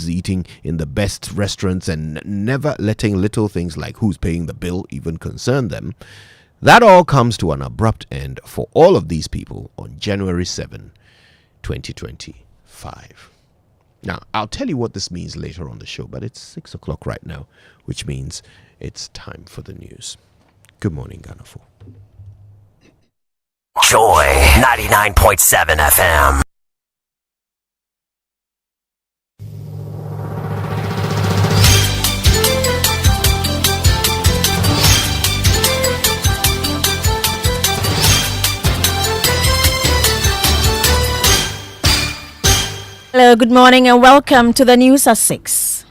eating in the best restaurants and never letting little things like who's paying the bill even concern them. That all comes to an abrupt end for all of these people on January 7, 2025. Now, I'll tell you what this means later on the show, but it's 6 o'clock right now, which means it's time for the news. Good morning, Ghana. Joy 99.7 FM. Hello, good morning and welcome to the news at 6.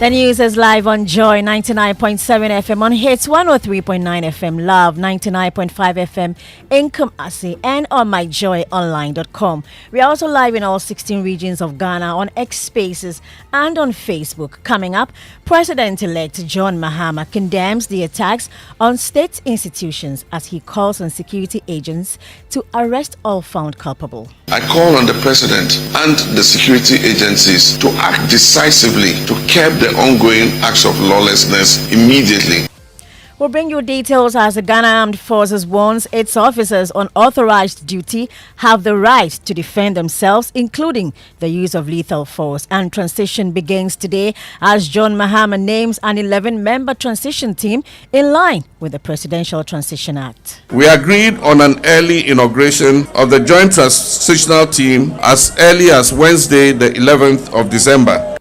The news is live on Joy 99.7 FM, on Hits 103.9 FM, Love 99.5 FM in Kumasi, and on myjoyonline.com. We are also live in all 16 regions of Ghana on X Spaces and on Facebook. Coming up, President-elect John Mahama condemns the attacks on state institutions as he calls on security agents to arrest all found culpable. I call on the President and the security agencies to act decisively to curb the ongoing acts of lawlessness immediately. We'll bring you details as the Ghana Armed Forces warns its officers on authorized duty have the right to defend themselves, including the use of lethal force. And transition begins today as John Mahama names an 11-member transition team in line with the Presidential Transition Act. We agreed on an early inauguration of the Joint Transitional Team as early as Wednesday, the 11th of December.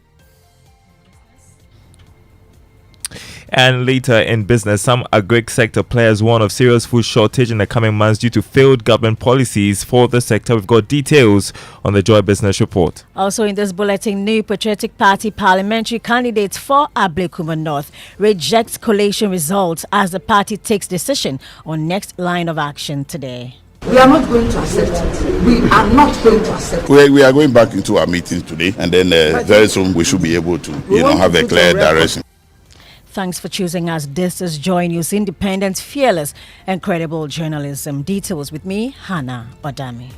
And later in business, some agri sector players warn of serious food shortage in the coming months due to failed government policies for the sector. We've got details on the Joy Business Report. Also in this bulletin, New Patriotic Party parliamentary candidates for Ablekuma North rejects collation results as the party takes decision on next line of action today. We are not going to accept it. We are not going to accept it. We are going back into our meetings today, and then very soon we should be able to, have a clear direction. Thanks for choosing us. This is Joy News, independent, fearless, and credible journalism. Details with me, Hannah Odami.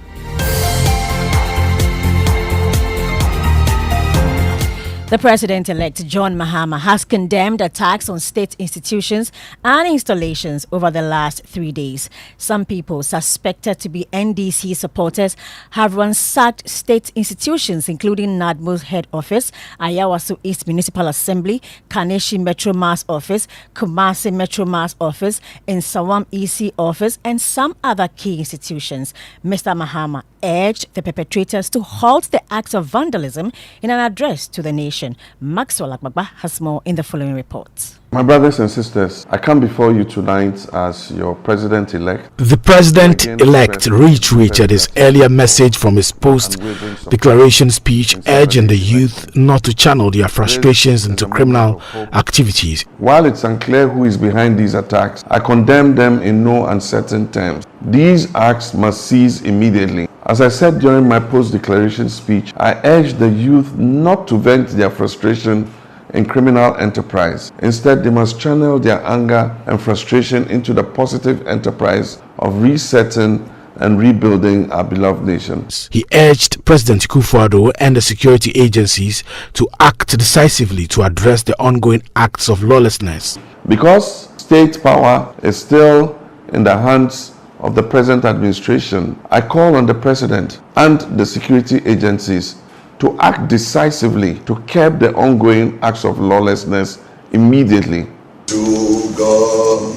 The President-elect John Mahama has condemned attacks on state institutions and installations over the last 3 days. Some people suspected to be NDC supporters have ransacked state institutions, including NADMO's head office, Ayawaso East Municipal Assembly, Kaneshi Metro Mass Office, Kumasi Metro Mass Office, and Sawam EC Office, and some other key institutions. Mr. Mahama urged the perpetrators to halt the acts of vandalism in an address to the nation. Maxwell Akbaba has more in the following report. My brothers and sisters, I come before you tonight as your President-elect. The President-elect reiterated his earlier message from his post-declaration speech, urging the youth not to channel their frustrations into criminal activities. While it's unclear who is behind these attacks, I condemn them in no uncertain terms. These acts must cease immediately. As I said during my post-declaration speech, I urge the youth not to vent their frustration in criminal enterprise. Instead, they must channel their anger and frustration into the positive enterprise of resetting and rebuilding our beloved nation. He urged President Kufuor and the security agencies to act decisively to address the ongoing acts of lawlessness. Because state power is still in the hands of the present administration, I call on the President and the security agencies to act decisively to curb the ongoing acts of lawlessness immediately. To God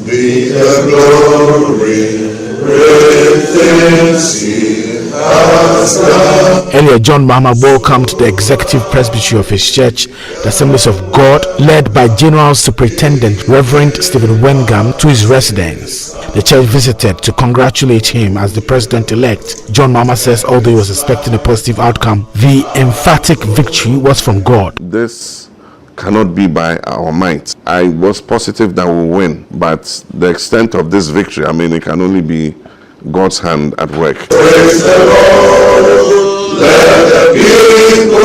be the glory, great things He has done. Earlier, John Mahama welcomed the executive presbytery of his church, the Assemblies of God, led by General Superintendent Reverend Stephen Wengam, to his residence. The church visited to congratulate him as the President-elect. John Mahama says although he was expecting a positive outcome, the emphatic victory was from God. This cannot be by our might. I was positive that we'll win, but the extent of this victory, it can only be God's hand at work. Praise the Lord, let the people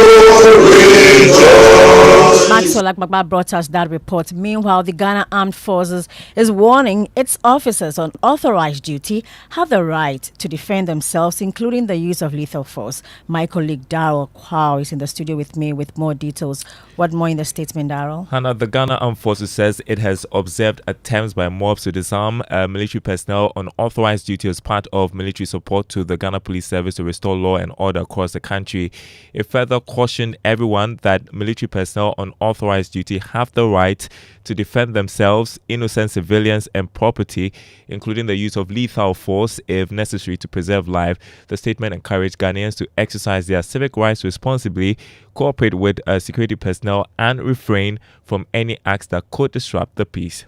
rejoice. Maxwell Akbaba brought us that report. Meanwhile, the Ghana Armed Forces is warning its officers on authorized duty have the right to defend themselves, including the use of lethal force. My colleague Daryl Kwao is in the studio with me with more details. What more in the statement, Daryl? Hannah, the Ghana Armed Forces says it has observed attempts by mobs to disarm military personnel on authorized duty as part of military support to the Ghana Police Service to restore law and order across the country. It further cautioned everyone that military personnel on authorized duty have the right to defend themselves, innocent civilians and property, including the use of lethal force if necessary to preserve life. The statement encouraged Ghanaians to exercise their civic rights responsibly, cooperate with security personnel and refrain from any acts that could disrupt the peace.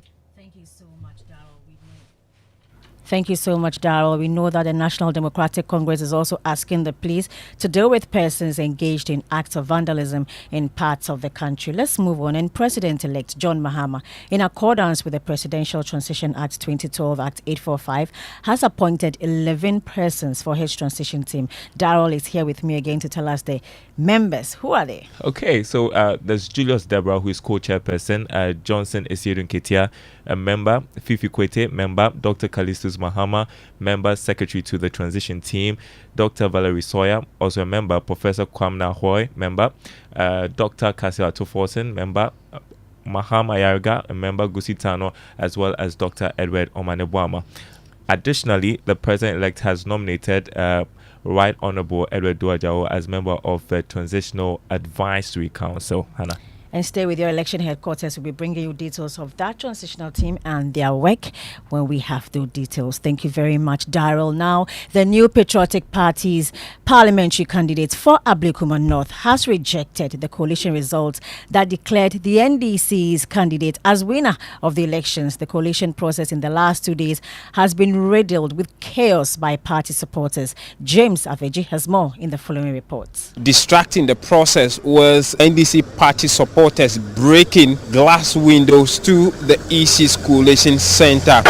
Thank you so much, Daryl. We know that the National Democratic Congress is also asking the police to deal with persons engaged in acts of vandalism in parts of the country. Let's move on. And President-elect John Mahama, in accordance with the Presidential Transition Act 2012, Act 845, has appointed 11 persons for his transition team. Daryl is here with me again to tell us the members. Who are they? Okay, so there's Julius Deborah, who is co-chairperson, Johnson Esiedun Ketia, a member, Fifi Kwete, member, Dr. Callistus Mahama, member, secretary to the transition team, Dr. Valerie Sawyer, also a member, Professor Kwamna Hoy, member, Dr. Cassie Atoforsen, member, Mahama Yarga, a member, Gusitano, as well as Dr. Edward Omane Boamah. Additionally, the president-elect has nominated Right Honorable Edward Duajao as member of the Transitional Advisory Council. Hannah. And stay with your election headquarters. We'll be bringing you details of that transitional team and their work when we have those details. Thank you very much, Daryl. Now, the new Patriotic Party's parliamentary candidate for Ablekuma North has rejected the coalition results that declared the NDC's candidate as winner of the elections. The coalition process in the last 2 days has been riddled with chaos by party supporters. James Aveji has more in the following reports. Distracting the process was NDC party supporters breaking glass windows to the EC's coalition center.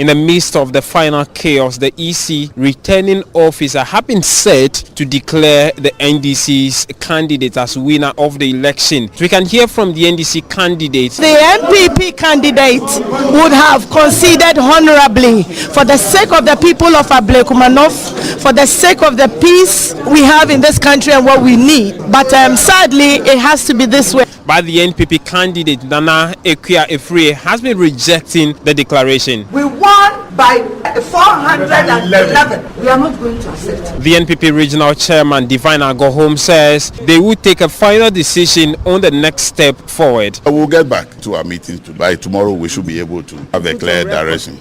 In the midst of the final chaos, the EC returning officer have been set to declare the NDC's candidate as winner of the election. We can hear from the NDC candidate. The MPP candidate would have conceded honorably for the sake of the people of Ablekuma North, for the sake of the peace we have in this country and what we need. But sadly, it has to be this way. But the NPP candidate, Nana Ekwia Efrie, has been rejecting the declaration. We won by 411. We are not going to accept. The NPP regional chairman, Divine Agohom, says they will take a final decision on the next step forward. We'll get back to our meetings. By tomorrow, we should be able to have a clear direction.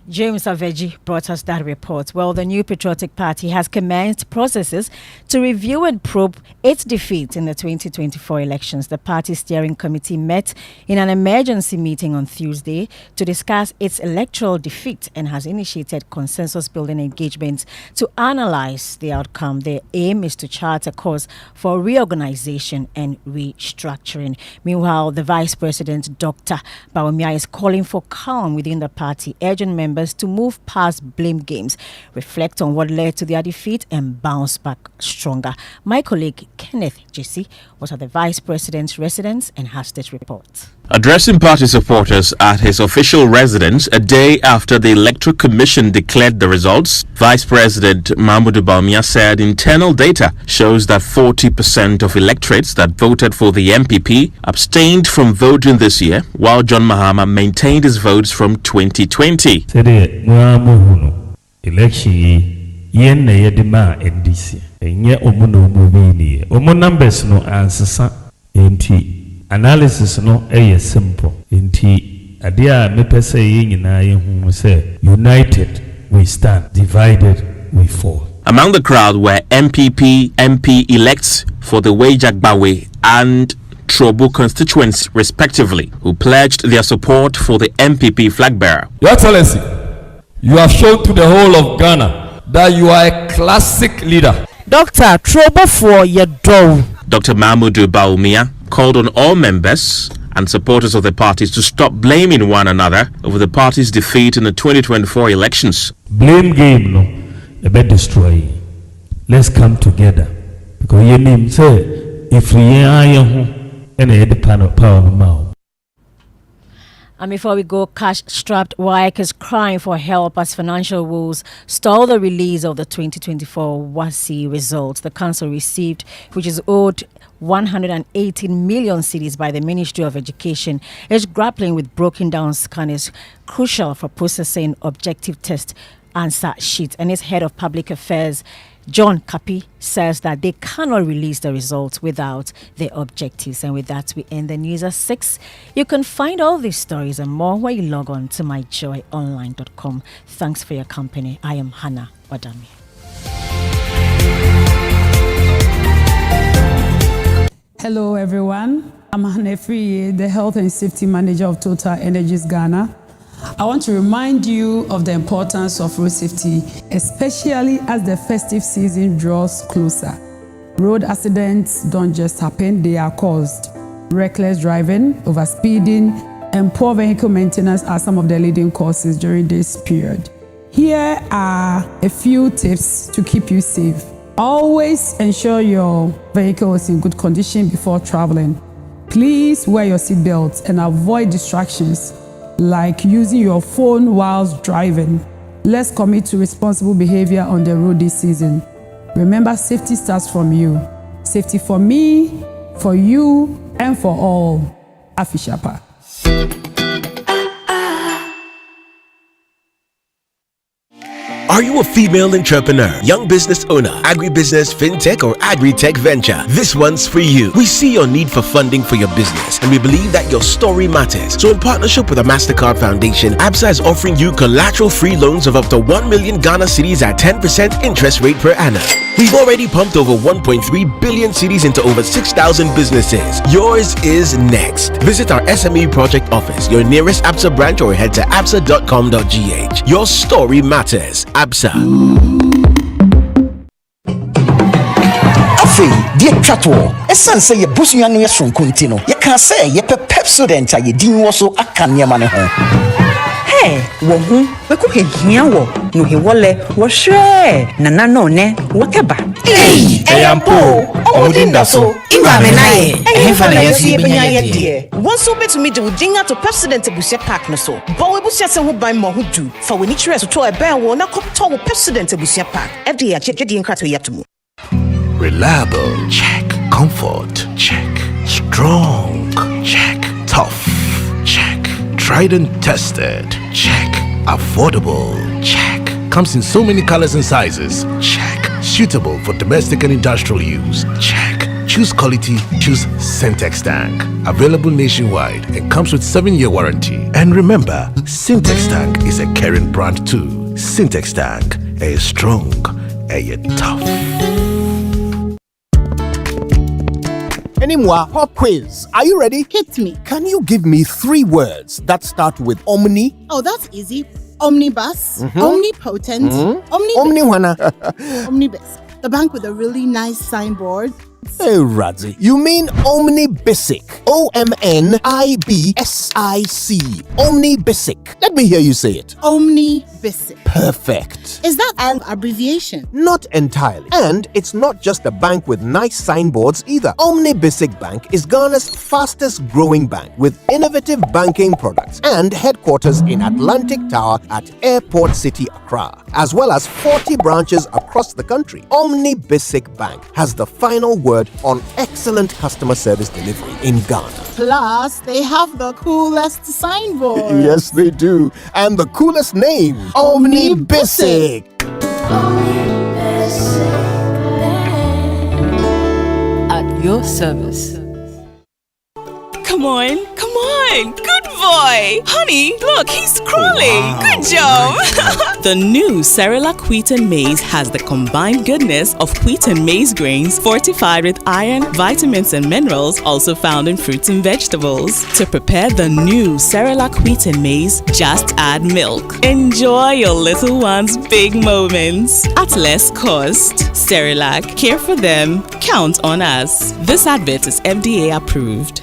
James Aveji brought us that report. Well, the new Patriotic Party has commenced processes to review and probe its defeat in the 2024 elections. The party steering committee met in an emergency meeting on Tuesday to discuss its electoral defeat and has initiated consensus-building engagements to analyze the outcome. The aim is to chart a course for reorganization and restructuring. Meanwhile, the Vice President, Dr. Boamah, is calling for calm within the party, urging members to move past blame games, reflect on what led to their defeat, and bounce back stronger. My colleague Kenneth JC was at the Vice President's residence and has this report. Addressing party supporters at his official residence a day after the Electoral Commission declared the results, Vice President Omane Boamah said internal data shows that 40% of electorates that voted for the MPP abstained from voting this year, while John Mahama maintained his votes from 2020. Election yen na yedima NDC enye omuno mubini omo numbers no ansesa enti analysis no simple enti ade a mepese ye nyina ye hu say united we stand, divided we fall. Among the crowd were MPP MP elects for the Wejagbawe and Trobu constituents respectively, who pledged their support for the MPP flag bearer. Your Excellency, you have shown to the whole of Ghana that you are a classic leader. Dr. Trobo for Yedo. Dr. Omane Boamah called on all members and supporters of the parties to stop blaming one another over the party's defeat in the 2024 elections. Blame game no, a bit destroy. Let's come together because your name say ɛfiri yɛn ayɛ ho ɛna yɛde power no ma wo. And before we go, cash-strapped WAEC is crying for help as financial woes stall the release of the 2024 WASSCE results. The council received, which is owed 118 million cedis by the Ministry of Education, is grappling with broken down scanners crucial for processing objective test answer sheets. And its head of public affairs, John Kapi, says that they cannot release the results without the objectives. And with that, we end the news at 6. You can find all these stories and more when you log on to myjoyonline.com. Thanks for your company. I am Hannah Wadami. Hello, everyone. I'm Hannah Friye, the Health and Safety Manager of Total Energies Ghana. I want to remind you of the importance of road safety, especially as the festive season draws closer. Road accidents don't just happen, they are caused. Reckless driving, overspeeding, and poor vehicle maintenance are some of the leading causes during this period. Here are a few tips to keep you safe. Always ensure your vehicle is in good condition before traveling. Please wear your seatbelt and avoid distractions like using your phone whilst driving. Let's commit to responsible behavior on the road this season. Remember, safety starts from you. Safety for me, for you, and for all. Afishapa. Are you a female entrepreneur, young business owner, agribusiness, fintech, or agri-tech venture? This one's for you. We see your need for funding for your business, and we believe that your story matters. So in partnership with the MasterCard Foundation, ABSA is offering you collateral-free loans of up to 1 million Ghana cedis at 10% interest rate per annum. We've already pumped over 1.3 billion cedis into over 6,000 businesses. Yours is next. Visit our SME project office, your nearest ABSA branch, or head to absa.com.gh. Your story matters. ABSA. Afei, die twato. Esan say ye busua no yesonko nti no. Ye kan say ye Pepsodent a ye din wo so aka niam ne ho. Hey, wo hu, we ko hehia wo, no he wole, wo hwe, nana no ne, wo keba. Hey, eyampo, omudinda so. Inga me na ye. Ehfa na yesi benya ye die. Won so betumi de udinga to Pepsodent Abusia Park no so. Bo we busia se ho ban mo ho du. Fa we ni kire so to e ban wo na kopto wo Pepsodent Abusia Park. FDA chedi nkrato yato mu. Reliable, check. Comfort, check. Strong, check. Tough, check. Tried and tested, check. Affordable, check. Comes in so many colors and sizes, check. Suitable for domestic and industrial use, check. Choose quality, choose Syntex Tank. Available nationwide and comes with 7-year warranty. And remember, Syntex Tank is a caring brand too. Syntex Tank, a strong, a tough. Anymore, pop quiz. Are you ready? Hit me. Can you give me 3 words that start with omni? Oh, that's easy. Omnibus, omnipotent, omnibus. The bank with a really nice signboard. Hey, Radzi, you mean Omnibisic. OMNIBSIC. Omnibisic. Let me hear you say it. Omnibisic. Perfect. Is that an abbreviation? Not entirely. And it's not just a bank with nice signboards either. Omnibisic Bank is Ghana's fastest growing bank with innovative banking products and headquarters in Atlantic Tower at Airport City, Accra, as well as 40 branches across the country. Omnibisic Bank has the final word on excellent customer service delivery in Ghana. Plus, they have the coolest signboard. Yes, they do. And the coolest name, Omnibisic. At your service. Come on. Good boy. Honey, look, he's crawling. Wow. Good job. The new Cerelac Wheat and Maize has the combined goodness of wheat and maize grains fortified with iron, vitamins, and minerals also found in fruits and vegetables. To prepare the new Cerelac Wheat and Maize, just add milk. Enjoy your little one's big moments at less cost. Cerelac, care for them, count on us. This advert is FDA approved.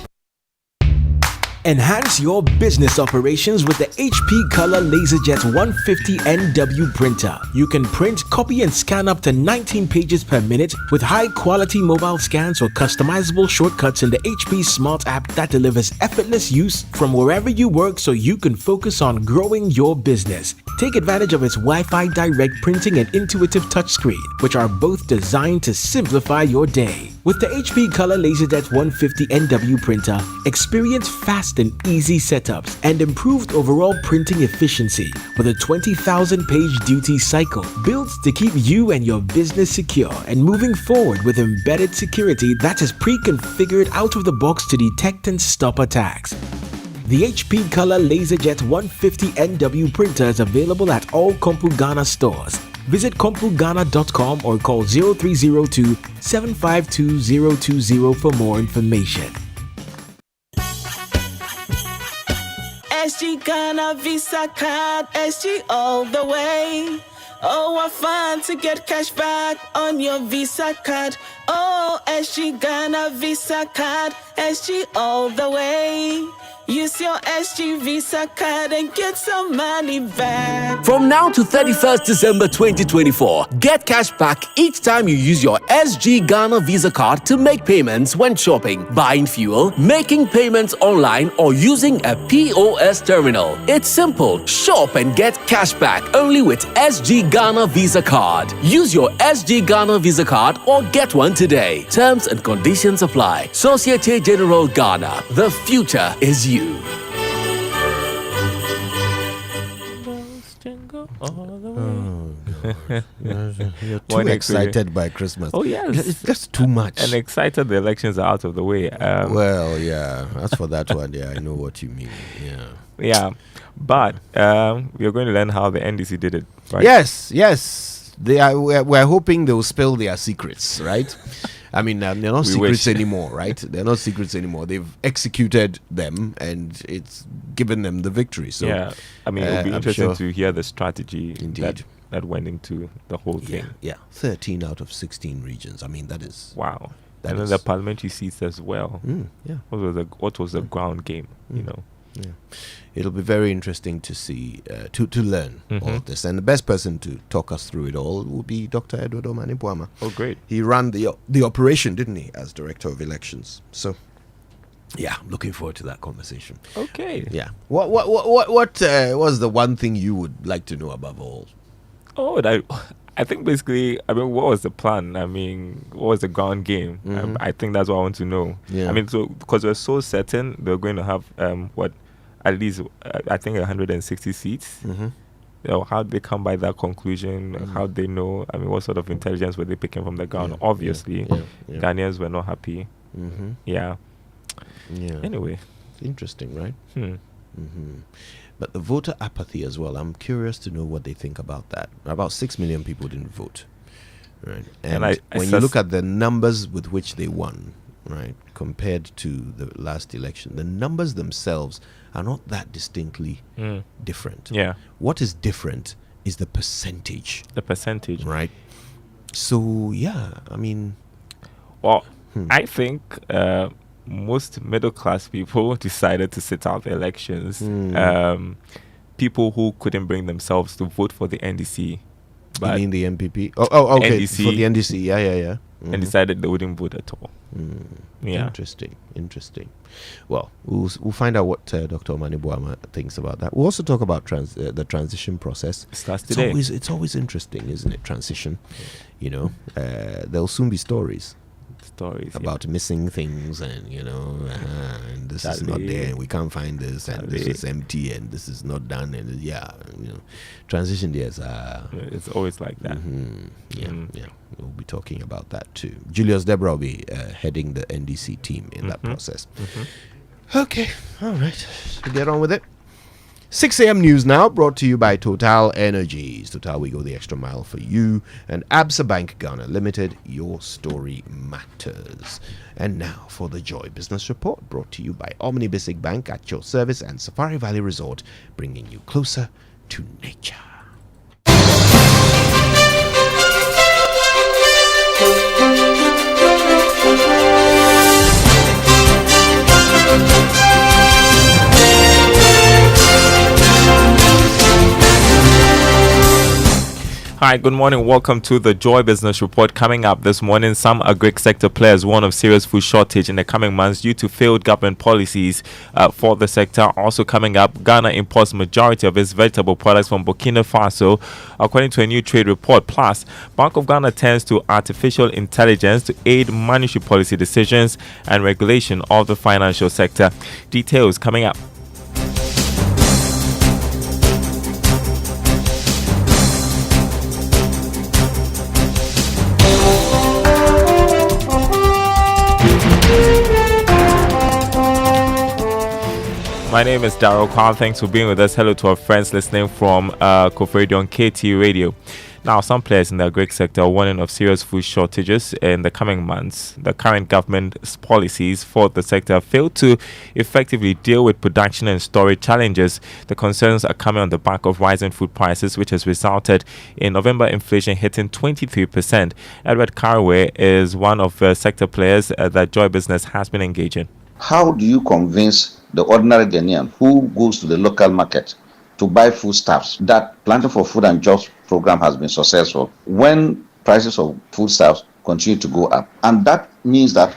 Enhance your business operations with the HP Color LaserJet 150 NW printer. You can print, copy, and scan up to 19 pages per minute with high-quality mobile scans or customizable shortcuts in the HP Smart app that delivers effortless use from wherever you work so you can focus on growing your business. Take advantage of its Wi-Fi direct printing and intuitive touchscreen, which are both designed to simplify your day. With the HP Color LaserJet 150 NW printer, experience fast and easy setups and improved overall printing efficiency with a 20,000 page duty cycle built to keep you and your business secure and moving forward with embedded security that is pre-configured out of the box to detect and stop attacks. The HP Color LaserJet 150 NW printer is available at all Kompu Ghana stores. Visit kompugana.com or call 0302 752 020 for more information. SG Ghana Visa card, SG all the way. Oh, what fun to get cash back on your Visa card. Oh, SG Ghana Visa card, SG all the way. Use your SG Visa card and get some money back. From now to 31st December 2024, get cash back each time you use your SG Ghana Visa card to make payments when shopping, buying fuel, making payments online, or using a POS terminal. It's simple. Shop and get cash back only with SG Ghana Visa card. Use your SG Ghana Visa card or get one today. Terms and conditions apply. Societe Generale Ghana. The future is you. You're too excited by Christmas. Oh yes, it's just too much. And excited the elections are out of the way. Well, yeah. As for that one, yeah, I know what you mean. Yeah, but we are going to learn how the NDC did it. Right? Yes. They are. We're hoping they'll spill their secrets, right? I mean, they're not secrets anymore, right? They're not secrets anymore. They've executed them, and it's given them the victory. So, yeah, I mean, it'll be interesting to hear the strategy that went into the whole thing. Yeah, 13 out of 16 regions. I mean, that is wow. And then the parliamentary seats as well. Yeah. What was the ground game? You know. Yeah, it'll be very interesting to see, to learn all of this. And the best person to talk us through it all will be Dr. Edward Omane Boamah. Oh, great! He ran the operation, didn't he, as director of elections? So, yeah, looking forward to that conversation. Okay. Yeah. What was the one thing you would like to know above all? Oh, I think basically, I mean, what was the plan? I mean, what was the ground game? I think that's what I want to know. Yeah. I mean, so because we're so certain they're going to have at least I think 160 seats. You know, how did they come by that conclusion? How did they know? I mean, what sort of intelligence were they picking from the ground? Obviously, Ghanaians were not happy. Yeah. Anyway, interesting, right? But the voter apathy as well. I'm curious to know what they think about that. About 6 million people didn't vote, right? And when you look at the numbers with which they won, right, compared to the last election, the numbers themselves are not that distinctly different. Yeah. What is different is the percentage. The percentage. Right. So, yeah, I mean... Well, I think... most middle-class people decided to sit out the elections. People who couldn't bring themselves to vote for the NDC. But you mean the MPP? Oh, okay. NDC, for the NDC, yeah. And decided they wouldn't vote at all. Yeah. Interesting. Well, we'll find out what Dr. Omane Boamah thinks about that. We'll also talk about the transition process. It starts today. It's always interesting, isn't it? Transition. You know, there'll soon be stories about missing things, and and this is not there, and we can't find this, and this is empty, and this is not done, and transition years are. It's always like that. Yeah. We'll be talking about that too. Julius Deborah will be heading the NDC team in that process. Okay, all right, so get on with it. 6 a.m. news now, brought to you by Total Energies. Total, we go the extra mile for you. And Absa Bank Ghana Limited, your story matters. And now for the Joy Business Report, brought to you by Omane Boamah Bank at your service and Safari Valley Resort, bringing you closer to nature. Hi, good morning. Welcome to the Joy Business Report. Coming up this morning, some agri sector players warn of serious food shortage in the coming months due to failed government policies for the sector. Also coming up, Ghana imports majority of its vegetable products from Burkina Faso, according to a new trade report. Plus, Bank of Ghana turns to artificial intelligence to aid monetary policy decisions and regulation of the financial sector. Details coming up. My name is Daryl Kwan. Thanks for being with us. Hello to our friends listening from Kofredi on KT Radio. Now, some players in the agri sector are warning of serious food shortages in the coming months. The current government's policies for the sector fail to effectively deal with production and storage challenges. The concerns are coming on the back of rising food prices, which has resulted in November inflation hitting 23%. Edward Carraway is one of the sector players that Joy Business has been engaging. How do you convince the ordinary Ghanaian who goes to the local market to buy foodstuffs that Planting for Food and Jobs program has been successful when prices of foodstuffs continue to go up? And that means that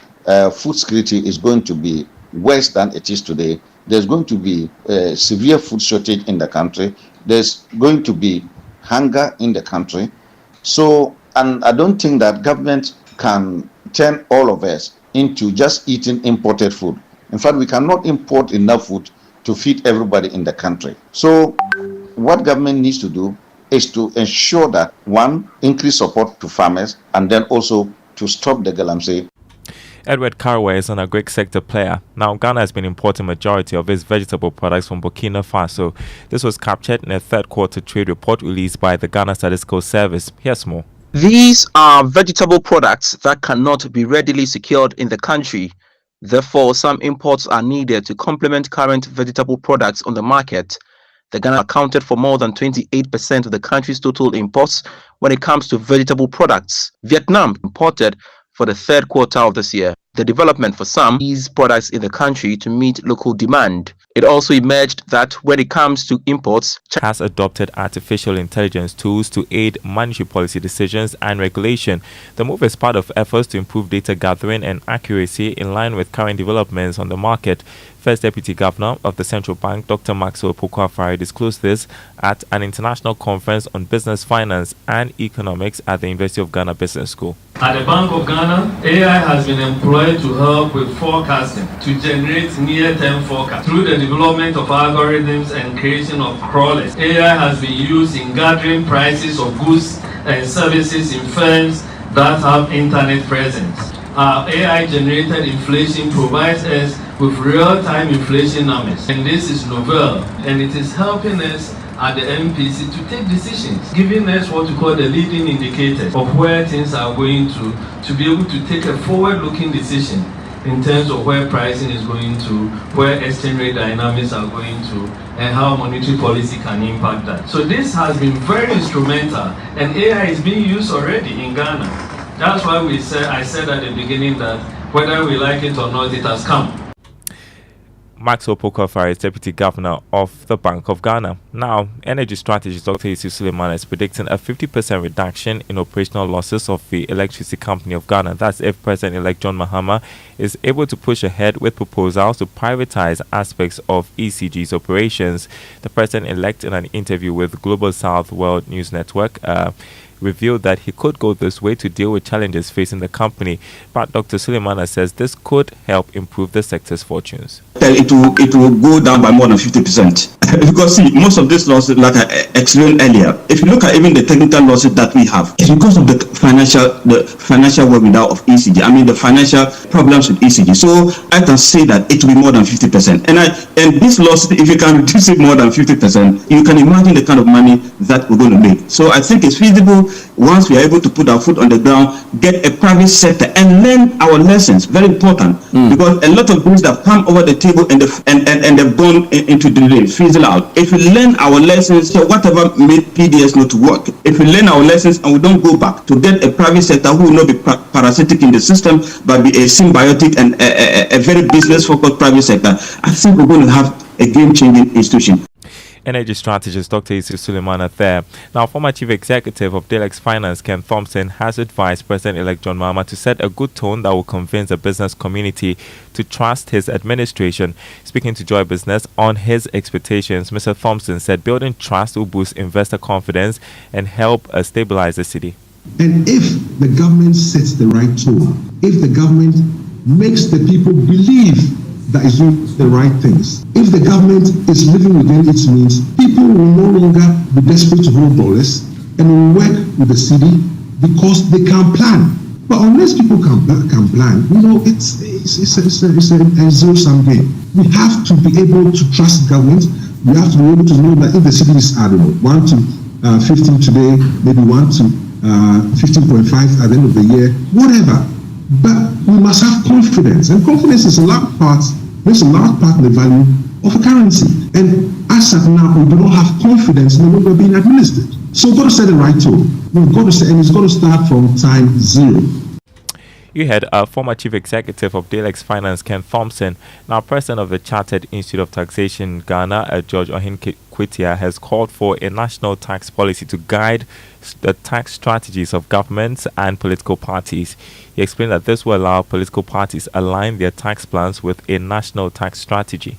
food security is going to be worse than it is today. There's going to be severe food shortage in the country. There's going to be hunger in the country. So, and I don't think that government can turn all of us into just eating imported food. In fact, we cannot import enough food to feed everybody in the country. So what government needs to do is to ensure that, one, increase support to farmers, and then also to stop the galamsey. Edward Carraway is an agri sector player. Now, Ghana has been importing majority of its vegetable products from Burkina Faso. This was captured in a third quarter trade report released by the Ghana Statistical Service. Here's more. These are vegetable products that cannot be readily secured in the country. Therefore, some imports are needed to complement current vegetable products on the market. The Ghana accounted for more than 28% of the country's total imports when it comes to vegetable products. Vietnam imported for the third quarter of this year. The development for some these products in the country to meet local demand. It also emerged that when it comes to imports, has adopted artificial intelligence tools to aid monetary policy decisions and regulation. The move is part of efforts to improve data gathering and accuracy in line with current developments on the market. First Deputy Governor of the Central Bank, Dr. Maxwell Pokuafari, disclosed this at an international conference on business finance and economics at the University of Ghana Business School. At the Bank of Ghana, AI has been employed to help with forecasting, to generate near-term forecasts. Through the development of algorithms and creation of crawlers, AI has been used in gathering prices of goods and services in firms that have internet presence. Our AI-generated inflation provides us with real-time inflation numbers, and this is novel, and it is helping us at the MPC to take decisions, giving us what we call the leading indicators of where things are going to be able to take a forward-looking decision in terms of where pricing is going to, where exchange rate dynamics are going to, and how monetary policy can impact that. So this has been very instrumental, and AI is being used already in Ghana. That's why I said at the beginning that whether we like it or not, it has come. Maxwell Pokuafari is Deputy Governor of the Bank of Ghana. Now, energy strategist Dr. Yusuf Suleiman is predicting a 50% reduction in operational losses of the Electricity Company of Ghana. That's if President-elect John Mahama is able to push ahead with proposals to privatize aspects of ECG's operations. The President-elect, in an interview with Global South World News Network, revealed that he could go this way to deal with challenges facing the company. But Dr. Suleimana says this could help improve the sector's fortunes. It will go down by more than 50%. Because see, most of these losses, like I explained earlier, if you look at even the technical losses that we have, it's because of the financial wherewithal of ECG. I mean the financial problems with ECG. So I can say that it will be more than 50%. And this loss, if you can reduce it more than 50%, you can imagine the kind of money that we're going to make. So I think it's feasible once we are able to put our foot on the ground, get a private sector and learn our lessons. Very important, because a lot of things that come over the table and they've gone into the rain, fizzle out. If we learn our lessons, so whatever made PDS not to work, if we learn our lessons and we don't go back to get a private sector who will not be parasitic in the system, but be a symbiotic and a very business-focused private sector, I think we're going to have a game-changing institution. Energy strategist Dr. Yusuf Suleiman there. Now, former chief executive of Delex Finance, Ken Thompson, has advised President-elect John Mahama to set a good tone that will convince the business community to trust his administration. Speaking to Joy Business on his expectations, Mr. Thompson said building trust will boost investor confidence and help stabilize the city. And if the government sets the right tone, if the government makes the people believe that is doing the right things. If the government is living within its means, people will no longer be desperate to hold dollars and will work with the city because they can plan. But unless people can plan, it's a zero-sum game. We have to be able to trust government. We have to be able to know that if the city is, 1 to 15 today, maybe 1 to 15.5 at the end of the year, whatever. But we must have confidence, and confidence is a large part in the value of a currency. And as of now, we do not have confidence in the way we're being administered. So we've got to set the right tone. We've got to set, and it's got to start from time zero. You had a former chief executive of Delex Finance, Ken Thompson, now president of the Chartered Institute of Taxation Ghana, George Ohinkwitia, has called for a national tax policy to guide the tax strategies of governments and political parties. He explained that this will allow political parties align their tax plans with a national tax strategy.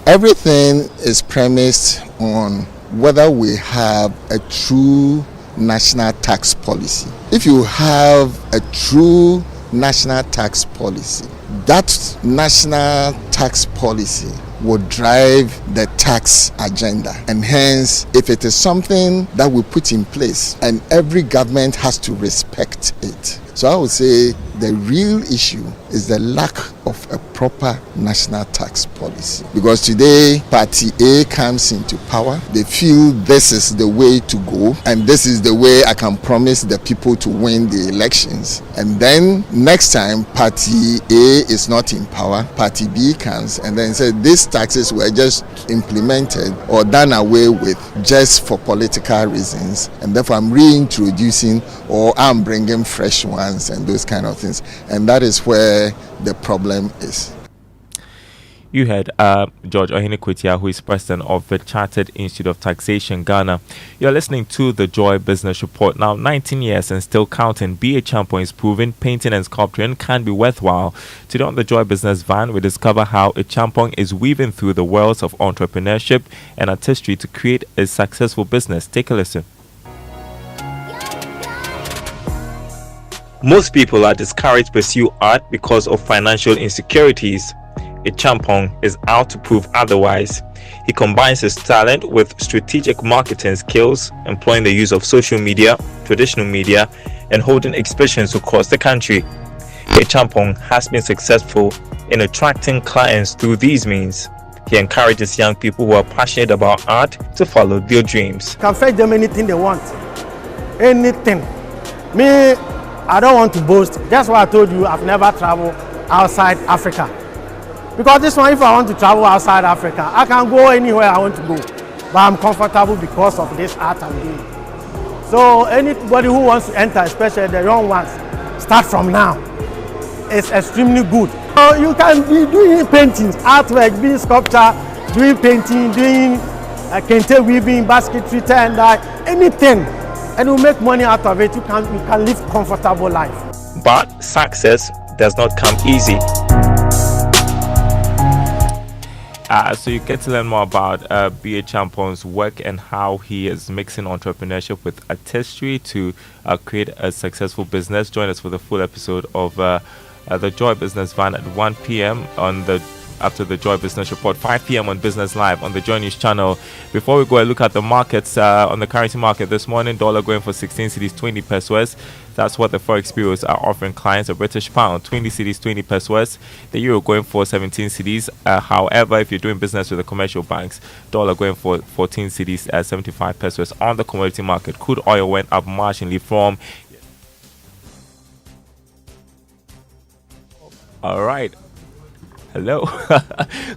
Everything is premised on whether we have a true national tax policy. If you have a true national tax policy, that national tax policy will drive the tax agenda, and hence if it is something that we put in place and every government has to respect it. So I would say the real issue is the lack of a proper national tax policy. Because today, Party A comes into power, they feel this is the way to go, and this is the way I can promise the people to win the elections. And then next time, Party A is not in power, Party B comes, and then said these taxes were just implemented or done away with just for political reasons, and therefore I'm reintroducing or I'm bringing fresh ones and those kind of things. And that is where the problem is. You had George Ohinikwitia, who is president of the Chartered Institute of Taxation Ghana. You're listening to the Joy Business Report. Now, 19 years and still counting, BA Champon is proving painting and sculpturing can be worthwhile. Today on the Joy Business Van, we discover how a Champon is weaving through the worlds of entrepreneurship and artistry to create a successful business. Take a listen. Most people are discouraged to pursue art because of financial insecurities. A Champon is out to prove otherwise. He combines his talent with strategic marketing skills, employing the use of social media, traditional media, and holding exhibitions across the country. A Champon has been successful in attracting clients through these means. He encourages young people who are passionate about art to follow their dreams. Can fetch them anything they want. Anything. Me, I don't want to boast. That's why I told you I've never traveled outside Africa. Because this one, if I want to travel outside Africa, I can go anywhere I want to go. But I'm comfortable because of this art I'm doing. So anybody who wants to enter, especially the young ones, start from now. It's extremely good. So you can be doing paintings, artwork, doing sculpture, doing painting, doing kente weaving, basketry, tie-and-dye, anything. And you make money out of it. You can live comfortable life. But success does not come easy. So you get to learn more about B.A. Champon's work and how he is mixing entrepreneurship with artistry to create a successful business. Join us for the full episode of the Joy Business Van at 1 p.m. after the Joy Business Report, 5 p.m. on Business Live on the Joy News channel. Before we go and look at the markets, on the currency market this morning, dollar going for 16 cedis, 20 pesos. That's what the Forex bureaus are offering clients. A British pound, 20 cedis, 20 pesos. The euro going for 17 cedis. However, if you're doing business with the commercial banks, dollar going for 14 cedis at 75 pesos. On the commodity market, crude oil went up marginally from... All right. Hello.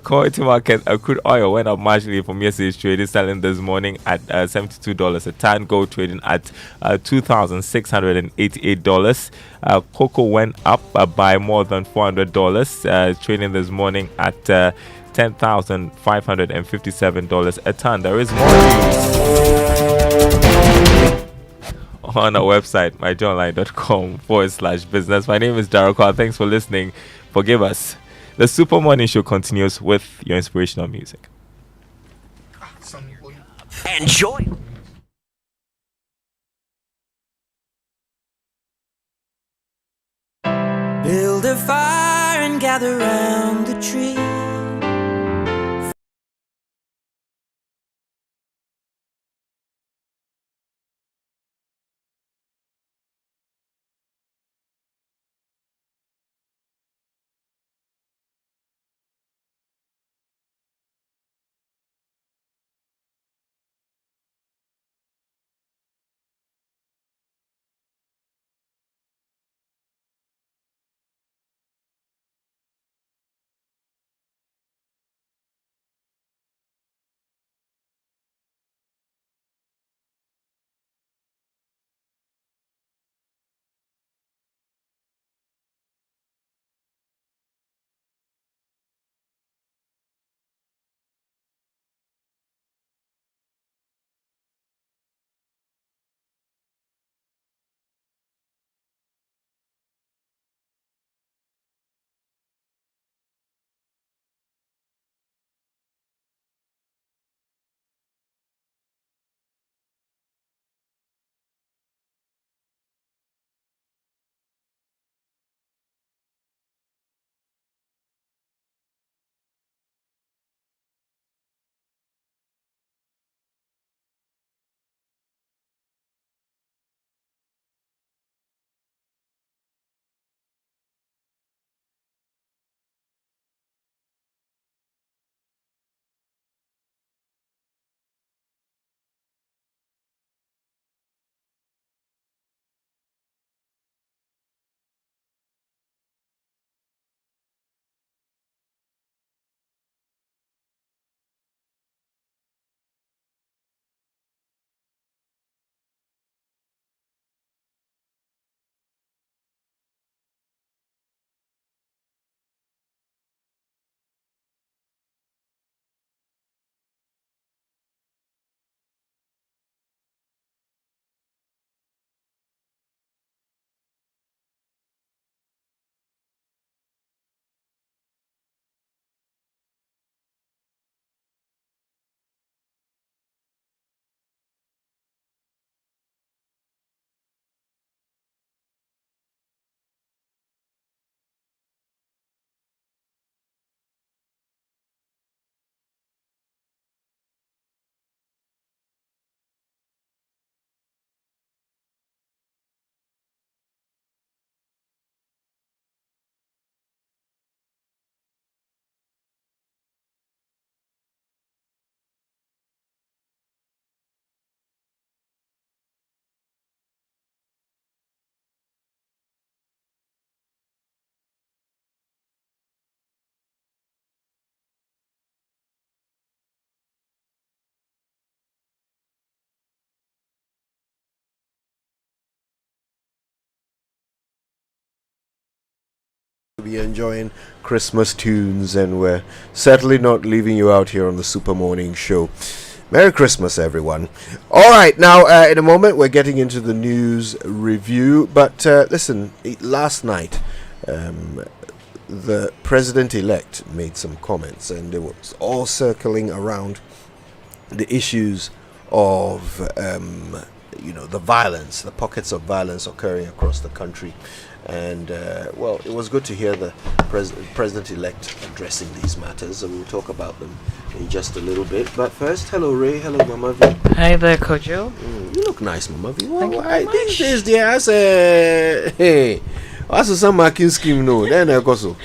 Commodity market, crude oil went up marginally from yesterday's trading, selling this morning at $72 a ton. Gold trading at $2,688. Cocoa went up by more than $400, trading this morning at $10 $10,557 a ton. There is more news on our website, myjournline.com/business. My name is Daroko. Thanks for listening. Forgive us. The Super Morning Show continues with your inspirational music. Enjoy. Build a fire and gather round the tree. Be enjoying Christmas tunes, and we're certainly not leaving you out here on the Super Morning Show. Merry Christmas, everyone. All right, now in a moment we're getting into the news review, but listen, last night the president-elect made some comments, and it was all circling around the issues of the violence, the pockets of violence occurring across the country. And well, it was good to hear the president-elect addressing these matters, and we'll talk about them in just a little bit. But first, hello Ray, hello Mama V. Hi there, Kojo. You look nice, Mama V. Thank you very much. These days, there, I say, hey, what's some marking scheme? No, then I go so.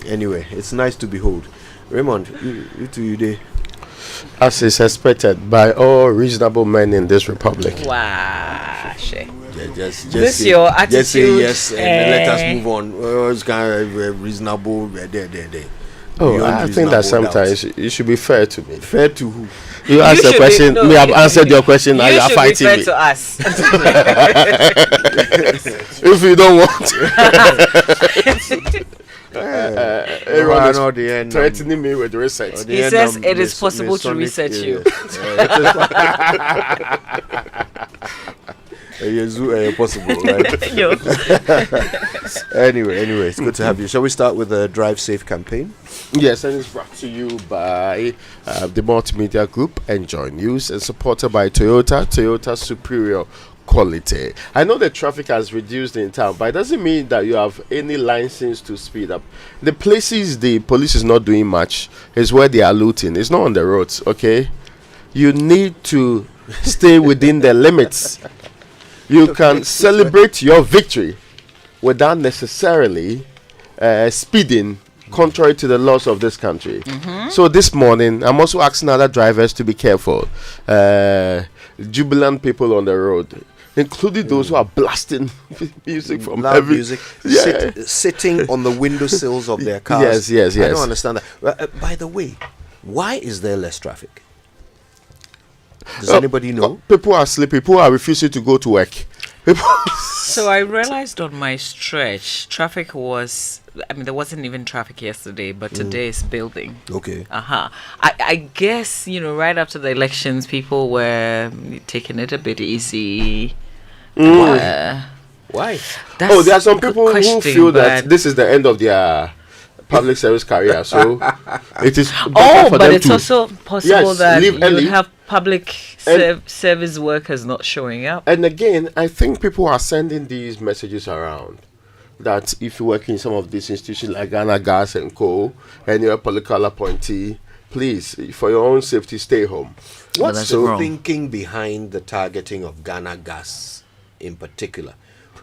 Anyway, it's nice to behold. Raymond, you day. As is expected by all reasonable men in this republic. Wow, shit. Just this say, your attitude. Just say yes and let us move on. It's kind of reasonable. Oh, I think that sometimes you should be fair to me. Fair to who? You asked a question. Me have answered your question. Now you are fighting me. You should be fair to us. If you don't want. Aaron is threatening me with research. He says it is possible to research you. Possible, right? Anyway, it's good to have you. Shall we start with the Drive Safe campaign? Yes, and it's brought to you by the Multimedia Group, Enjoy News, and supported by Toyota Superior Quality. I know the traffic has reduced in town, but it doesn't mean that you have any license to speed up. The places the police is not doing much is where they are looting. It's not on the roads, okay? You need to stay within the limits. You can celebrate your victory without necessarily speeding contrary to the laws of this country. So this morning, I'm also asking other drivers to be careful. Jubilant people on the road, including those who are blasting music from loud music, sitting on the windowsills of their cars. Yes. I don't understand that. By the way, why is there less traffic? Does anybody know? People are sleeping. People are refusing to go to work. So I realized on my stretch, traffic was, there wasn't even traffic yesterday, but today is building. Okay. I guess, right after the elections, people were taking it a bit easy. Why? There are some people who feel that this is the end of their public service career, so it is better for but them it's also possible that leave early. You have public service workers not showing up. And again, I think people are sending these messages around that if you work in some of these institutions like Ghana Gas and Co, and you're a political appointee, please, for your own safety, stay home. What's the thinking behind the targeting of Ghana Gas in particular?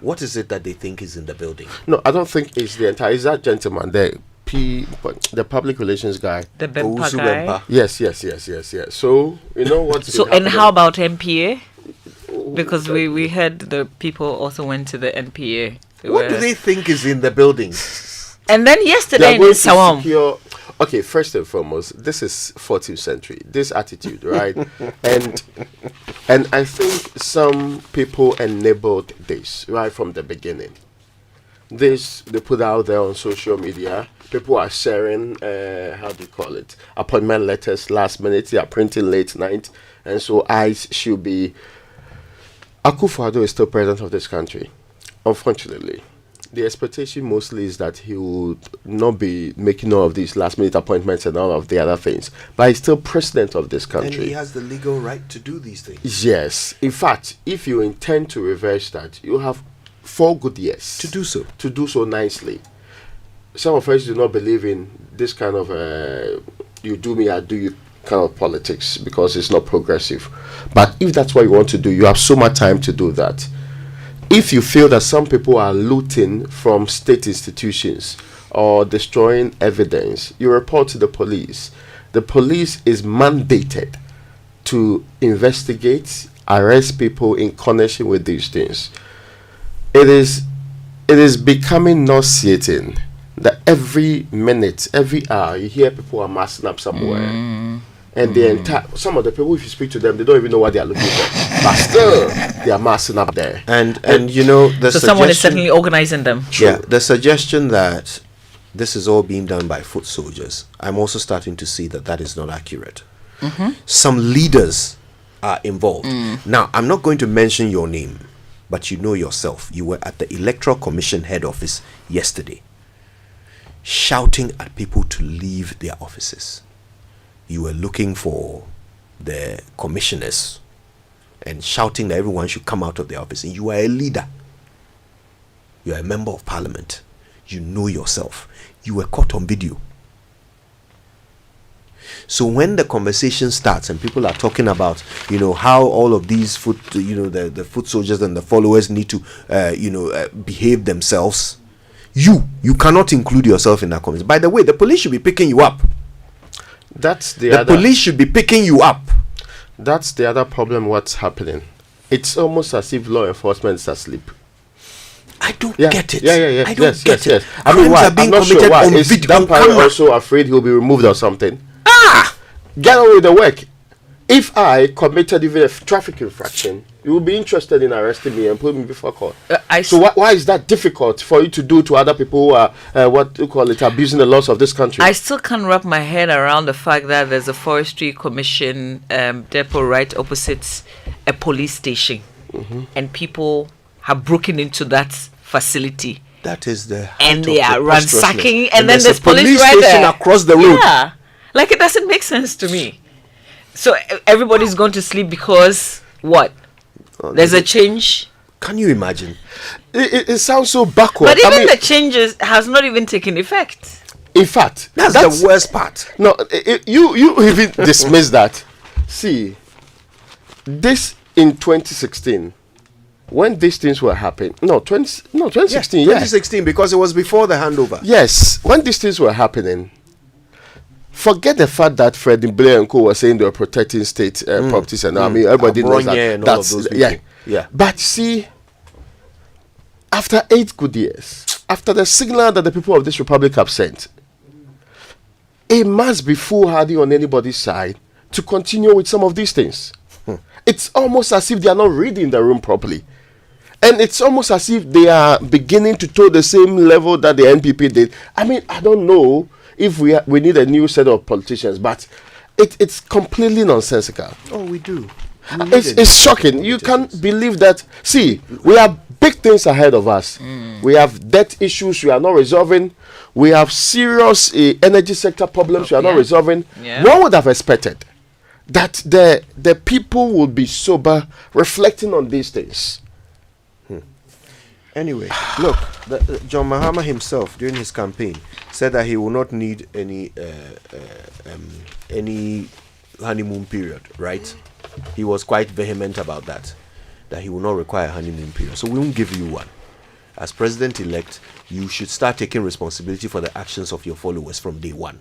What is it that they think is in the building? No, I don't think it's the entire. Is that gentleman there? The public relations guy. The Bempa guy? Yes. So, what's So, and how about NPA? Because we heard the people also went to the NPA. What do they think is in the building? And then yesterday in Sawam. Okay, first and foremost, this is 14th century. This attitude, right? and I think some people enabled this right from the beginning. This they put out there on social media. People are sharing, appointment letters last minute. They are printing late night, and so eyes should be. Akufo-Addo is still president of this country. Unfortunately, the expectation mostly is that he would not be making all of these last minute appointments and all of the other things, but he's still president of this country. And he has the legal right to do these things. Yes. In fact, if you intend to reverse that, you have 4 good years to do so. To do so nicely. Some of us do not believe in this kind of you do me, I do you kind of politics because it's not progressive. But if that's what you want to do, you have so much time to do that. If you feel that some people are looting from state institutions or destroying evidence, you report to the police. The police is mandated to investigate, arrest people in connection with these things. It is becoming nauseating that every minute, every hour, you hear people are massing up somewhere. And some of the people, if you speak to them, they don't even know what they are looking for. But still, they are massing up there. And the so someone is certainly organizing them. Yeah, the suggestion that this is all being done by foot soldiers, I'm also starting to see that is not accurate. Some leaders are involved. Now, I'm not going to mention your name, but you know yourself. You were at the Electoral Commission head office yesterday, shouting at people to leave their offices. You were looking for the commissioners and shouting that everyone should come out of their office. And you are a leader. You are a member of parliament. You know yourself. You were caught on video. So when the conversation starts and people are talking about, how all of these the foot soldiers and the followers need to, behave themselves, you cannot include yourself in that conversation. By the way, the police should be picking you up. The police should be picking you up. That's the other problem. What's happening? It's almost as if law enforcement is asleep. I don't get it. Yeah. I don't get it. I mean, why? Are being I'm not sure why. Is video that parent also afraid he'll be removed or something? Get on with the work. If I committed even a traffic infraction, you would be interested in arresting me and putting me before court. So why is that difficult for you to do to other people who are what you call it, abusing the laws of this country? I still can't wrap my head around the fact that there's a forestry commission depot right opposite a police station, and people have broken into that facility. That is the and they are ransacking, and then there's there's police right station there across the road. Yeah, like it doesn't make sense to me. So everybody's going to sleep because what? There's a change. Can you imagine? It sounds so backward. But even the changes has not even taken effect. In fact, that's the worst part. No, you even dismiss that. See, this in 2016, when these things were happening. 2016. Yeah, 2016, because it was before the handover. Yes, when these things were happening. Forget the fact that Freddie Blair and co were saying they were protecting state properties, and I mean everybody knows that. That's yeah. But see, after 8 good years, after the signal that the people of this republic have sent, it must be foolhardy on anybody's side to continue with some of these things. It's almost as if they are not reading the room properly, and it's almost as if they are beginning to toe the same level that the NPP did. I mean, I don't know if we need a new set of politicians, but it's completely nonsensical. Oh, we do. It's shocking. You can't believe that. See, we have big things ahead of us. We have debt issues we are not resolving. We have serious energy sector problems we are not resolving. One would have expected that the people would be sober, reflecting on these things. Anyway, look, John Mahama himself during his campaign said that he will not need any honeymoon period, right? He was quite vehement about that he will not require a honeymoon period. So we won't give you one. As president-elect, you should start taking responsibility for the actions of your followers from day one.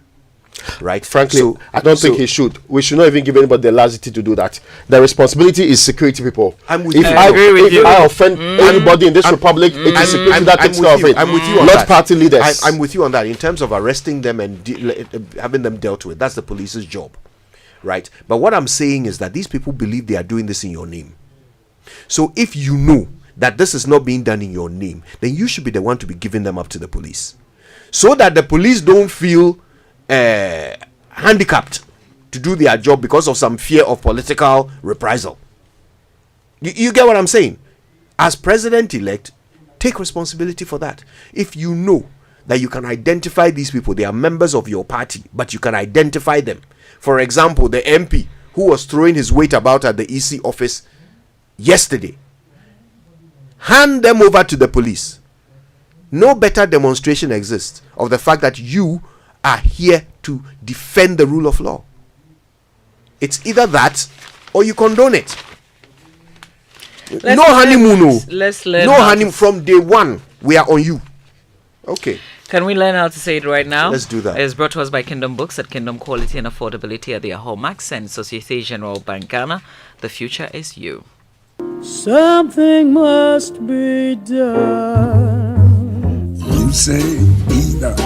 Right? Frankly, I don't think he should. We should not even give anybody the laxity to do that. The responsibility is security people. I'm with if you. I agree with you. I offend anybody in this republic, it is security that takes care of it. I'm with you on not that. Party leaders. I'm with you on that. In terms of arresting them and having them dealt with, that's the police's job. Right? But what I'm saying is that these people believe they are doing this in your name. So if you know that this is not being done in your name, then you should be the one to be giving them up to the police, so that the police don't feel handicapped to do their job because of some fear of political reprisal. You get what I'm saying? As president-elect, take responsibility for that. If you know that you can identify these people, they are members of your party, but you can identify them. For example, the MP who was throwing his weight about at the EC office yesterday, hand them over to the police. No better demonstration exists of the fact that you are here to defend the rule of law. It's either that or you condone it. No honeymoon. Let's learn. No honeymoon. From day one, we are on you. Okay. Can we learn how to say it right now? Let's do that. It's brought to us by Kingdom Books at Kingdom Quality and Affordability at their hallmarks and Societe Generale Bank Ghana. The future is you. Something must be done. You say either.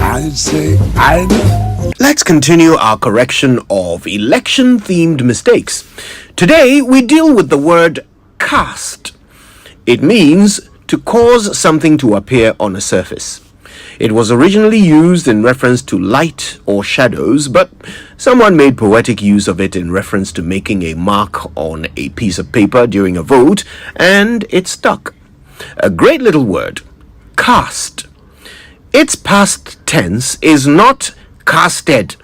I say either. Let's continue our correction of election-themed mistakes. Today, we deal with the word cast. It means to cause something to appear on a surface. It was originally used in reference to light or shadows, but someone made poetic use of it in reference to making a mark on a piece of paper during a vote, and it stuck. A great little word, cast. Its past tense is not casted.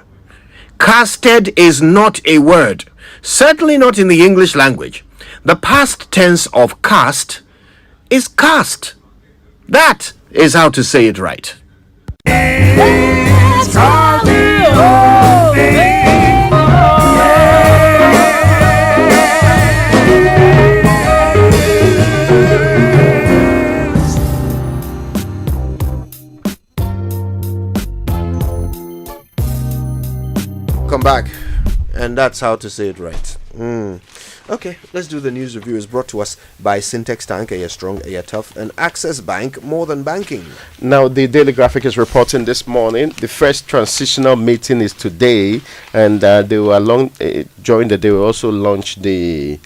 Casted is not a word, certainly not in the English language. The past tense of cast is cast. That is how to say it right. Come back, and that's how to say it right. Okay, let's do the news review. It's brought to us by Syntex Tank, Air Strong, Air Tough, and Access Bank, more than banking. Now, the Daily Graphic is reporting this morning. The first transitional meeting is today, and they will during the day will also launch the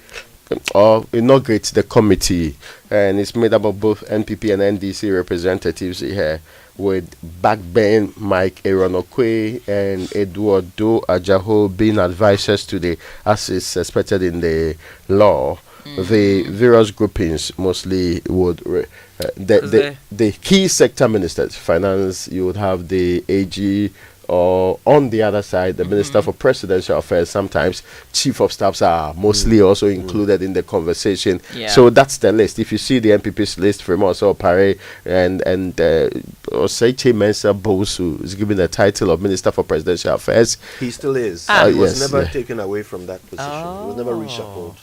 or inaugurate the committee, and it's made up of both NPP and NDC representatives here, with Backben Mike Eronokwe and Eduardo Ajaho being advisors today, as is expected in the law. The various groupings mostly would the key sector ministers, finance, you would have the AG, or on the other side, the Minister for Presidential Affairs. Sometimes Chief of Staffs are mostly also included in the conversation. Yeah. So that's the list. If you see the MPP's list, Fremont Pare and Oseiche Mensah Bosu is given the title of Minister for Presidential Affairs. He still is. He was never taken away from that position. He was never reshuffled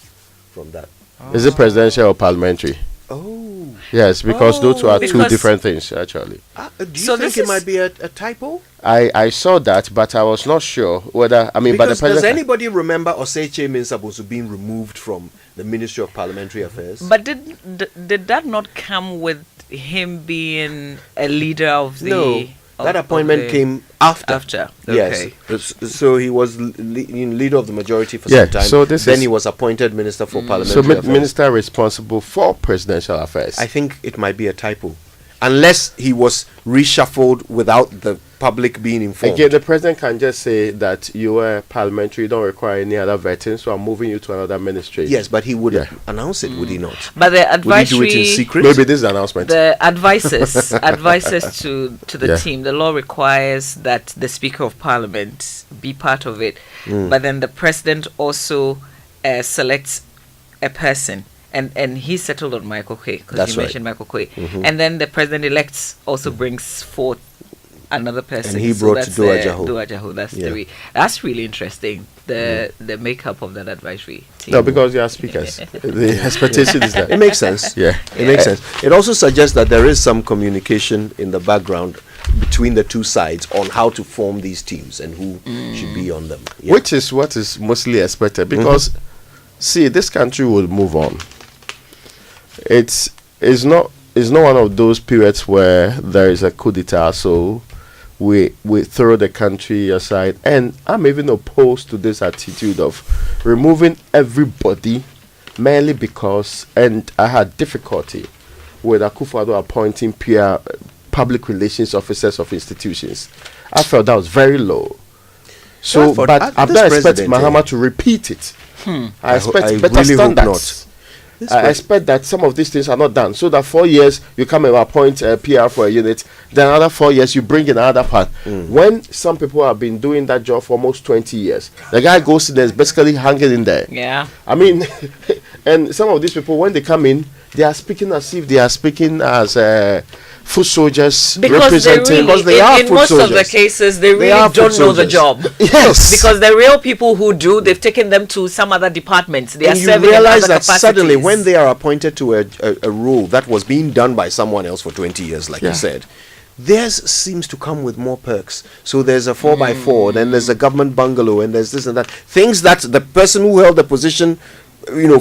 from that. Is it presidential or parliamentary? Oh. Yes, because those are two different things, actually. Do you think it might be a typo? I saw that, but I was not sure whether, I mean, because but the president... Does anybody remember Oseiche Mensah Bosu being removed from the Ministry of Parliamentary Affairs? But did that not come with him being a leader of the... No, that appointment came after. After, okay. Yes. So he was leader of the majority for Yeah, some time. so this then is- he was appointed Minister for So Parliamentary Affairs. minister responsible for presidential affairs. I think it might be a typo. Unless he was reshuffled without the public being informed. Again, the president can just say that you were parliamentary, you don't require any other vetting, so I'm moving you to another ministry. Yes, but he would announce it, would he not? But the advisory... Would he do it in secret? Maybe this is an announcement. The advisors to the Yeah. team, the law requires that the Speaker of Parliament be part of it. Mm. But then the president also selects a person. And he settled on Michael Quay, because That's you right. mentioned Michael Quay. Mhm. And then the president-elect also brings forth another person. And he brought that's Dua Jaho. Dua Jaho, that's Yeah. that's really interesting, the makeup of that advisory team. No, because you are speakers. The expectation is that. It makes sense. Yeah. It makes sense. It also suggests that there is some communication in the background between the two sides on how to form these teams and who should be on them. Yeah. Which is what is mostly expected, because, see, this country will move on. It's not one of those periods where there is a coup d'etat, so we throw the country aside. And I'm even opposed to this attitude of removing everybody merely because, and I had difficulty with Akufo-Addo appointing PR public relations officers of institutions. I felt that was very low. So, Bradford, but I this don't expect president, Mahama to repeat it. I expect I better really hope standards. not. This I expect that some of these things are not done. So that 4 years you come and appoint a PR for a unit, then another 4 years you bring in another part. When some people have been doing that job for almost 20 years, the guy goes in there, is basically hanging in there. Yeah. I mean, and some of these people, when they come in, they are speaking as if they are speaking as foot soldiers representing. Because they are in foot most soldiers. of the cases, they really are foot don't know the soldiers. job. Yes. Because the real people who do, they've taken them to some other departments. They And are you serving in realize other that suddenly capacities. when they are appointed to a role that was being done by someone else for 20 years, like you said, theirs seems to come with more perks. So there's a 4x4, then there's a government bungalow, and there's this and that. Things that the person who held the position,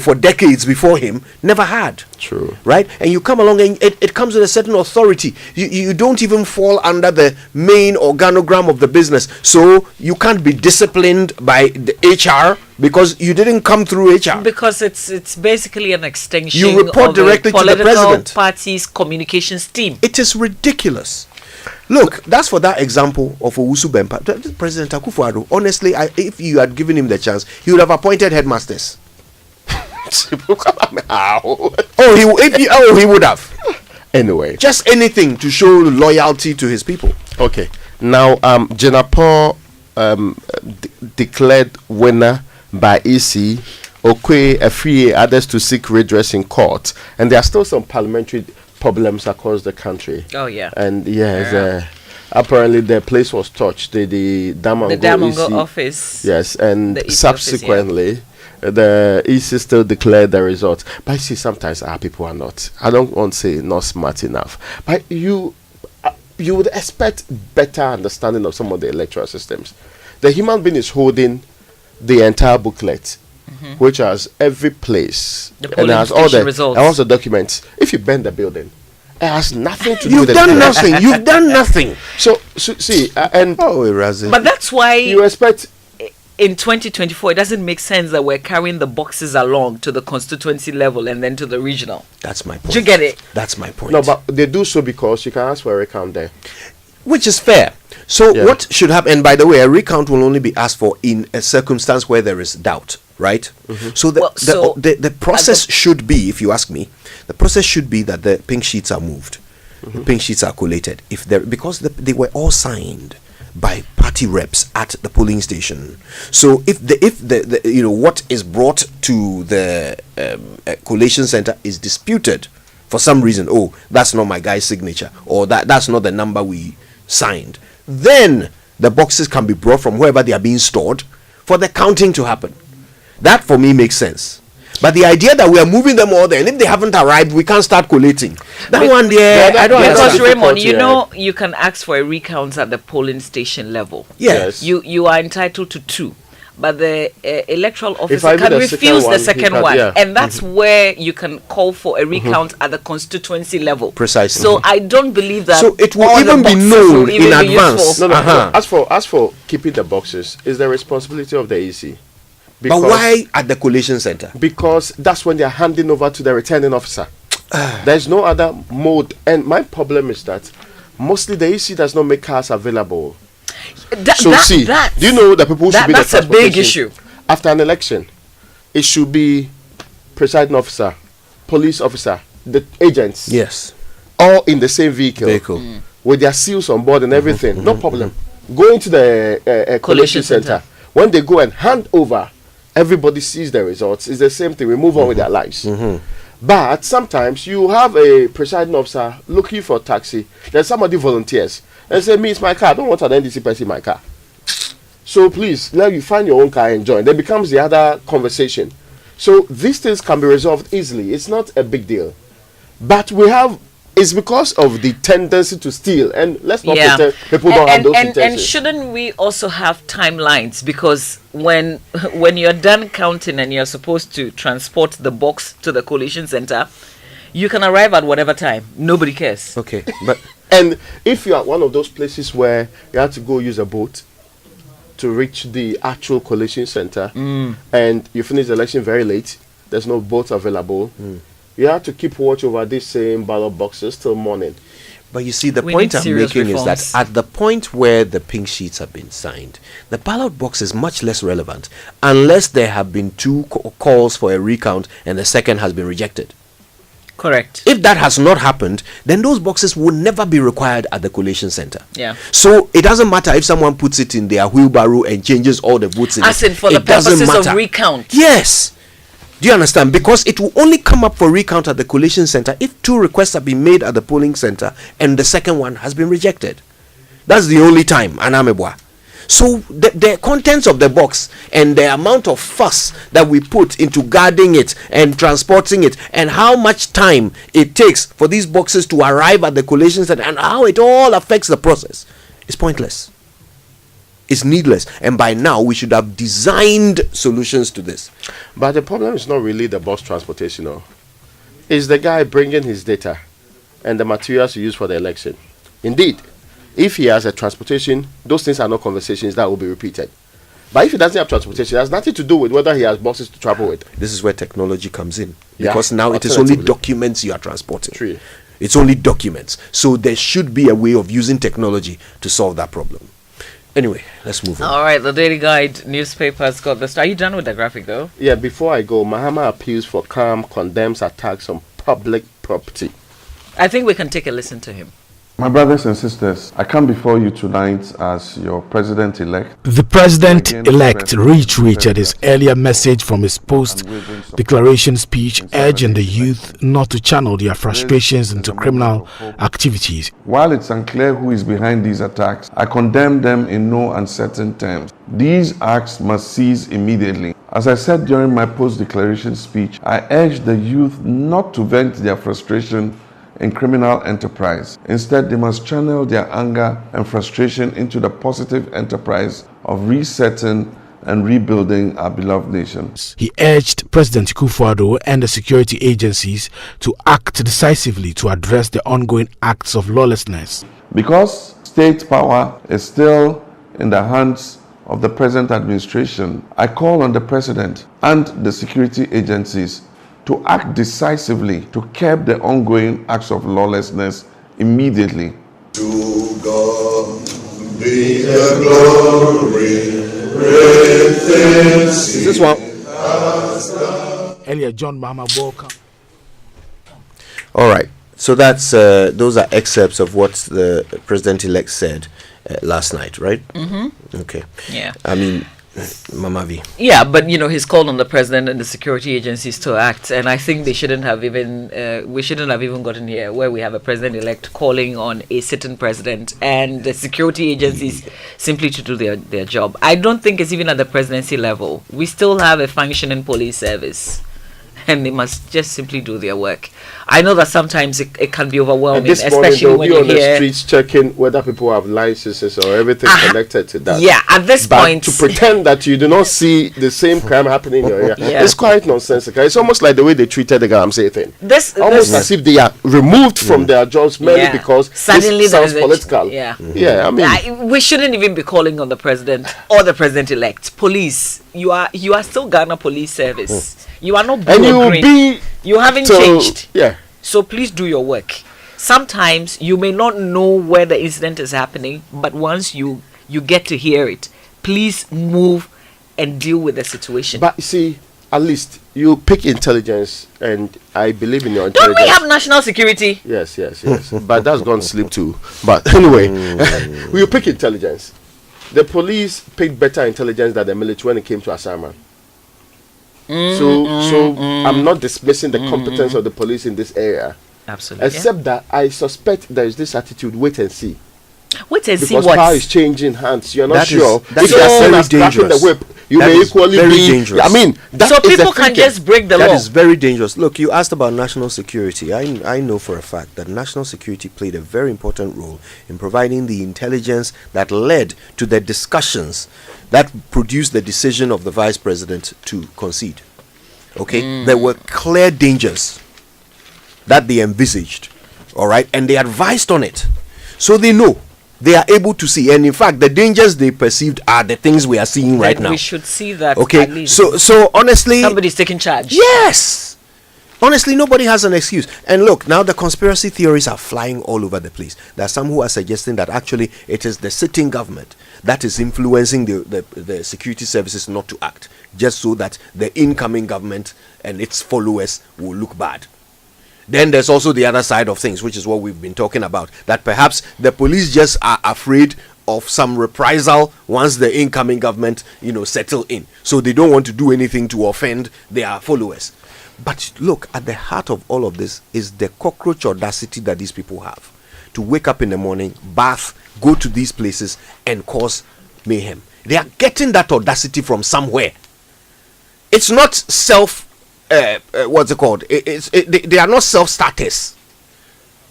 for decades before him never had. True. Right? And you come along and it comes with a certain authority. You don't even fall under the main organogram of the business. So you can't be disciplined by the HR because you didn't come through HR. Because it's basically an extension You report of directly a to the political president. party's communications team. It is ridiculous. Look, that's for that example of Owusu Bempah. President Akufo-Addo, honestly, if you had given him the chance, he would have appointed headmasters. He would have. Anyway, just anything to show loyalty to his people. Okay. Now, Jenapor declared winner by EC. Okwe, Afriye, others to seek redress in court, and there are still some parliamentary problems across the country. Oh yeah. And yes, apparently the place was touched. The Damongo office. Yes, and the EC subsequently. Office, the EC still declared the results. But you see, sometimes our people are not, I don't want to say not smart enough, but you would expect better understanding of some of the electoral systems. The human being is holding the entire booklet. which has every place The and polling has all station the results. and also documents. If you bend the building, it has nothing to do You've with done the nothing. You've done nothing. So see, and But that's why you expect. In 2024, it doesn't make sense that we're carrying the boxes along to the constituency level and then to the regional. That's my point. Do you get it? That's my point. No, but they do so because you can ask for a recount there. Which is fair. So Yeah. what should happen? And by the way, a recount will only be asked for in a circumstance where there is doubt, right? So the process should be, if you ask me, the process should be that the pink sheets are moved, the pink sheets are collated. If there, because they were all signed by party reps at the polling station. So if the you know what is brought to the collation center is disputed for some reason, oh, that's not my guy's signature, or that's not the number we signed, then the boxes can be brought from wherever they are being stored for the counting to happen. That for me makes sense. But the idea that we are moving them all there, and if they haven't arrived, we can't start collating. That one there, I don't Because understand. Raymond, you know, you can ask for a recount at the polling station level. Yes. You are entitled to 2. But the electoral officer I can do the second refuse one, the he second can- one. yeah. And that's where you can call for a recount at the constituency level. Precisely. So I don't believe that. So it will all the even be boxes known will even in be advance. useful. No. As for keeping the boxes, is the responsibility of the EC. But why at the collation center? Because that's when they are handing over to the returning officer. There's no other mode. And my problem is that mostly the EC does not make cars available. Do you know the people who should be the that's a big transportation? issue. After an election, it should be presiding officer, police officer, the agents. Yes. All in the same vehicle. With their seals on board and everything. No problem. Go into the collation center. When they go and hand over, everybody sees the results. It's the same thing. We move on with their lives. But sometimes you have a presiding officer looking for a taxi. Then somebody volunteers and say, "Me, it's my car. I don't want an NDC person in my car." So please, let you find your own car and join. Then becomes the other conversation. So these things can be resolved easily. It's not a big deal. But it's because of the tendency to steal. And let's not pretend people don't have those intentions. And shouldn't we also have timelines? Because when you're done counting and you're supposed to transport the box to the collation center, you can arrive at whatever time. Nobody cares. Okay, but and if you are one of those places where you have to go use a boat to reach the actual collation center, and you finish the election very late, there's no boat available, you have to keep watch over these same ballot boxes till morning. But you see, the We point need I'm serious making is reforms. that at the point where the pink sheets have been signed, the ballot box is much less relevant unless there have been 2 calls for a recount and the second has been rejected. Correct. If that has not happened, then those boxes will never be required at the collation center. Yeah. So it doesn't matter if someone puts it in their wheelbarrow and changes all the votes in As it. in for the It doesn't purposes of matter. recount. Yes. Do you understand? Because it will only come up for recount at the collation center if 2 requests have been made at the polling center and the second one has been rejected. That's the only time, Omane Boamah. So the contents of the box and the amount of fuss that we put into guarding it and transporting it and how much time it takes for these boxes to arrive at the collation center and how it all affects the process is pointless. It's needless. And by now we should have designed solutions to this. But the problem is not really the bus transportation. No. It's the guy bringing his data and the materials to use for the election. Indeed, if he has a transportation, those things are not conversations that will be repeated. But if he doesn't have transportation, it has nothing to do with whether he has buses to travel with. This is where technology comes in. Yeah, Because now it is only alternatively. documents you are transporting. True. It's only documents. So there should be a way of using technology to solve that problem. Anyway, let's move on. All right, the Daily Guide newspaper's got this. Are you done with the graphic though? Yeah, before I go, Mahama appeals for calm, condemns attacks on public property. I think we can take a listen to him. My brothers and sisters, I come before you tonight as your president-elect. The president-elect reiterated his earlier message from his post-declaration speech, urging the youth not to channel their frustrations into criminal activities. While it's unclear who is behind these attacks, I condemn them in no uncertain terms. These acts must cease immediately. As I said during my post-declaration speech, I urge the youth not to vent their frustration in criminal enterprise. Instead, they must channel their anger and frustration into the positive enterprise of resetting and rebuilding our beloved nation. He urged President Kufuor and the security agencies to act decisively to address the ongoing acts of lawlessness. Because state power is still in the hands of the present administration, I call on the president and the security agencies to act decisively to curb the ongoing acts of lawlessness immediately. To God be the glory. Is this one? Earlier, John Mahama Boamah. All right. So that's those are excerpts of what the president-elect said last night, right? Mm-hmm. Okay. Yeah. I mean, Mama V. Yeah, but he's called on the president and the security agencies to act, and I think they shouldn't have even. We shouldn't have even gotten here where we have a president-elect calling on a sitting president and the security agencies simply to do their job. I don't think it's even at the presidency level. We still have a functioning police service, and they must just simply do their work. I know that sometimes it can be overwhelming, especially when they'll you be on hear the streets checking whether people have licenses or everything connected to that. Yeah, at this point, to pretend that you do not see the same crime happening in your area, yeah. It's quite nonsensical. It's almost like the way they treated the Gamse thing. Almost as if they are removed from their jobs merely because suddenly this sounds political. Yeah, I mean, we shouldn't even be calling on the president or the president-elect. Police, you are still Ghana Police Service. You are not blue and you or will green. be You haven't changed. Yeah. So please do your work. Sometimes you may not know where the incident is happening, but once you get to hear it, please move and deal with the situation. But you see, at least you pick intelligence, and I believe in your intelligence. Don't we have national security? Yes. But that's gone sleep too. But anyway, you pick intelligence. The police picked better intelligence than the military when it came to assignment. So I'm not dismissing the competence of the police in this area. Absolutely. Except that I suspect there is this attitude: wait and see. Wait and see because what? power is changing hands. You're not sure. That's very dangerous. The whip, you may equally very be dangerous. I mean, that so is people the can thinking. just break the law. That is very dangerous. Look, you asked about national security. I know for a fact that national security played a very important role in providing the intelligence that led to the discussions that produced the decision of the vice president to concede. Okay, there were clear dangers that they envisaged, all right, and they advised on it, so they know, they are able to see, and in fact, the dangers they perceived are the things we are seeing right now. We should see that. Okay, at least. so honestly, somebody's taking charge. Yes. Honestly, nobody has an excuse. And look, now the conspiracy theories are flying all over the place. There are some who are suggesting that actually it is the sitting government that is influencing the security services not to act, just so that the incoming government and its followers will look bad. Then there's also the other side of things, which is what we've been talking about, that perhaps the police just are afraid of some reprisal once the incoming government, settle in. So they don't want to do anything to offend their followers. But look, at the heart of all of this is the cockroach audacity that these people have to wake up in the morning, bath, go to these places and cause mayhem. They are getting that audacity from somewhere. It's not what's it called? They are not self-starters.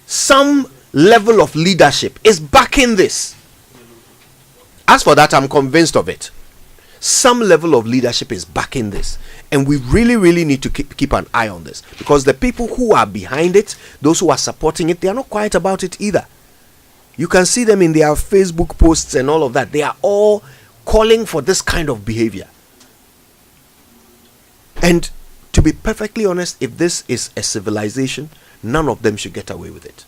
Some level of leadership is backing this. As for that, I'm convinced of it. Some level of leadership is backing this, and we really need to keep an eye on this, because the people who are behind it, those who are supporting it, they are not quiet about it either. You can see them in their Facebook posts and all of that. They are all calling for this kind of behavior. And to be perfectly honest, if this is a civilization, none of them should get away with it.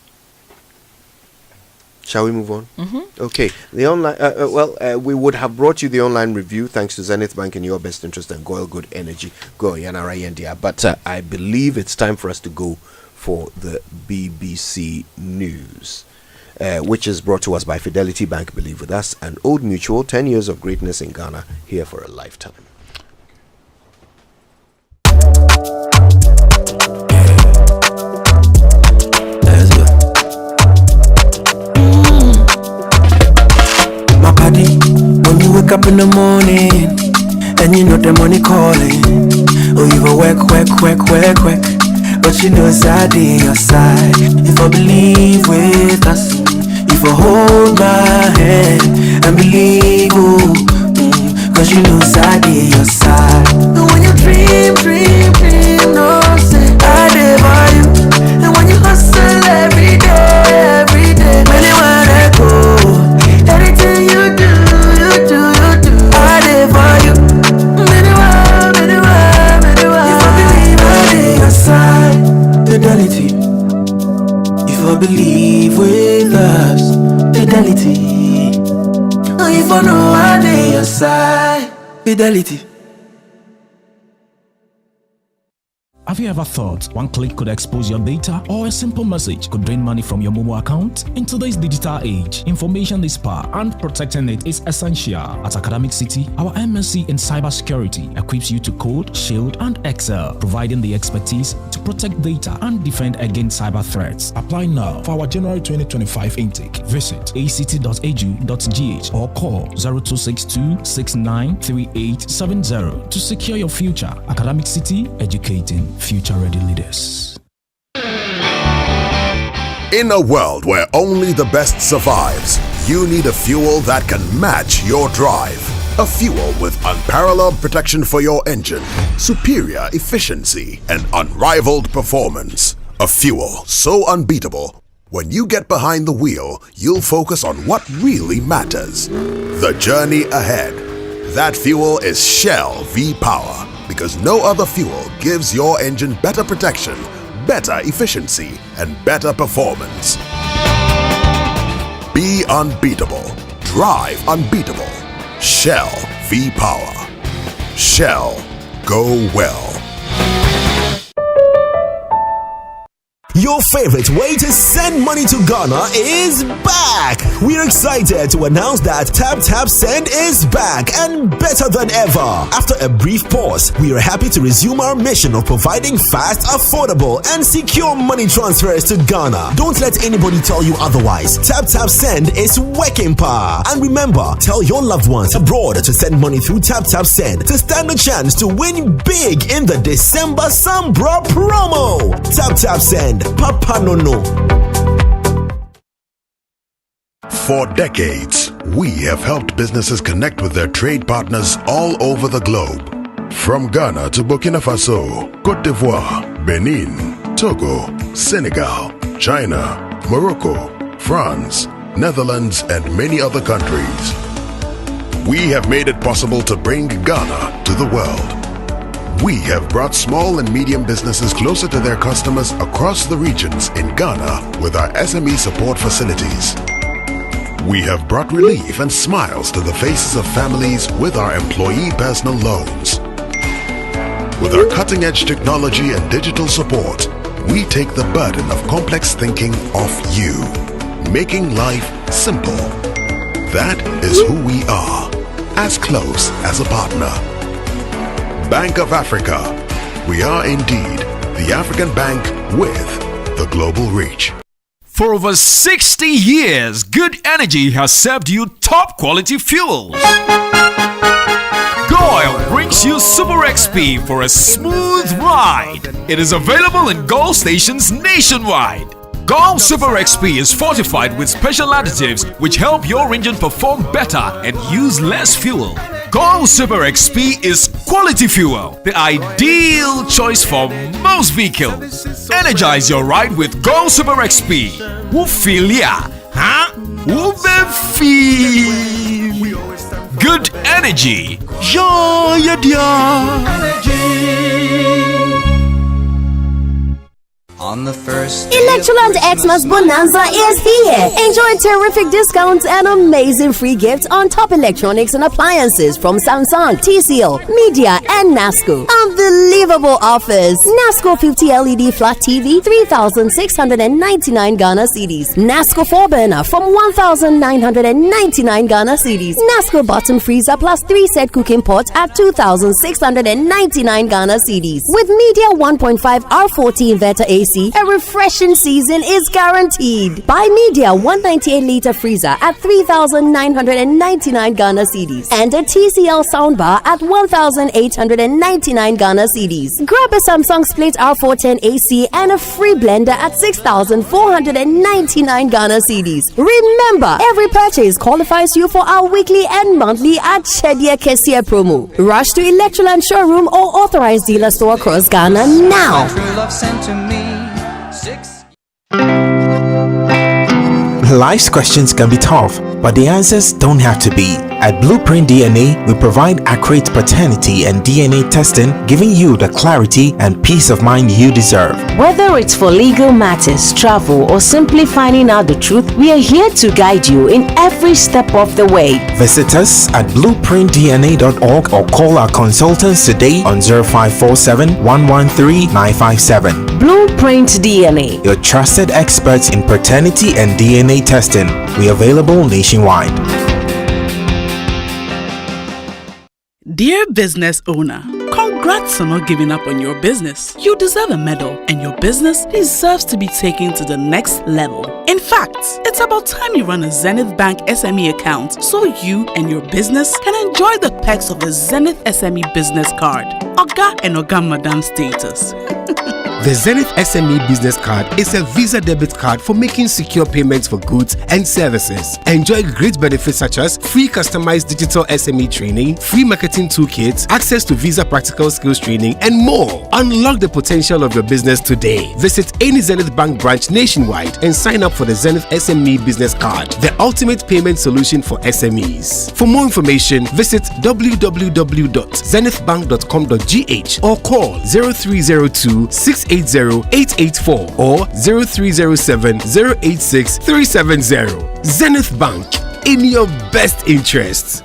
Shall we move on? Mm-hmm. Okay. The online. We would have brought you the online review thanks to Zenith Bank in your best interest and Goil Good Energy. Go Yanara India. But I believe it's time for us to go for the BBC News, which is brought to us by Fidelity Bank. Believe with us, and Old Mutual. 10 years of greatness in Ghana, here for a lifetime. When you wake up in the morning and you know the money calling, oh, you go work, but you know it's out on your side. If I believe with us, if I hold my hand and believe, cause but you know I dey your side. And when you dream, no say I dey for you. And when you hustle every day, anywhere I go, anything you do, I dey for you. Anywhere, if I believe I dey your side, fidelity. If I believe with us, fidelity. If I know I dey your side, fidelity. Have you ever thought one click could expose your data, or a simple message could drain money from your mobile account? In today's digital age, information is power, and protecting it is essential. At Academic City, our MSc in cybersecurity equips you to code, shield, and excel, providing the expertise to protect data and defend against cyber threats. Apply now for our January 2025 intake. Visit act.edu.gh or call 0262 693870 to secure your future. Academic City, educating future-ready leaders. In a world where only the best survives, you need a fuel that can match your drive. A fuel with unparalleled protection for your engine, superior efficiency, and unrivaled performance. A fuel so unbeatable, when you get behind the wheel, you'll focus on what really matters. The journey ahead. That fuel is Shell V-Power. Because no other fuel gives your engine better protection, better efficiency, and better performance. Be unbeatable. Drive unbeatable. Shell V-Power. Shell. Go well. Your favorite way to send money to Ghana is back! We're excited to announce that Tap Send is back and better than ever! After a brief pause, we are happy to resume our mission of providing fast, affordable, and secure money transfers to Ghana. Don't let anybody tell you otherwise. Tap Send is working power. And remember, tell your loved ones abroad to send money through Tap Send to stand a chance to win big in the December Sambra promo. Tap Send. Papa no. For decades, we have helped businesses connect with their trade partners all over the globe. From Ghana to Burkina Faso, Côte d'Ivoire, Benin, Togo, Senegal, China, Morocco, France, Netherlands, and many other countries. We have made it possible to bring Ghana to the world. We have brought small and medium businesses closer to their customers across the regions in Ghana with our SME support facilities. We have brought relief and smiles to the faces of families with our employee personal loans. With our cutting-edge technology and digital support, we take the burden of complex thinking off you, making life simple. That is who we are, as close as a partner. Bank of Africa. We are indeed the African bank with the global reach. For over 60 years, Good Energy has served you top quality fuels. GOIL brings you Super XP for a smooth ride. It is available in GOIL stations nationwide. GOIL Super XP is fortified with special additives which help your engine perform better and use less fuel. GOIL Super XP is quality fuel, the ideal choice for most vehicles. Energize your ride with GOIL Super XP. Who feel ya? Huh? Who be feel? Good energy. Joy On the first Electroland Xmas Bonanza is here. Enjoy terrific discounts and amazing free gifts on top electronics and appliances from Samsung, TCL, Media, and NASCO. Unbelievable offers. NASCO 50 LED flat TV, 3,699 Ghana cedis. NASCO 4-burner from 1,999 Ghana cedis. NASCO bottom freezer plus 3-set cooking pot at 2,699 Ghana cedis. With Media 1.5 R40 inverter AC AC, a refreshing season is guaranteed. Buy Media 198-liter freezer at 3,999 Ghana cedis and a TCL soundbar at 1,899 Ghana cedis. Grab a Samsung Split R410 AC and a free blender at 6,499 Ghana cedis. Remember, every purchase qualifies you for our weekly and monthly at Chedia Kesia promo. Rush to Electroland showroom or authorized dealer store across Ghana now. Life's questions can be tough, but the answers don't have to be. At Blueprint DNA, we provide accurate paternity and DNA testing, giving you the clarity and peace of mind you deserve. Whether it's for legal matters, travel, or simply finding out the truth, we are here to guide you in every step of the way. Visit us at blueprintdna.org or call our consultants today on 0547 113 957. Blueprint DNA, your trusted experts in paternity and DNA testing. We are available nationwide. Dear business owner, congrats on not giving up on your business. You deserve a medal, and your business deserves to be taken to the next level. In fact, it's about time you run a Zenith Bank SME account so you and your business can enjoy the perks of the Zenith SME Business Card. Oga and Oga Madam status. The Zenith SME Business Card is a Visa debit card for making secure payments for goods and services. Enjoy great benefits such as free customized digital SME training, free marketing toolkits, access to Visa practical skills training, and more. Unlock the potential of your business today. Visit any Zenith Bank branch nationwide and sign up for the Zenith SME Business Card, the ultimate payment solution for SMEs. For more information, visit www.zenithbank.com.gh or call 0302 680-884 or 0307-086-370. Zenith Bank, in your best interests.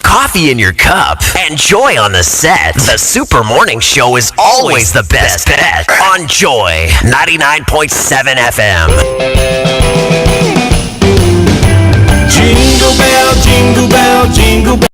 Coffee in your cup and Joy on the set. The Super Morning Show is always the best bet on Joy 99.7 FM. Jingle bell, jingle bell, jingle bell.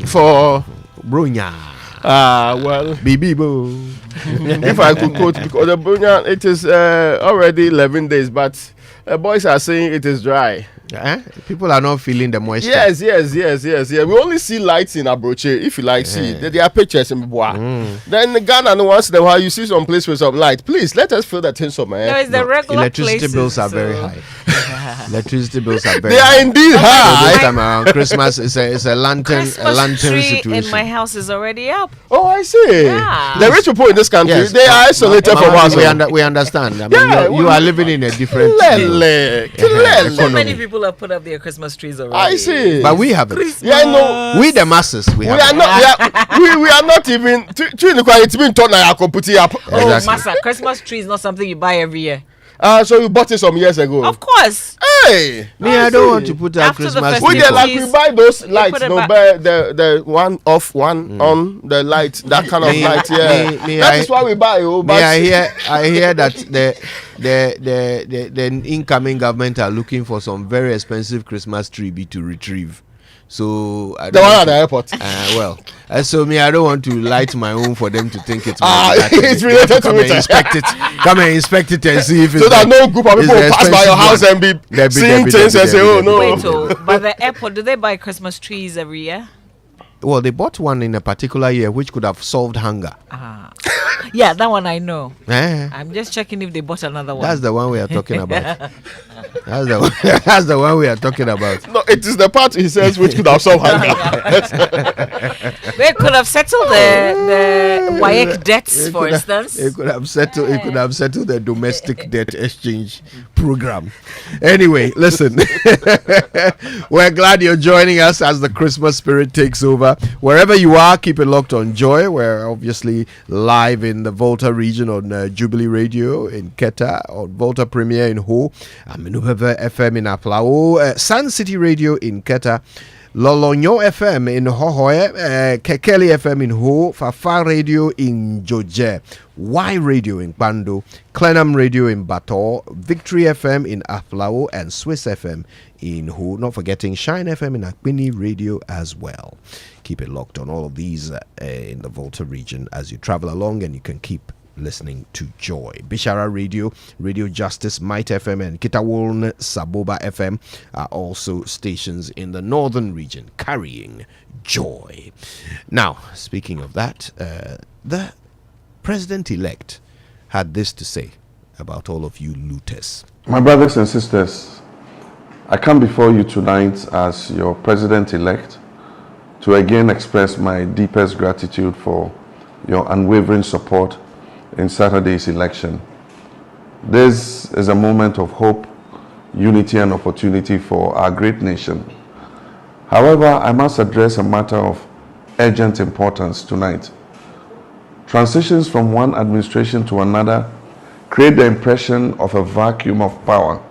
For Brunya. Well, Bibibo. if I could quote, because the Brunya, it is already 11 days, but boys are saying it is dry. People are not feeling the moisture. Yes. We only see lights in Abroche. If you like, see, there are pictures in Bois. Then Ghana, once in a while, you see some place with some light. Please let us feel that thing, so man. No, it's the regular electricity places, bills are very high. Electricity bills are very They high. are indeed high. This time around Christmas is a lantern tree situation. in my house is already up. Oh, I see. Yeah. The rich people in this country, Yes. they are isolated from us. We understand. I mean, you are living in a different So many people have put up their Christmas trees already. I see. But we haven't. Yeah, no. We the masses. We are haven't. not. We are not even. It's been turned. I could put it up. Oh, Massa, Christmas tree is not something you buy every year. So you bought it some years ago? Of course. Hey! Me, I don't want to put out Christmas tree. We buy those lights, the one off, one on the light, that kind of light. Yeah, that is why we buy. I hear that the incoming government are looking for some very expensive Christmas tree to retrieve. So the one at the airport. So me, I don't want to light my own for them to think it's it's related to it. Come and inspect it and see if so that no group of people will pass by your house and be seeing things and say, "Oh no." Wait, but the airport, do they buy Christmas trees every year? Well, they bought one in a particular year which could have solved hunger. Yeah, that one I know. Eh? I'm just checking if they bought another one. That's the one we are talking about. That's the one we are talking about. No, it is the part he says which could have solved hunger. They could have settled the WAEC debts, for instance. It could have settled. It could have settled the domestic debt exchange program. Anyway, listen. We're glad you're joining us as the Christmas spirit takes over. Wherever you are, keep it locked on Joy. We're obviously live in the Volta region on Jubilee Radio in Keta, on Volta Premier in Ho, Minubebe FM in Aplao, Sun City Radio in Keta, Lolonyo FM in Hohoe, Kekeli FM in Ho, Fafa Radio in Joje, Y Radio in Bando, Clenham Radio in Bator, Victory FM in Aflao, and Swiss FM in Ho. Not forgetting Shine FM in Akbini Radio as well. Keep it locked on all of these in the Volta region as you travel along, and you can keep listening to Joy. Bishara Radio, Radio Justice, Might FM, and Kitawuln Saboba FM are also stations in the northern region carrying Joy. Now, speaking of that, the president-elect had this to say about all of you looters. My brothers and sisters, I come before you tonight as your president-elect to again express my deepest gratitude for your unwavering support in Saturday's election. This is a moment of hope, unity, and opportunity for our great nation. However, I must address a matter of urgent importance tonight. Transitions from one administration to another create the impression of a vacuum of power,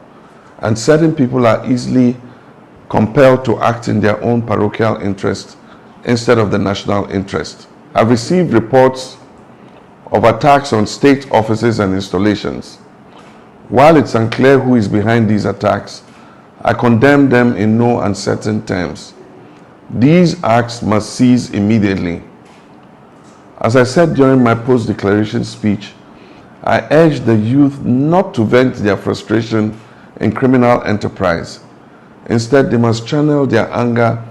and certain people are easily compelled to act in their own parochial interest instead of the national interest. I've received reports of attacks on state offices and installations. While it's unclear who is behind these attacks, I condemn them in no uncertain terms. These acts must cease immediately. As I said during my post-declaration speech, I urge the youth not to vent their frustration in criminal enterprise. Instead, they must channel their anger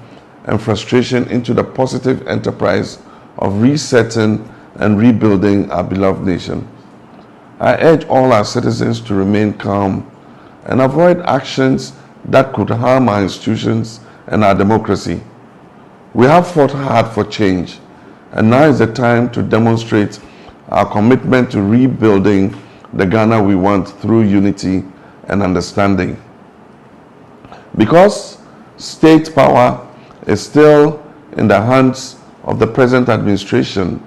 and frustration into the positive enterprise of resetting and rebuilding our beloved nation. I urge all our citizens to remain calm and avoid actions that could harm our institutions and our democracy. We have fought hard for change, and now is the time to demonstrate our commitment to rebuilding the Ghana we want through unity and understanding. Because state power is still in the hands of the present administration,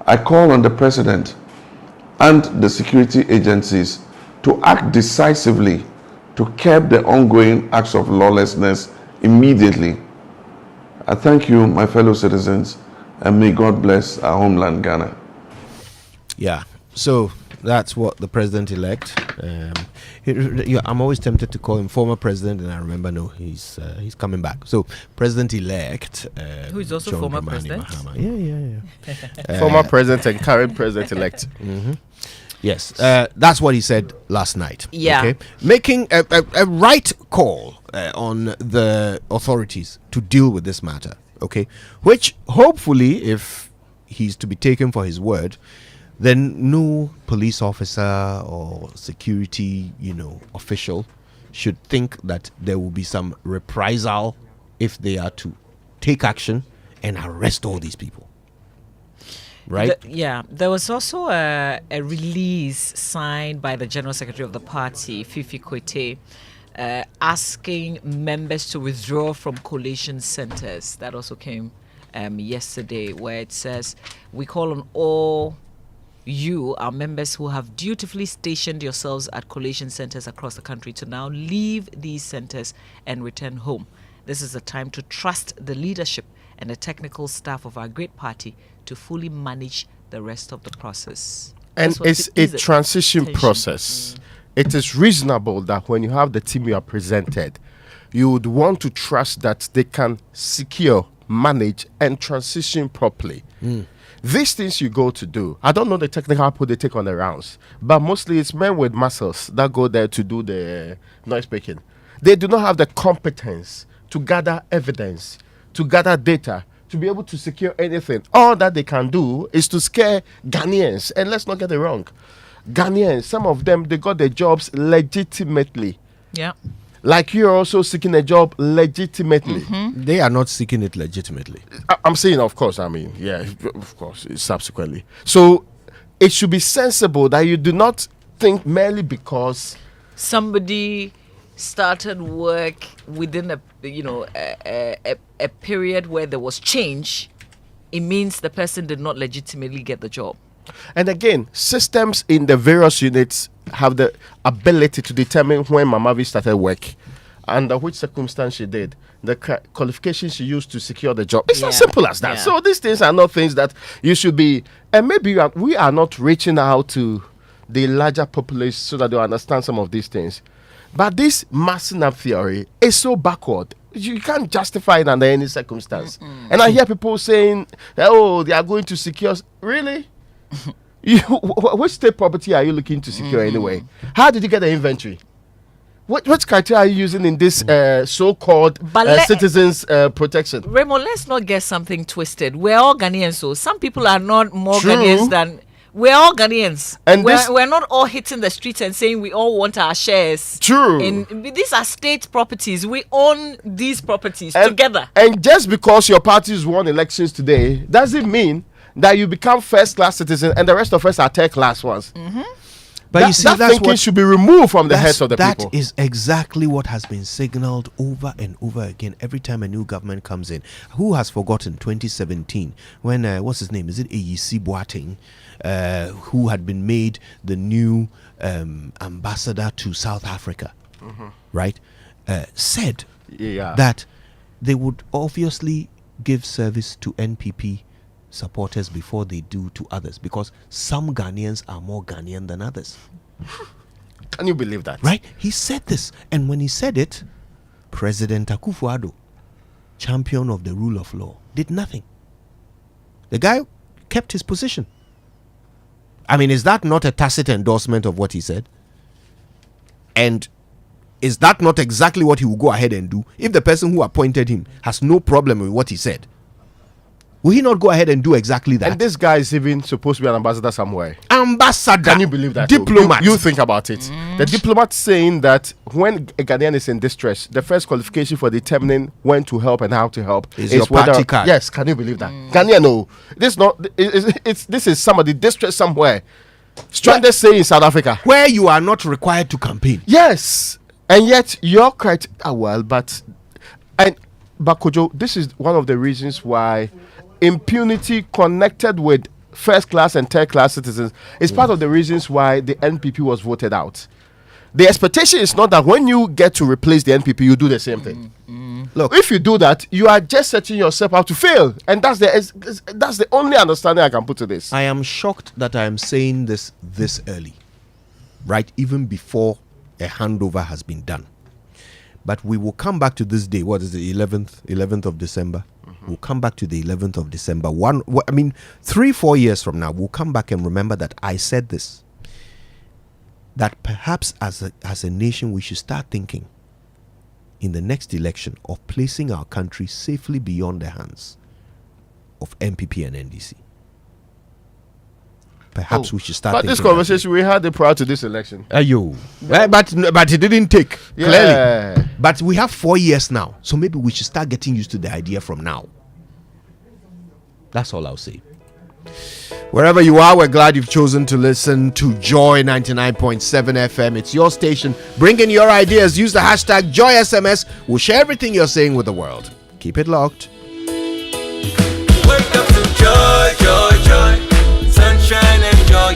I call on the President and the security agencies to act decisively to curb the ongoing acts of lawlessness immediately. I thank you, my fellow citizens, and may God bless our homeland, Ghana. Yeah, so that's what the president-elect. I'm always tempted to call him former president, and I remember he's coming back. So president-elect, who is also John former Omane president. Yeah. Former president and current president-elect. Mm-hmm. Yes, that's what he said last night. Yeah, okay? Making a right call on the authorities to deal with this matter. Okay, which hopefully, if he's to be taken for his word, then no police officer or security, official should think that there will be some reprisal if they are to take action and arrest all these people. Right? There was also a release signed by the General Secretary of the party, Fifi Koite, asking members to withdraw from collation centers. That also came yesterday, where it says, we call on all you, our members who have dutifully stationed yourselves at collation centers across the country, to now leave these centers and return home. This is the time to trust the leadership and the technical staff of our great party to fully manage the rest of the process. And it's a transition process. It is reasonable that when you have the team you are presented, you would want to trust that they can secure, manage, and transition properly. These things you go to do, I don't know the technical output they take on the rounds, but mostly it's men with muscles that go there to do the noise making. They do not have the competence to gather evidence, to gather data, to be able to secure anything. All that they can do is to scare Ghanaians. And let's not get it wrong. Ghanaians, some of them, they got their jobs legitimately. Yeah. Like you're also seeking a job legitimately. They are not seeking it legitimately. I'm saying, of course, yeah, of course, subsequently. So it should be sensible that you do not think merely because somebody started work within a period where there was change, it means the person did not legitimately get the job. And again, systems in the various units have the ability to determine when Mamavi started work, under which circumstance she did, the qualifications she used to secure the job. It's as simple as that. So these things are not things that you should be, and maybe we are not reaching out to the larger population so that they understand some of these things. But this massing up theory is so backward. You can't justify it under any circumstance. And I hear people saying, oh, they are going to secure. Really? Which state property are you looking to secure anyway? How did you get the inventory? What criteria are you using in this so-called citizens protection? Raymond, let's not get something twisted. We're all Ghanaians, so some people are not more Ghanaians than... We're all Ghanaians. And we're not all hitting the streets and saying we all want our shares. True. These are state properties. We own these properties together. And just because your parties won elections today doesn't mean that you become first-class citizen and the rest of us are third-class ones. But you see, that that's thinking what should be removed from the heads of the people. That is exactly what has been signaled over and over again every time a new government comes in. Who has forgotten 2017 when what's his name? Is it A.E.C. Boateng, who had been made the new ambassador to South Africa, right? Said that they would obviously give service to NPP supporters before they do to others, because some Ghanaians are more Ghanaian than others. Can you believe that? Right? He said this, and when he said it, President Akufo-Addo, champion of the rule of law, did nothing. The guy kept his position. I mean, is that not a tacit endorsement of what he said? And is that not exactly what he will go ahead and do if the person who appointed him has no problem with what he said? Will he not go ahead and do exactly that? And this guy is even supposed to be an ambassador somewhere. Ambassador. Can you believe that? Diplomat. You think about it. The diplomat saying that when a Ghanaian is in distress, the first qualification for determining when to help and how to help is your party card. Yes, can you believe that? Ghanaian, no. This is somebody distressed somewhere. Stranded say in South Africa. Where you are not required to campaign. Yes. And yet your criteria, but Kojo, this is one of the reasons why impunity connected with first class and third class citizens is part of the reasons why the NPP was voted out. The expectation is not that when you get to replace the NPP, you do the same thing. Look, if you do that, you are just setting yourself up to fail, and that's the only understanding I can put to this. I am shocked that I am saying this early, right? Even before a handover has been done. But we will come back to this day. What is the 11th of December? We'll come back to the 11th of December. 3-4 years from now, we'll come back and remember that I said this. That perhaps as a nation, we should start thinking in the next election of placing our country safely beyond the hands of MPP and NDC. Perhaps we should start. But this conversation we had prior to this election. But it didn't take clearly. But we have 4 years now, so maybe we should start getting used to the idea from now. That's all I'll say. Wherever you are, we're glad you've chosen to listen to Joy 99.7 FM. It's your station. Bring in your ideas. Use the hashtag JoySMS. We'll share everything you're saying with the world. Keep it locked. Wake up to joy, joy, joy. Sunshine and joy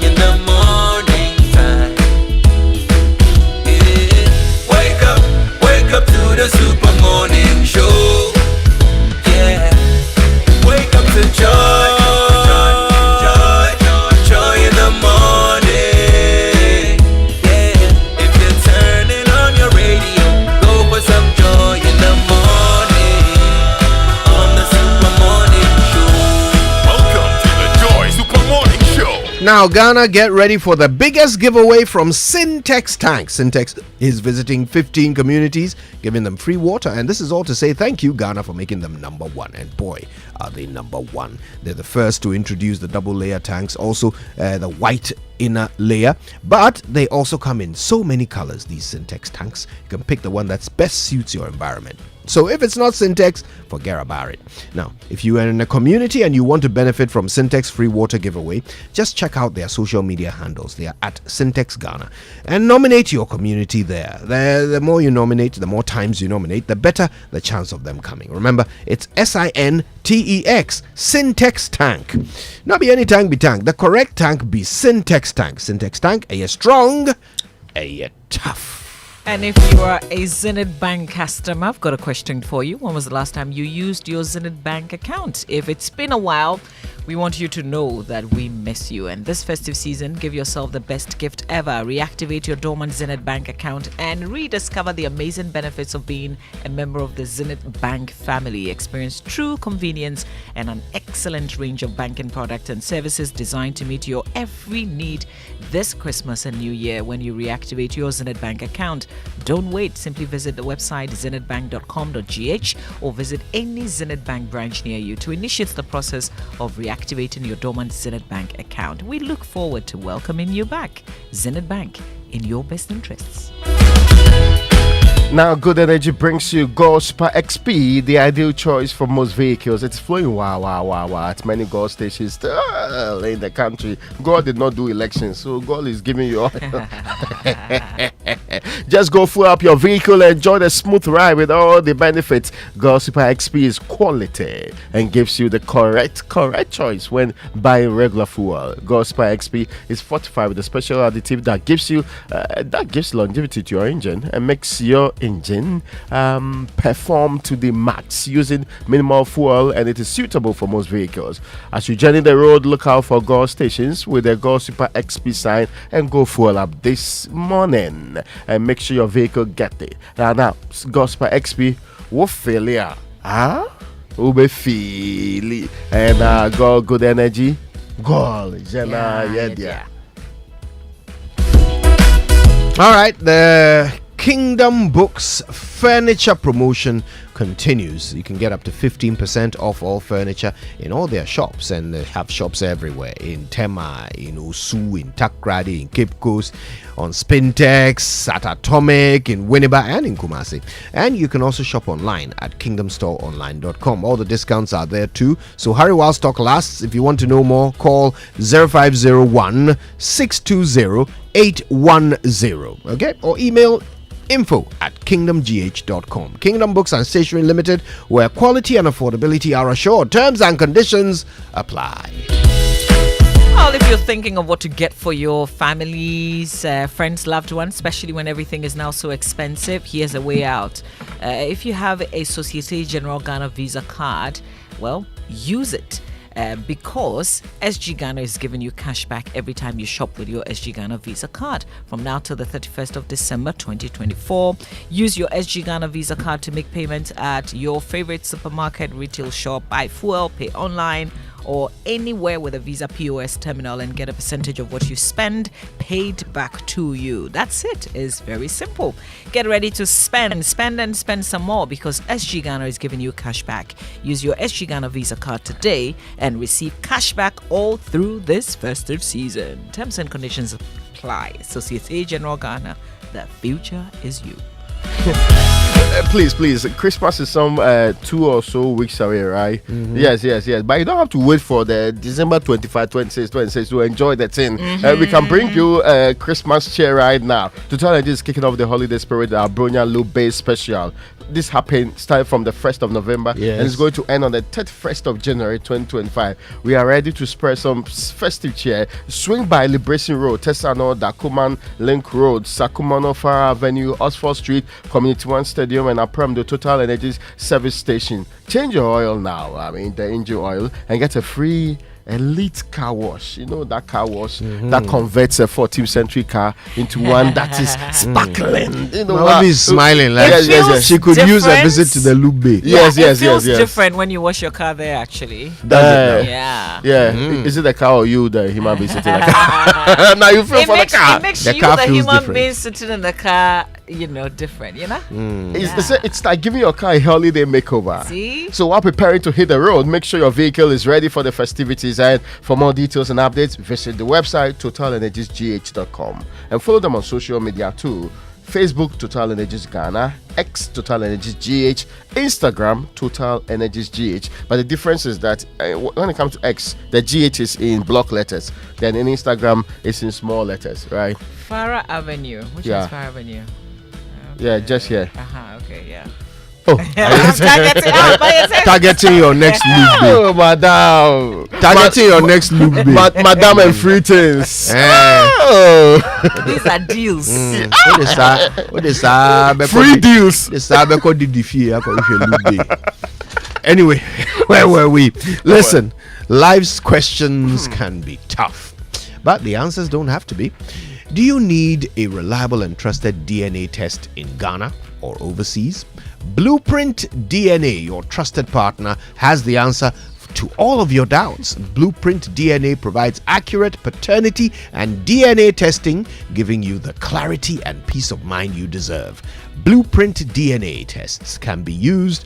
Now, Ghana, get ready for the biggest giveaway from Syntex Tank. Syntex is visiting 15 communities, giving them free water. And this is all to say thank you, Ghana, for making them number one. And boy, are they number one. They're the first to introduce the double layer tanks, also the white inner layer. But they also come in so many colors, these Syntex tanks. You can pick the one that best suits your environment. So if it's not Syntex, forget about it. Now, if you are in a community and you want to benefit from Syntex free water giveaway, just check out their social media handles. They are at Syntex Ghana. And nominate your community there. The more you nominate, the more times you nominate, the better the chance of them coming. Remember, it's SINTEX, Syntex Tank. Not be any tank be tank. The correct tank be Syntex Tank. Syntex Tank, a strong, a tough. And if you are a Zenith Bank customer, I've got a question for you. When was the last time you used your Zenith Bank account? If it's been a while, we want you to know that we miss you. And this festive season, give yourself the best gift ever. Reactivate your dormant Zenith Bank account and rediscover the amazing benefits of being a member of the Zenith Bank family. Experience true convenience and an excellent range of banking products and services designed to meet your every need this Christmas and New Year when you reactivate your Zenith Bank account. Don't wait. Simply visit the website zenithbank.com.gh or visit any Zenith Bank branch near you to initiate the process of reactivating your dormant Zenith Bank account. We look forward to welcoming you back. Zenith Bank, in your best interests. Now, Good Energy brings you Go Super XP, the ideal choice for most vehicles. It's flowing wow at many Go stations still in the country. God did not do elections, so God is giving you all. Just go fuel up your vehicle and enjoy the smooth ride with all the benefits. Go Super XP is quality and gives you the correct choice when buying regular fuel. Go Super XP is fortified with a special additive that gives longevity to your engine and makes your engine perform to the max using minimal fuel, and it is suitable for most vehicles. As you journey the road, look out for Go stations with the Go Super XP sign and go fuel up this morning and make sure your vehicle get it. Now Go Super XP will failure. Will be feel and go Good Energy. Go yeah. All right, the Kingdom Books furniture promotion continues. You can get up to 15% off all furniture in all their shops, and they have shops everywhere in Tema, in Osu, in Takrady, in Cape Coast, on Spintex, at Atomic, in Winneba, and in Kumasi. And you can also shop online at kingdomstoreonline.com. All the discounts are there too, so hurry while stock lasts. If you want to know more, call 0501 620 810, okay, or email info@kingdomgh.com. Kingdom Books and Stationery Limited, where quality and affordability are assured. Terms and conditions apply. Well, if you're thinking of what to get for your families, friends, loved ones, especially when everything is now so expensive, here's a way out. If you have a Societe Generale Ghana Visa card, well, use it. Because SG Ghana is giving you cash back every time you shop with your SG Ghana Visa card. From now till the 31st of December 2024, use your SG Ghana Visa card to make payments at your favorite supermarket, retail shop, buy fuel, pay online, or anywhere with a Visa POS terminal and get a percentage of what you spend paid back to you. That's it. It's very simple. Get ready to spend some more, because SG Ghana is giving you cash back. Use your SG Ghana Visa card today and receive cash back all through this festive season. Terms and conditions apply. Societe Generale Ghana. The future is you. Please, Christmas is some 2 or so weeks away, right? Mm-hmm. Yes, but you don't have to wait for the December 25, 26 to enjoy the thing. We can bring you a Christmas cheer right now. Total Energy is kicking off the holiday spirit, our Bronya Low Base special. This happened starting from the 1st of November, and it's going to end on the 31st of January 2025. We are ready to spread some festive cheer. Swing by Liberation Road, Tesano, Dakuman Link Road, Sakumano Farah Avenue, Oxford Street, Community One Stadium, and Apram, the Total Energies service station. Change your oil now, the engine oil, and get a free Elite Car Wash. You know that car wash that converts a 14th century car into one that is sparkling. You know, Mama is smiling like she could use a visit to the lube bay. Yes. It feels different when you wash your car there, actually. Yeah. Is it the car or you, the human being sitting in the car? Now you feel for the car. It makes the you, car the feels human different. being sitting in the car, different, It's like giving your car a holiday makeover. See? So while preparing to hit the road, make sure your vehicle is ready for the festivities. And for more details and updates, visit the website totalenergiesgh.com and follow them on social media too. Facebook Total Energies Ghana, X Total Energies GH, Instagram Total Energies GH. But the difference is that when it comes to X, the GH is in block letters. Then in Instagram, it's in small letters, right? Farah Avenue. Which is Farah Avenue? Yeah, just here. Okay, yeah. Oh, targeting your next lube bay. Oh, madam. Targeting your next lube bay. Madam and free things. These are deals. What is that? Free deals. Anyway, where were we? Listen, life's questions can be tough, but the answers don't have to be. Do you need a reliable and trusted DNA test in Ghana or overseas? Blueprint DNA, your trusted partner, has the answer to all of your doubts. Blueprint DNA provides accurate paternity and DNA testing, giving you the clarity and peace of mind you deserve. Blueprint DNA tests can be used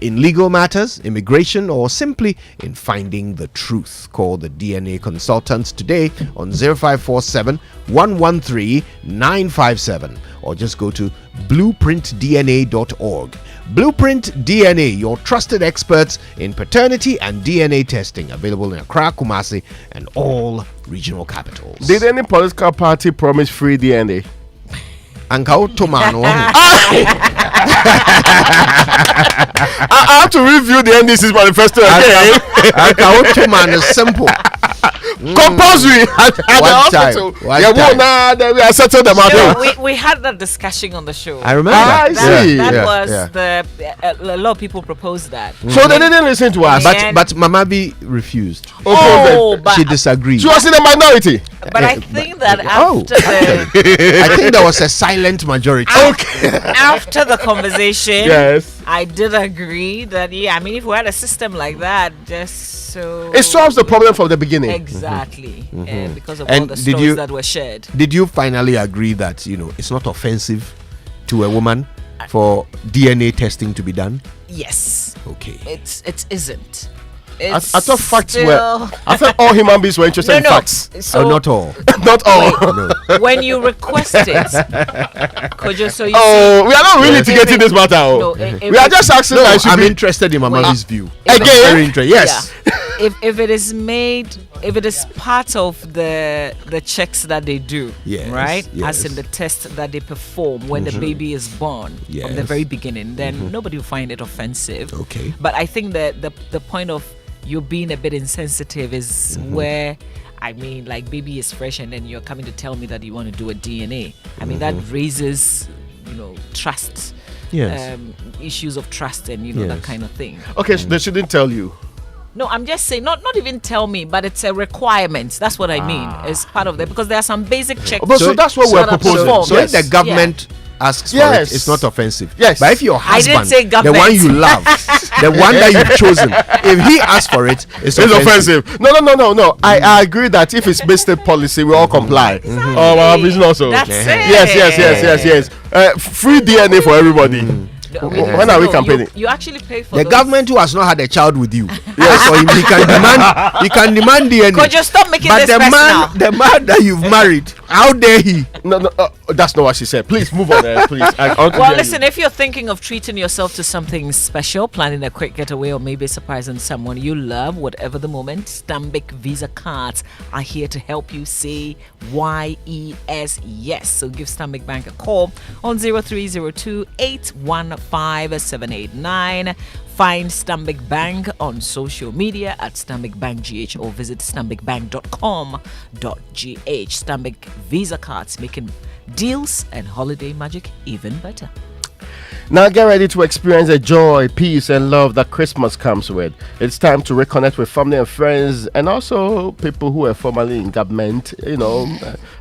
in legal matters, immigration, or simply in finding the truth. Call the DNA consultants today on 0547 113 957 or just go to blueprintdna.org. Blueprint DNA, your trusted experts in paternity and DNA testing, available in Accra, Kumasi, and all regional capitals. Did any political party promise free DNA? Ankao Tomano. I have to review the NDC's manifesto again. Ankao Tomano is simple. Compulsory at the hospital. We are settled them out. We had that discussion on the show. I remember. That was a lot of people proposed that. So they didn't listen to us. But Mamabi refused. But she disagreed. She was in the minority. But I think that after I think there was a silent majority. After the conversation, yes, I did agree that if we had a system like that, it solves the problem from the beginning. Exactly, and because of all the stories that were shared. Did you finally agree that it's not offensive to a woman for DNA testing to be done? Yes. Okay. It isn't. I thought facts were. I thought all human beings were interested in facts. So not all. Not all. No. When you request it, Kojo, we are not really litigating this matter. No, we are just asking. I'm interested in Mama's view. Again, very interested. Yes. Yeah. If it is made, if it is part of the checks that they do, right? As in the test that they perform when the baby is born from the very beginning, then nobody will find it offensive. Okay. But I think that the point of you being a bit insensitive is where, like baby is fresh and then you're coming to tell me that you want to do a DNA. I mean, that raises, trust. Yes. Issues of trust and, that kind of thing. Okay, so they shouldn't tell you. No, I'm just saying, not even tell me, but it's a requirement. That's what I mean. It's part of that because there are some basic checks. So that's what we're proposing. So if the government asks for it, it's not offensive. Yes. But if your husband, I didn't say the one you love, the one that you've chosen, if he asks for it, it's offensive. No. I agree that if it's based policy, we all comply. Our business also. That's it. Yes. Free DNA for everybody. When are we campaigning? You actually pay for the government who has not had a child with you. Yes, so he can demand DNA. Could you stop making but this personal? the man that you've married, how dare he? No, that's not what she said. Please move on, please. Well, listen, if you're thinking of treating yourself to something special, planning a quick getaway, or maybe surprising someone you love, whatever the moment, Stanbic Visa cards are here to help you say yes. So give Stanbic Bank a call on 0302 815-789. Find Stanbic Bank on social media at Stanbic Bank GH or visit stanbicbank.com.gh. Stanbic Visa cards, making deals and holiday magic even better. Now get ready to experience the joy, peace, and love that Christmas comes with. It's time to reconnect with family and friends, and also people who are formerly in government.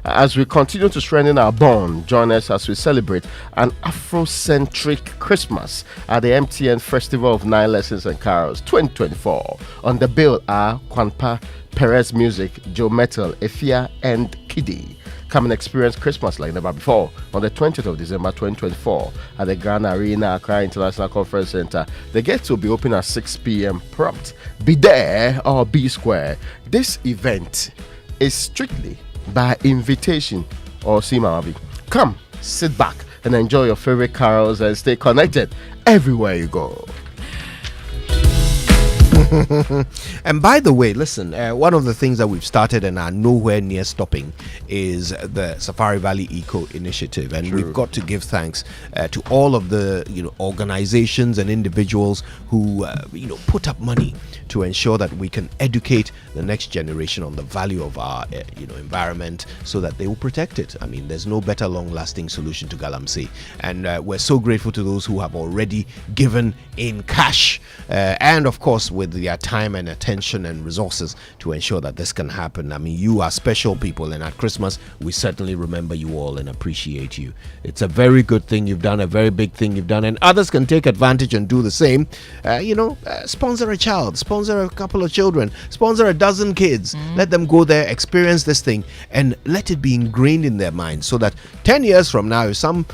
As we continue to strengthen our bond, join us as we celebrate an Afrocentric Christmas at the MTN Festival of 9 Lessons and Carols 2024. On the bill are Kwanpa, Perez Music, Joe Metal, Efia, and Kiddy. Come and experience Christmas like never before on the 20th of December 2024 at the Grand Arena, Accra International Conference Center. The gates will be open at 6 p.m. prompt. Be there or be square. This event is strictly by invitation or Simamabi. Come, sit back and enjoy your favorite carols and stay connected everywhere you go. And by the way, listen, one of the things that we've started and are nowhere near stopping is the Safari Valley Eco Initiative, and we've got to give thanks to all of the organizations and individuals who put up money to ensure that we can educate the next generation on the value of our environment so that they will protect it. I mean, there's no better long-lasting solution to Galamsey, and we're so grateful to those who have already given in cash and of course with their time and attention and resources to ensure that this can happen. I mean, you are special people, and at Christmas we certainly remember you all and appreciate you. It's a very good thing you've done, a very big thing you've done, and others can take advantage and do the same. Sponsor a child, sponsor a couple of children, sponsor a dozen kids. Let them go there, experience this thing, and let it be ingrained in their minds so that 10 years from now, if some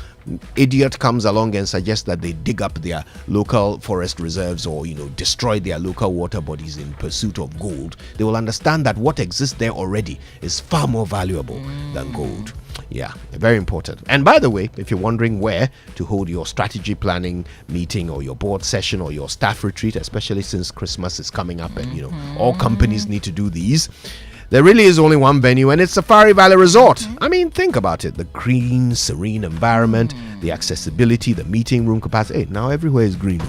idiot comes along and suggests that they dig up their local forest reserves or destroy their local water bodies in pursuit of gold, they will understand that what exists there already is far more valuable than gold. Yeah, very important. And by the way, if you're wondering where to hold your strategy planning meeting or your board session or your staff retreat, especially since Christmas is coming up and all companies need to do these, there really is only one venue, and it's Safari Valley Resort. I mean, think about it. The green, serene environment, the accessibility, the meeting room capacity. Hey, now everywhere is green.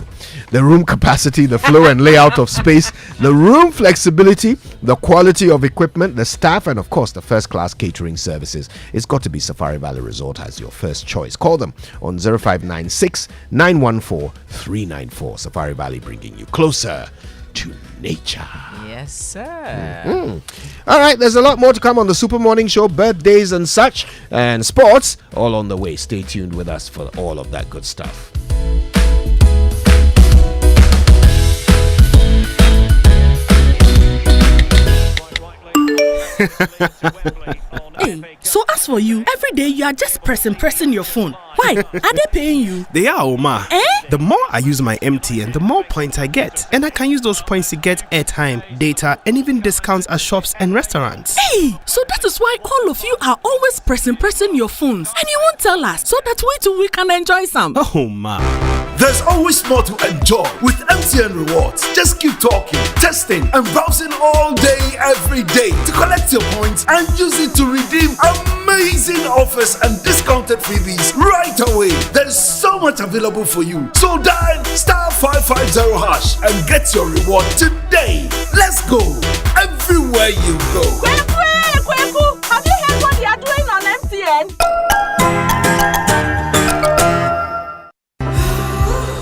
The room capacity, the flow and layout of space, the room flexibility, the quality of equipment, the staff, and of course, the first-class catering services. It's got to be Safari Valley Resort as your first choice. Call them on 0596 914 394. Safari Valley, bringing you closer to nature. Yes, sir. All right, there's a lot more to come on the Super Morning Show, birthdays and such, and sports all on the way. Stay tuned with us for all of that good stuff. Hey, so as for you, every day you are just pressing your phone. Why? Are they paying you? They are, Oma. The more I use my MTN, the more points I get. And I can use those points to get airtime, data, and even discounts at shops and restaurants. Hey, so that is why all of you are always pressing your phones. And you won't tell us, so that we too we can enjoy some. Oh, ma. There's always more to enjoy with MTN Rewards. Just keep talking, testing, and browsing all day, every day to collect your points and use it to redeem amazing offers and discounted freebies right away. There's so much available for you. So dial *550# and get your reward today. Let's go everywhere you go. Kweku, have you heard what they are doing on MTN?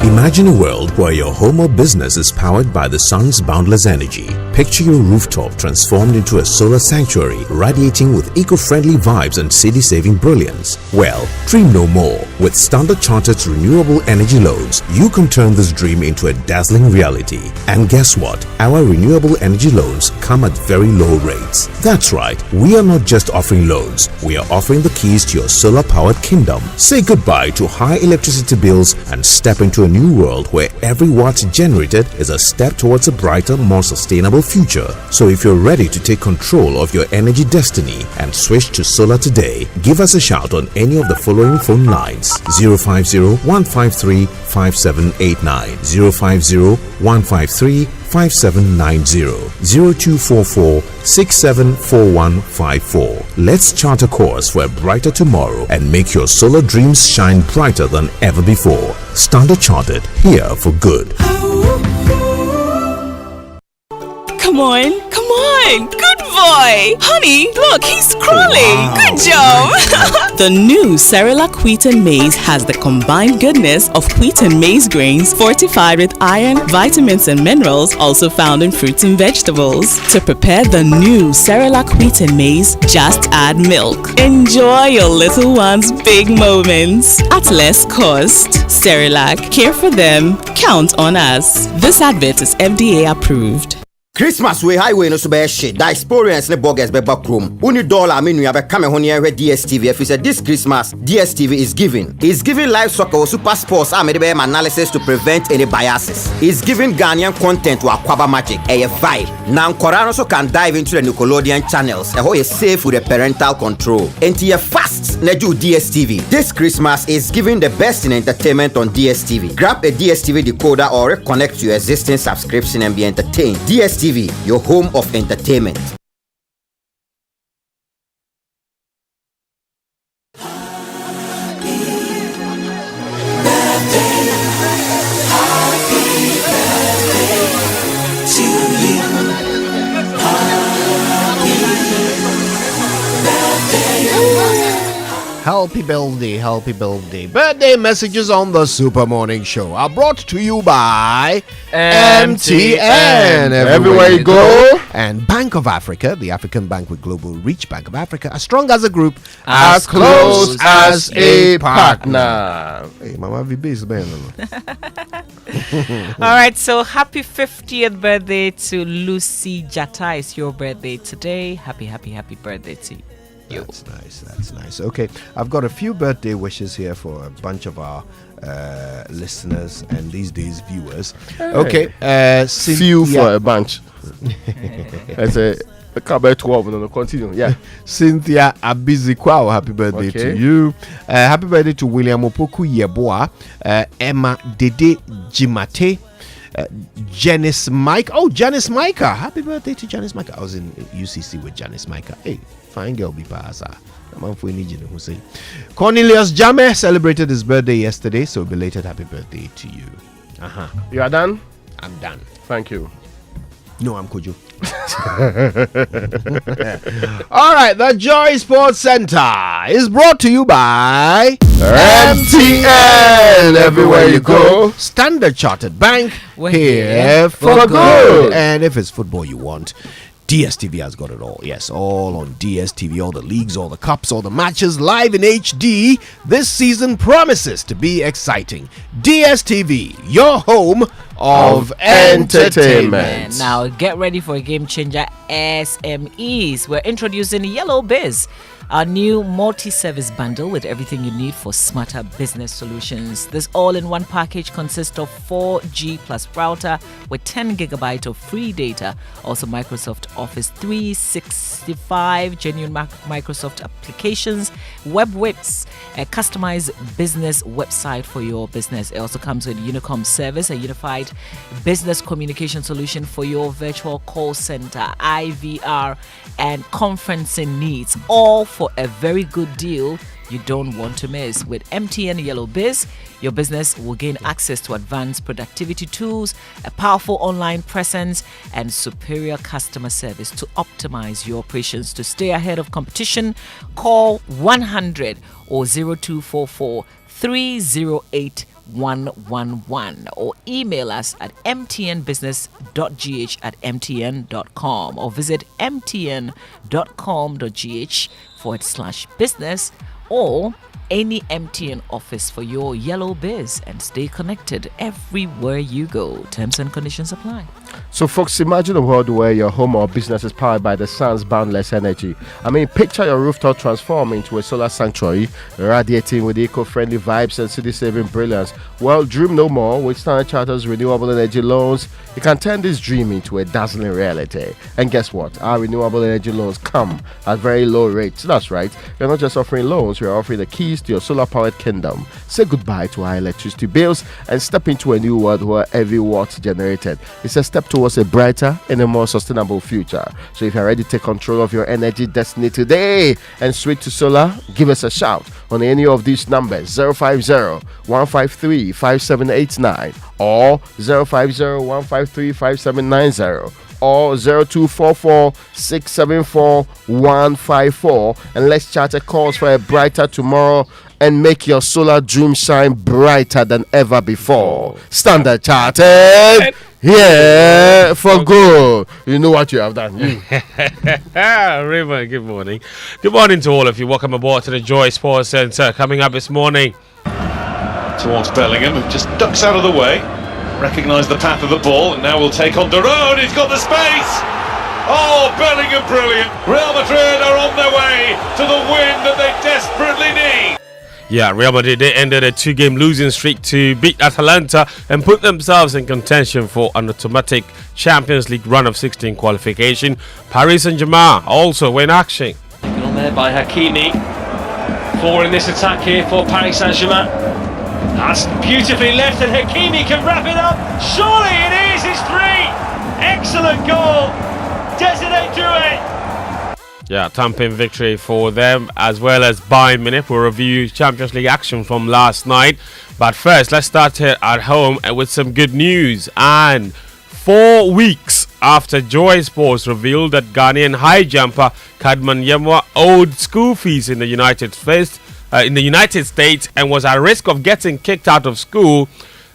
Imagine a world where your home or business is powered by the sun's boundless energy. Picture your rooftop transformed into a solar sanctuary, radiating with eco-friendly vibes and city-saving brilliance. Well, dream no more. With Standard Chartered's renewable energy loans, you can turn this dream into a dazzling reality. And guess what? Our renewable energy loans come at very low rates. That's right, we are not just offering loans, we are offering the keys to your solar-powered kingdom. Say goodbye to high electricity bills and step into a new world where every watt generated is a step towards a brighter, more sustainable future. So if you're ready to take control of your energy destiny and switch to solar today, give us a shout on any of the following phone lines: 050-153-5789, 050-153-5790, 0244-674154. Let's chart a course for a brighter tomorrow and make your solar dreams shine brighter than ever before. Standard Chartered, here for good. Come Come on. Good boy. Honey, look, he's crawling. Good job. The new Cerelac Wheat and Maize has the combined goodness of wheat and maize grains fortified with iron, vitamins, and minerals also found in fruits and vegetables. To prepare the new Cerelac Wheat and Maize, just add milk. Enjoy your little one's big moments at less cost. Cerelac, care for them, count on us. This advert is FDA approved. Christmas we highway no so be shit. That experience ne bogus be back room. Uni dollar menu ya be come hon here DSTV. If you say this Christmas DSTV is giving. It's giving live soccer or super sports made be analysis to prevent any biases. It's giving Ghanaian content to Aquaba Magic. A vibe. Now Korano so can dive into the Nickelodeon channels. A hoe is safe with the parental control. And you fast ne do DSTV. This Christmas is giving the best in entertainment on DSTV. Grab a DSTV decoder or reconnect to your existing subscription and be entertained. DSTV, your home of entertainment. Happy birthday. Birthday messages on the Super Morning Show are brought to you by MTN. Everywhere you go. And Bank of Africa, the African bank with global reach. Bank of Africa, as strong as a group, as close as a partner. Hey, Mama VB man. All right, so happy 50th birthday to Lucy Jatta. It's your birthday today. Happy birthday to you. That's nice. Okay, I've got a few birthday wishes here for a bunch of our listeners and these days viewers. Hey. Okay, few for a bunch. That's a Caber 12 and continue. Yeah. Cynthia Abizikwao, happy birthday to you. Happy birthday to William Opoku Yeboah, Emma Dede Jimate, Janice Mike. Oh, Janice Micah. Happy birthday to Janice Micah. I was in UCC with Janice Micah. Hey, fine girl, be pasa. Cornelius Jame celebrated his birthday yesterday, so belated happy birthday to you. You are done? I'm done. Thank you. No, I'm Kojo. All right, the Joy Sports Center is brought to you by MTN. Everywhere you go. Standard Chartered Bank. We're here for good. And if it's football you want, DSTV has got it all. Yes, all on DSTV, all the leagues, all the cups, all the matches live in HD. This season promises to be exciting. DSTV, your home of entertainment. Now get ready for a game changer, SMEs. We're introducing Yellow Biz, our new multi-service bundle with everything you need for smarter business solutions. This all-in-one package consists of 4G plus router with 10 gigabyte of free data, also Microsoft Office 365, genuine Microsoft applications, web whips, a customized business website for your business. It also comes with Unicom service, a unified business communication solution for your virtual call center, IVR, and conferencing needs, all for a very good deal you don't want to miss. With MTN Yellow Biz, your business will gain access to advanced productivity tools, a powerful online presence, and superior customer service to optimize your operations. To stay ahead of competition, call 100 or 0244 308 111 or email us at mtnbusiness.gh@mtn.com or visit mtn.com.gh/business or any MTN office for your Yellow Biz and stay connected everywhere you go. Terms and conditions apply. So, folks, imagine a world where your home or business is powered by the sun's boundless energy. I mean, picture your rooftop transform into a solar sanctuary, radiating with eco-friendly vibes and city-saving brilliance. Well, dream no more. With Standard Chartered's renewable energy loans, you can turn this dream into a dazzling reality. And guess what? Our renewable energy loans come at very low rates. That's right. We're not just offering loans, we're offering the keys to your solar-powered kingdom. Say goodbye to high electricity bills and step into a new world where every watt generated is a step towards a brighter and a more sustainable future. So if you're ready to take control of your energy destiny today and switch to solar, give us a shout on any of these numbers: 050-153-5789 or 050-153-5790, or 0244-674-154, and let's chat a cause for a brighter tomorrow and make your solar dream shine brighter than ever before. Standard Chartered, here for good. You know what you have done. Raymond, good morning. Good morning to all of you. Welcome aboard to the Joy Sports Centre. Coming up this morning. Towards Bellingham, who just ducks out of the way. Recognised the path of the ball, and now will take on Daron. He's got the space. Oh, Bellingham, brilliant. Real Madrid are on their way to the win that they desperately need. Yeah, Real Madrid, they ended a 2-game losing streak to beat Atalanta and put themselves in contention for an automatic Champions League run of 16 qualification. Paris Saint-Germain also were in action. Taken on there by Hakimi. 4 in this attack here for Paris Saint-Germain. That's beautifully left, and Hakimi can wrap it up. Surely it is, it's 3. Excellent goal. Desiree Doué. Yeah, thumping victory for them, as well as Bayern Munich. We'll review Champions League action from last night. But first, let's start here at home with some good news. And 4 weeks after Joy Sports revealed that Ghanaian high jumper Kadman Yemwa owed school fees in the United States and was at risk of getting kicked out of school,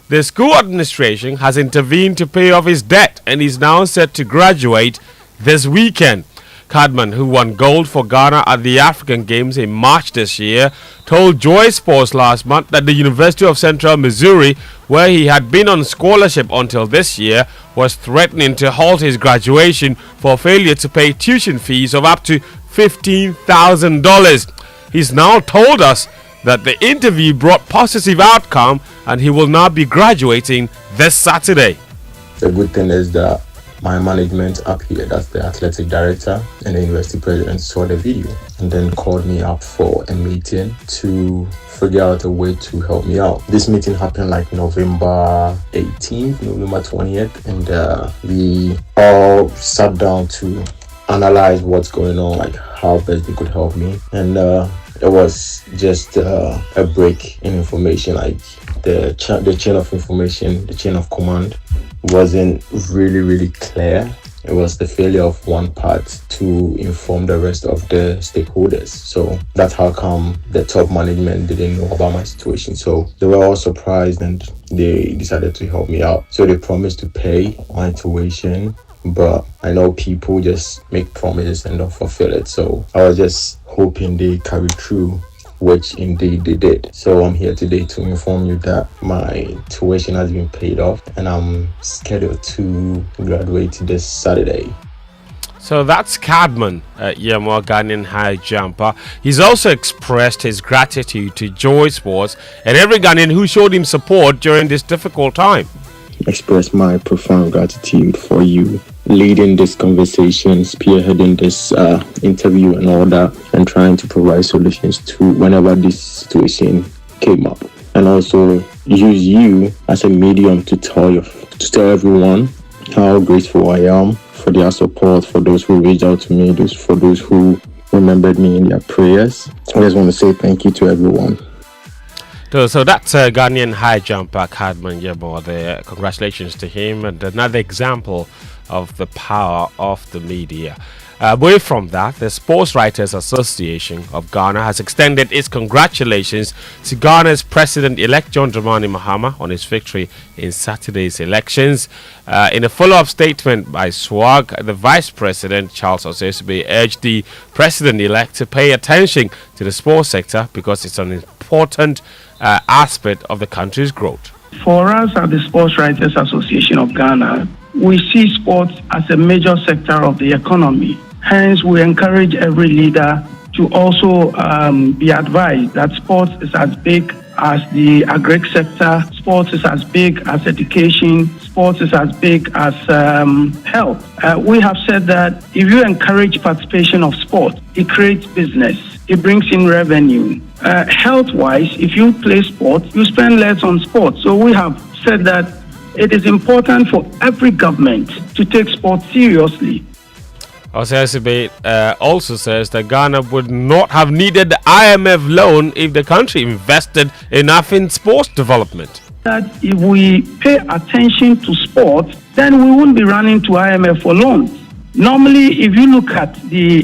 the school administration has intervened to pay off his debt and is now set to graduate this weekend. Kadman, who won gold for Ghana at the African Games in March this year, told Joy Sports last month that the University of Central Missouri, where he had been on scholarship until this year, was threatening to halt his graduation for failure to pay tuition fees of up to $15,000. He's now told us that the interview brought positive outcome and he will now be graduating this Saturday. The good thing is that my management up here, that's the athletic director and the university president, saw the video and then called me up for a meeting to figure out a way to help me out. This meeting happened like November 18th, November 20th, and we all sat down to analyze what's going on, like how best they could help me. And it was just a break in information, like the chain of information, the chain of command wasn't really clear. It was the failure of one part to inform the rest of the stakeholders. So that's how come the top management didn't know about my situation. So they were all surprised and they decided to help me out. So they promised to pay my tuition, but I know people just make promises and don't fulfill it. So I was just hoping they carry through, which indeed they did. So I'm here today to inform you that my tuition has been paid off and I'm scheduled to graduate this Saturday. So that's Kadman Yemwa, Ghanaian high jumper. He's also expressed his gratitude to Joy Sports and every Ghanaian who showed him support during this difficult time. Express my profound gratitude for you leading this conversation, spearheading this interview and all that, and trying to provide solutions to whenever this situation came up. And also use you as a medium to tell everyone how grateful I am for their support, for those who reached out to me, for those who remembered me in their prayers. I just want to say thank you to everyone. So that's Ghanaian high jumper Kadman Yemwa there. Congratulations to him, and another example of the power of the media. Away from that, the Sports Writers Association of Ghana has extended its congratulations to Ghana's President-elect John Dramani Mahama on his victory in Saturday's elections. In a follow-up statement by SWAG, the Vice President, Charles Osesbe, urged the President-elect to pay attention to the sports sector because it's an important aspect of the country's growth. For us at the Sports Writers Association of Ghana, we see sports as a major sector of the economy. Hence, we encourage every leader to also be advised that sports is as big as the agric sector, sports is as big as education, sports is as big as health. We have said that if you encourage participation of sport, it creates business, it brings in revenue. Health-wise, if you play sport, you spend less on sport. So we have said that it is important for every government to take sport seriously. Osesbe also says that Ghana would not have needed the IMF loan if the country invested enough in sports development. that if we pay attention to sport, then we won't be running to IMF for loans. Normally, if you look at the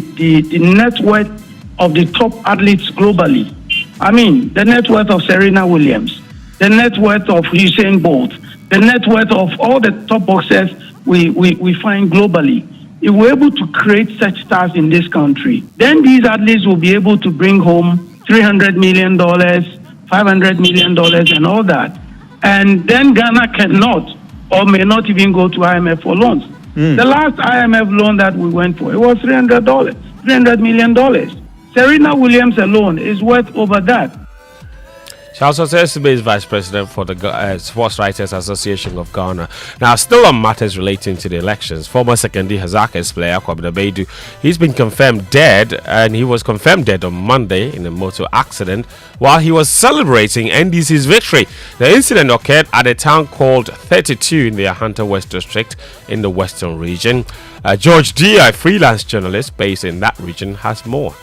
net worth of the top athletes globally, I mean, the net worth of Serena Williams, the net worth of Usain Bolt, the net worth of all the top boxers we find globally. If we're able to create such stars in this country, then these athletes will be able to bring home $300 million, $500 million, and all that. And then Ghana cannot or may not even go to IMF for loans. The last IMF loan that we went for, it was $300 million. Serena Williams alone is worth over that. Charles Osesime is Vice President for the Sports Writers Association of Ghana. Now, still on matters relating to the elections, former Sekondi Hazakes player Kwabena Baidu, he's been confirmed dead, and he was confirmed dead on Monday in a motor accident while he was celebrating NDC's victory. The incident occurred at a town called 32 in the Ahanta West District in the Western region. George D., a freelance journalist based in that region, has more.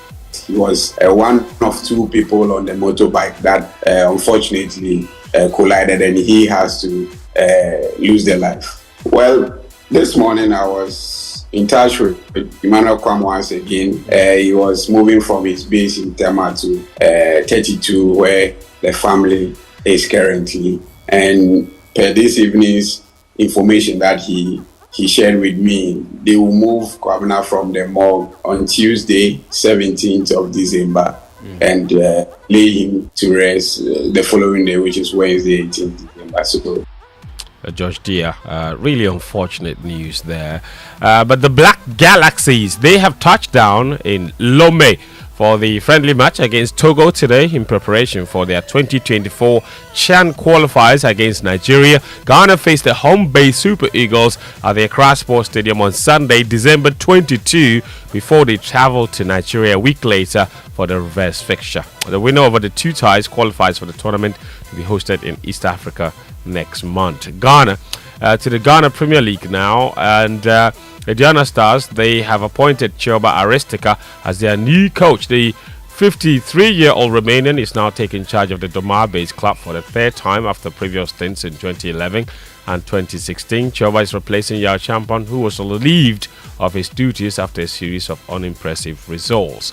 He was one of two people on the motorbike that unfortunately collided, and he has to lose their life. Well, this morning I was in touch with Emmanuel Kwam once again. He was moving from his base in Tema to 32, where the family is currently. And per this evening's information that he shared with me, they will move Kwabena from the morgue on Tuesday, 17th of December, and lay him to rest the following day, which is Wednesday, 18th December. So, George Deere, really unfortunate news there. But the Black Galaxies, they have touched down in Lomé for the friendly match against Togo today in preparation for their 2024 CHAN qualifiers against Nigeria. Ghana faced the home-based Super Eagles at the Accra Sports Stadium on Sunday, December 22, before they traveled to Nigeria a week later for the reverse fixture. The winner over the two ties qualifies for the tournament to be hosted in East Africa next month. Ghana to the Ghana Premier League now, and the Diana Stars, they have appointed Chioba Aristika as their new coach. The 53-year-old Romanian is now taking charge of the Doma-based club for the third time after previous stints in 2011 and 2016. Chioba is replacing Yao Champon, who was relieved of his duties after a series of unimpressive results.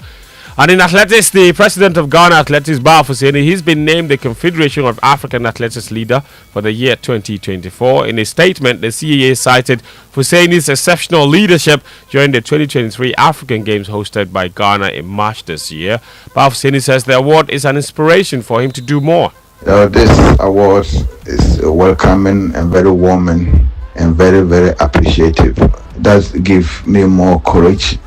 And in athletics, the president of Ghana Athletics, Ba Fuseni, he's been named the Confederation of African Athletics leader for the year 2024. In a statement, the CAA cited Fuseni's exceptional leadership during the 2023 African Games hosted by Ghana in March this year. Ba Fuseni says the award is an inspiration for him to do more. This award is welcoming and very warming and very, very appreciative. It does give me more courage,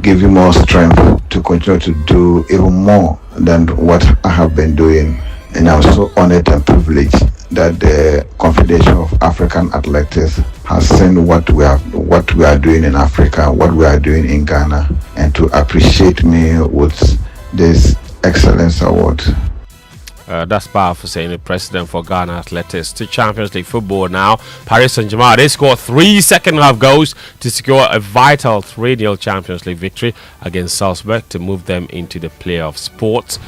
give you more strength to continue to do even more than what I have been doing. And I'm so honored and privileged that the Confederation of African Athletics has seen what we are doing in Africa, what we are doing in Ghana, and to appreciate me with this Excellence Award. That's Ba Fuseni, the president for Ghana Athletics. To Champions League football now. Paris Saint-Germain, they scored 3 second-half goals to secure a vital 3-0 Champions League victory against Salzburg to move them into the playoff spots.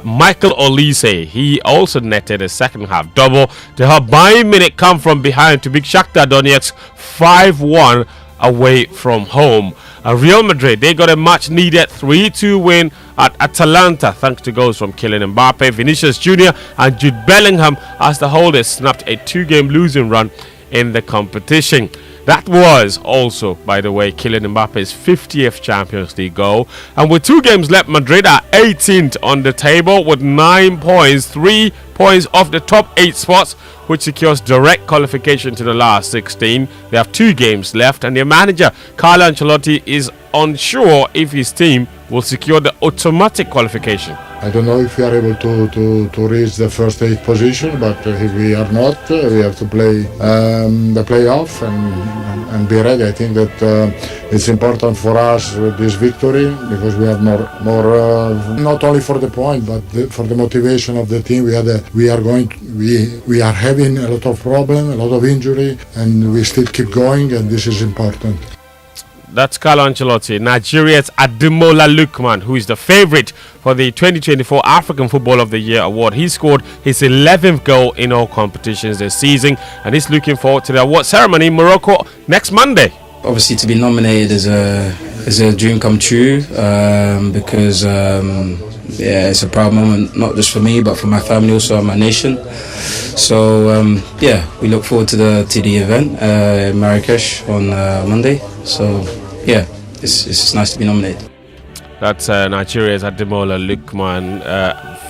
Michael Olise, he also netted a second-half double to help Bayern Munich come from behind to beat Shakhtar Donetsk 5-1 away from home. Real Madrid, they got a much-needed 3-2 win at Atalanta thanks to goals from Kylian Mbappe, Vinicius Jr. and Jude Bellingham as the holders snapped a 2-game losing run in the competition. That was also, by the way, Kylian Mbappe's 50th Champions League goal. And with 2 games left, Madrid are 18th on the table with 9 points, 3 points off the top 8 spots, which secures direct qualification to the last 16. They have 2 games left, and their manager, Carlo Ancelotti, is unsure if his team will secure the automatic qualification. I don't know if we are able to reach the first 8 position, but if we are not, we have to play the playoff and be ready. I think that it's important for us with this victory because we have more not only for the point but for the motivation of the team. We are having a lot of problem, a lot of injury, and we still keep going, and this is important. That's Carlo Ancelotti. Nigeria's Ademola Lookman, who is the favorite for the 2024 African Football of the Year award. He scored his 11th goal in all competitions this season, and he's looking forward to the award ceremony in Morocco next Monday. Obviously, to be nominated is a dream come true, because it's a proud moment, not just for me but for my family, also and my nation. So we look forward to the event in Marrakesh on Monday. So it's nice to be nominated. That's Nigeria's Ademola Lookman,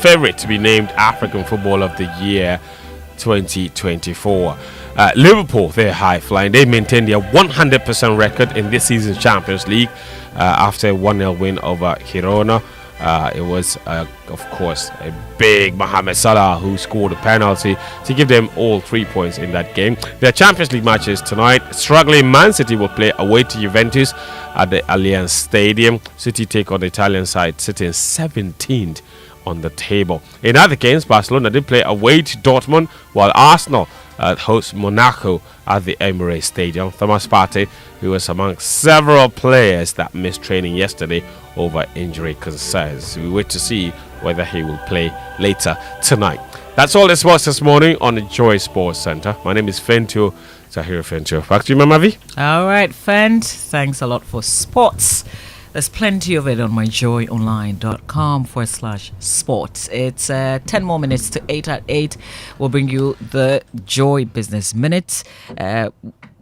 favorite to be named African Football of the Year 2024. Liverpool, they're high flying. They maintain their 100% record in this season's Champions League after a 1-0 win over Girona. It was, of course, a big Mohamed Salah who scored a penalty to give them all 3 points in that game. Their Champions League matches tonight. Struggling Man City will play away to Juventus at the Allianz Stadium. City take on the Italian side, sitting 17th on the table. In other games, Barcelona did play away to Dortmund, while Arsenal hosts Monaco at the Emirates Stadium. Thomas Partey, who was among several players that missed training yesterday over injury concerns. We wait to see whether he will play later tonight. That's all this was this morning on the Joy Sports Center. My name is Fentio Zahir Fentio. Back to you, Mama V. All right, Fent. Thanks a lot for sports. There's plenty of it on myjoyonline.com/sports. It's 10 more minutes to 8 at 8. We'll bring you the Joy Business Minute.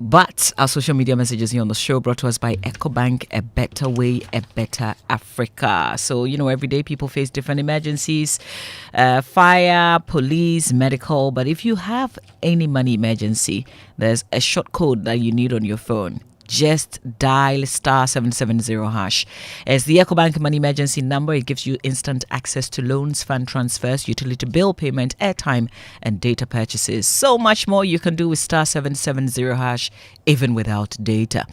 But our social media messages here on the show brought to us by EcoBank, a better way, a better Africa. So, every day people face different emergencies, fire, police, medical. But if you have any money emergency, there's a short code that you need on your phone. Just dial *770#. As the EcoBank Money Emergency number, it gives you instant access to loans, fund transfers, utility bill payment, airtime, and data purchases. So much more you can do with *770#, even without data,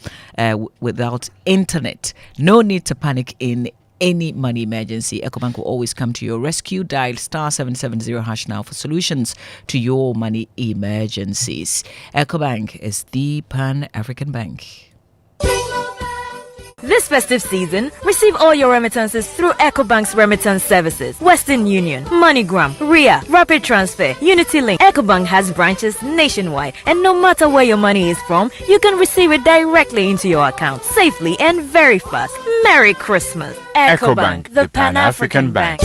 without internet. No need to panic in any money emergency. EcoBank will always come to your rescue. Dial *770# now for solutions to your money emergencies. EcoBank is the Pan-African bank. This festive season, receive all your remittances through EcoBank's remittance services. Western Union, MoneyGram, RIA, Rapid Transfer, UnityLink. EcoBank has branches nationwide, and no matter where your money is from, you can receive it directly into your account, safely and very fast. Merry Christmas. EcoBank, the Pan-African bank.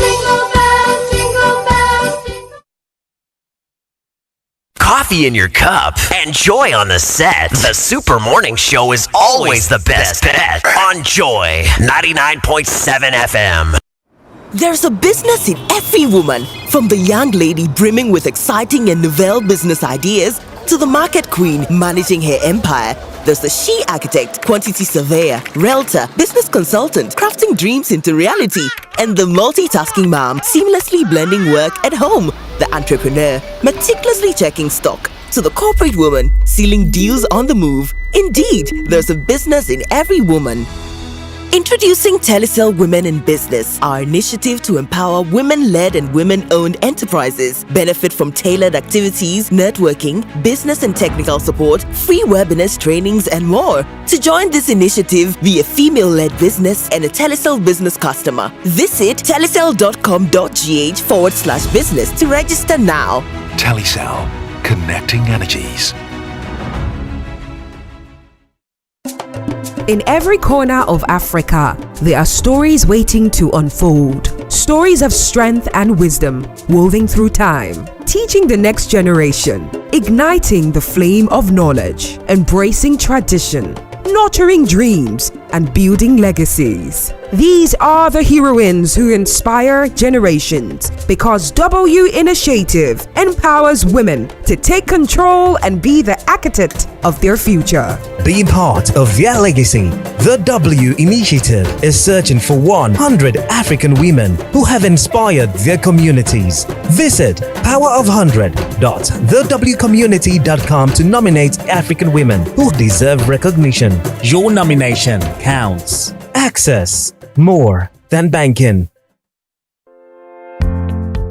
Coffee in your cup and Joy on the set. The Super Morning Show is always the best bet on Joy 99.7 FM. There's a business in every woman, from the young lady brimming with exciting and novel business ideas to the market queen managing her empire. There's the she architect, quantity surveyor, realtor, business consultant, crafting dreams into reality, and the multitasking mom seamlessly blending work at home. The entrepreneur, meticulously checking stock, to the corporate woman, sealing deals on the move. Indeed, there's a business in every woman. Introducing Telecel Women in Business, our initiative to empower women-led and women-owned enterprises. Benefit from tailored activities, networking, business and technical support, free webinars, trainings, and more. To join this initiative, be a female-led business and a Telecel business customer. Visit telecel.com.gh/business to register now. Telecel, connecting energies. In every corner of Africa, there are stories waiting to unfold. Stories of strength and wisdom woven through time, teaching the next generation, igniting the flame of knowledge, embracing tradition, nurturing dreams, and building legacies. These are the heroines who inspire generations, because W Initiative empowers women to take control and be the architect of their future. Be part of their legacy. The W Initiative is searching for 100 African women who have inspired their communities. Visit powerof100.thewcommunity.com to nominate African women who deserve recognition. Your nomination counts. Access more than banking.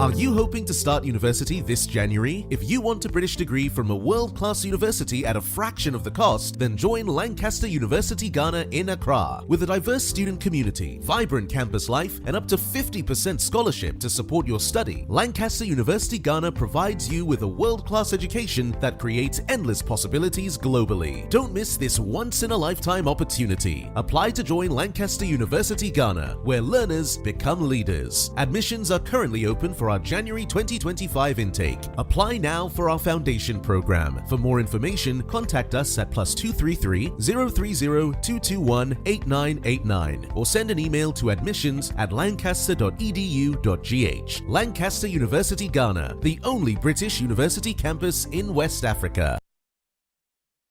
Are you hoping to start university this January? If you want a British degree from a world-class university at a fraction of the cost, then join Lancaster University Ghana in Accra. With a diverse student community, vibrant campus life, and up to 50% scholarship to support your study, Lancaster University Ghana provides you with a world-class education that creates endless possibilities globally. Don't miss this once-in-a-lifetime opportunity. Apply to join Lancaster University Ghana, where learners become leaders. Admissions are currently open for our January 2025 intake. Apply now for our foundation program. For more information, contact us at +233 030 221 8989 or send an email to admissions@lancaster.edu.gh. Lancaster University Ghana, the only British university campus in West Africa.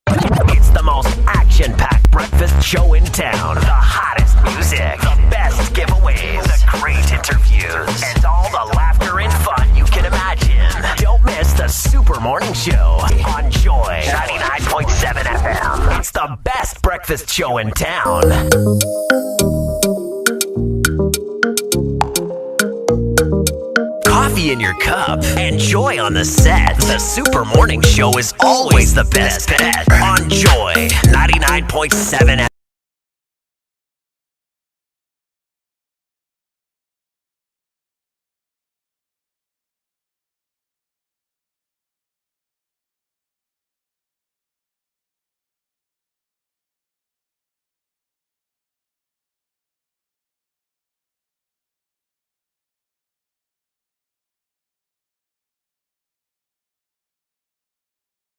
It's the most action-packed breakfast show in town. The hottest music, the best giveaways, the great interviews, and all the laughter and fun you can imagine. Don't miss the Super Morning Show on Joy 99.7 FM. It's the best breakfast show in town. Coffee in your cup and Joy on the set. The Super Morning Show is always the best bet on Joy 99.7 FM.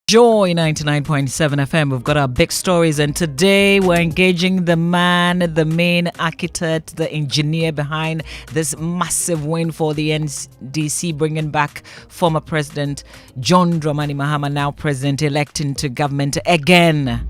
Joy 99.7 FM. We've got our big stories, and today we're engaging the man, the main architect, the engineer behind this massive win for the NDC, bringing back former President John Dramani Mahama, now president-elect, into government again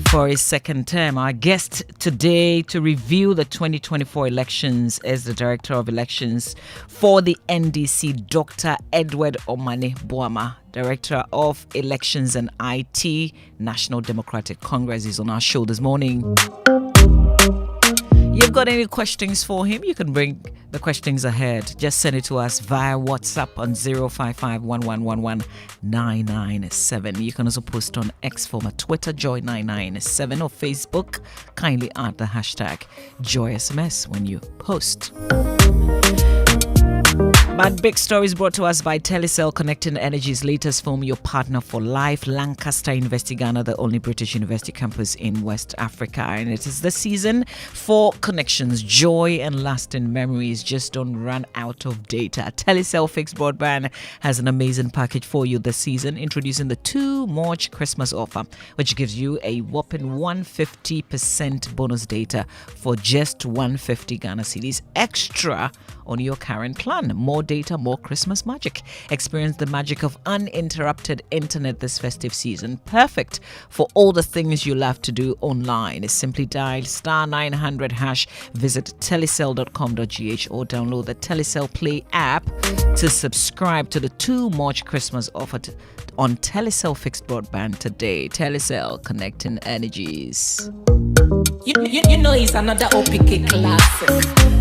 for his second term. Our guest today to review the 2024 elections is the Director of Elections for the NDC, Dr. Edward Omane Boamah, Director of Elections and IT, National Democratic Congress, is on our show this morning. You've got any questions for him? You can bring the questions ahead. Just send it to us via WhatsApp on 055-1111-997. You can also post on X former Twitter, Joy997, or Facebook. Kindly add the hashtag JoySMS when you post. But big stories brought to us by Telecel, connecting Energy's latest film, your partner for life. Lancaster University Ghana, the only British university campus in West Africa. And it is the season for connections, joy and lasting memories. Just don't run out of data. Telecel Fixed Broadband has an amazing package for you this season, introducing the Too Much Christmas offer, which gives you a whopping 150% bonus data for just 150 Ghana cedis extra on your current plan. More data, more Christmas magic. Experience the magic of uninterrupted internet this festive season. Perfect for all the things you love to do online. Simply dial *900#, visit telecel.com.gh, or download the Telecel Play app to subscribe to the Too Much Christmas offer on Telecel Fixed Broadband today. Telecel, connecting energies. You know it's another OPK classic.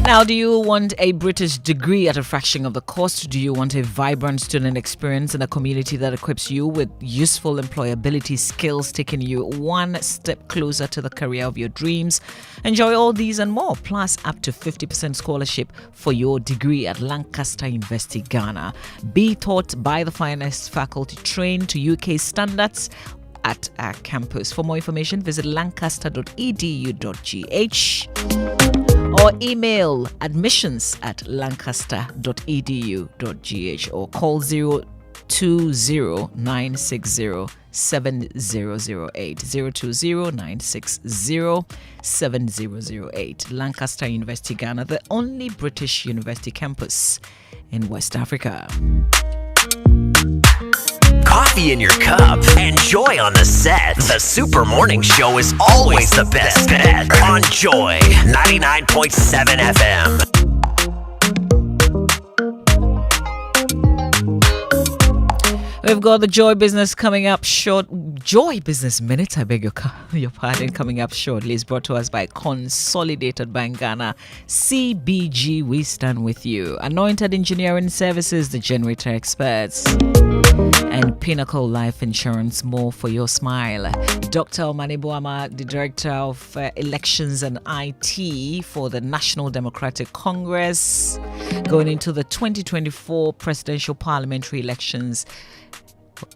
Now, do you want a British degree at a fraction of the cost? Do you want a vibrant student experience in a community that equips you with useful employability skills, taking you one step closer to the career of your dreams? Enjoy all these and more, plus up to 50% scholarship for your degree at Lancaster University Ghana. Be taught by the finest faculty, trained to UK standards at our campus. For more information, visit lancaster.edu.gh or email admissions@lancaster.edu.gh or call 020-960-7008. 020-960-7008. Lancaster University Ghana, the only British university campus in West Africa. Coffee in your cup and Joy on the set. The Super Morning Show is always the best bet on Joy 99.7 FM. We've got the Joy Business coming up short. Joy Business Minute, I beg your pardon, coming up shortly. Is brought to us by Consolidated Bank Ghana. CBG, we stand with you. Anointed Engineering Services, the generator experts. And Pinnacle Life Insurance, more for your smile. Dr. Omane Boamah, the Director of Elections and IT for the National Democratic Congress, going into the 2024 presidential parliamentary elections,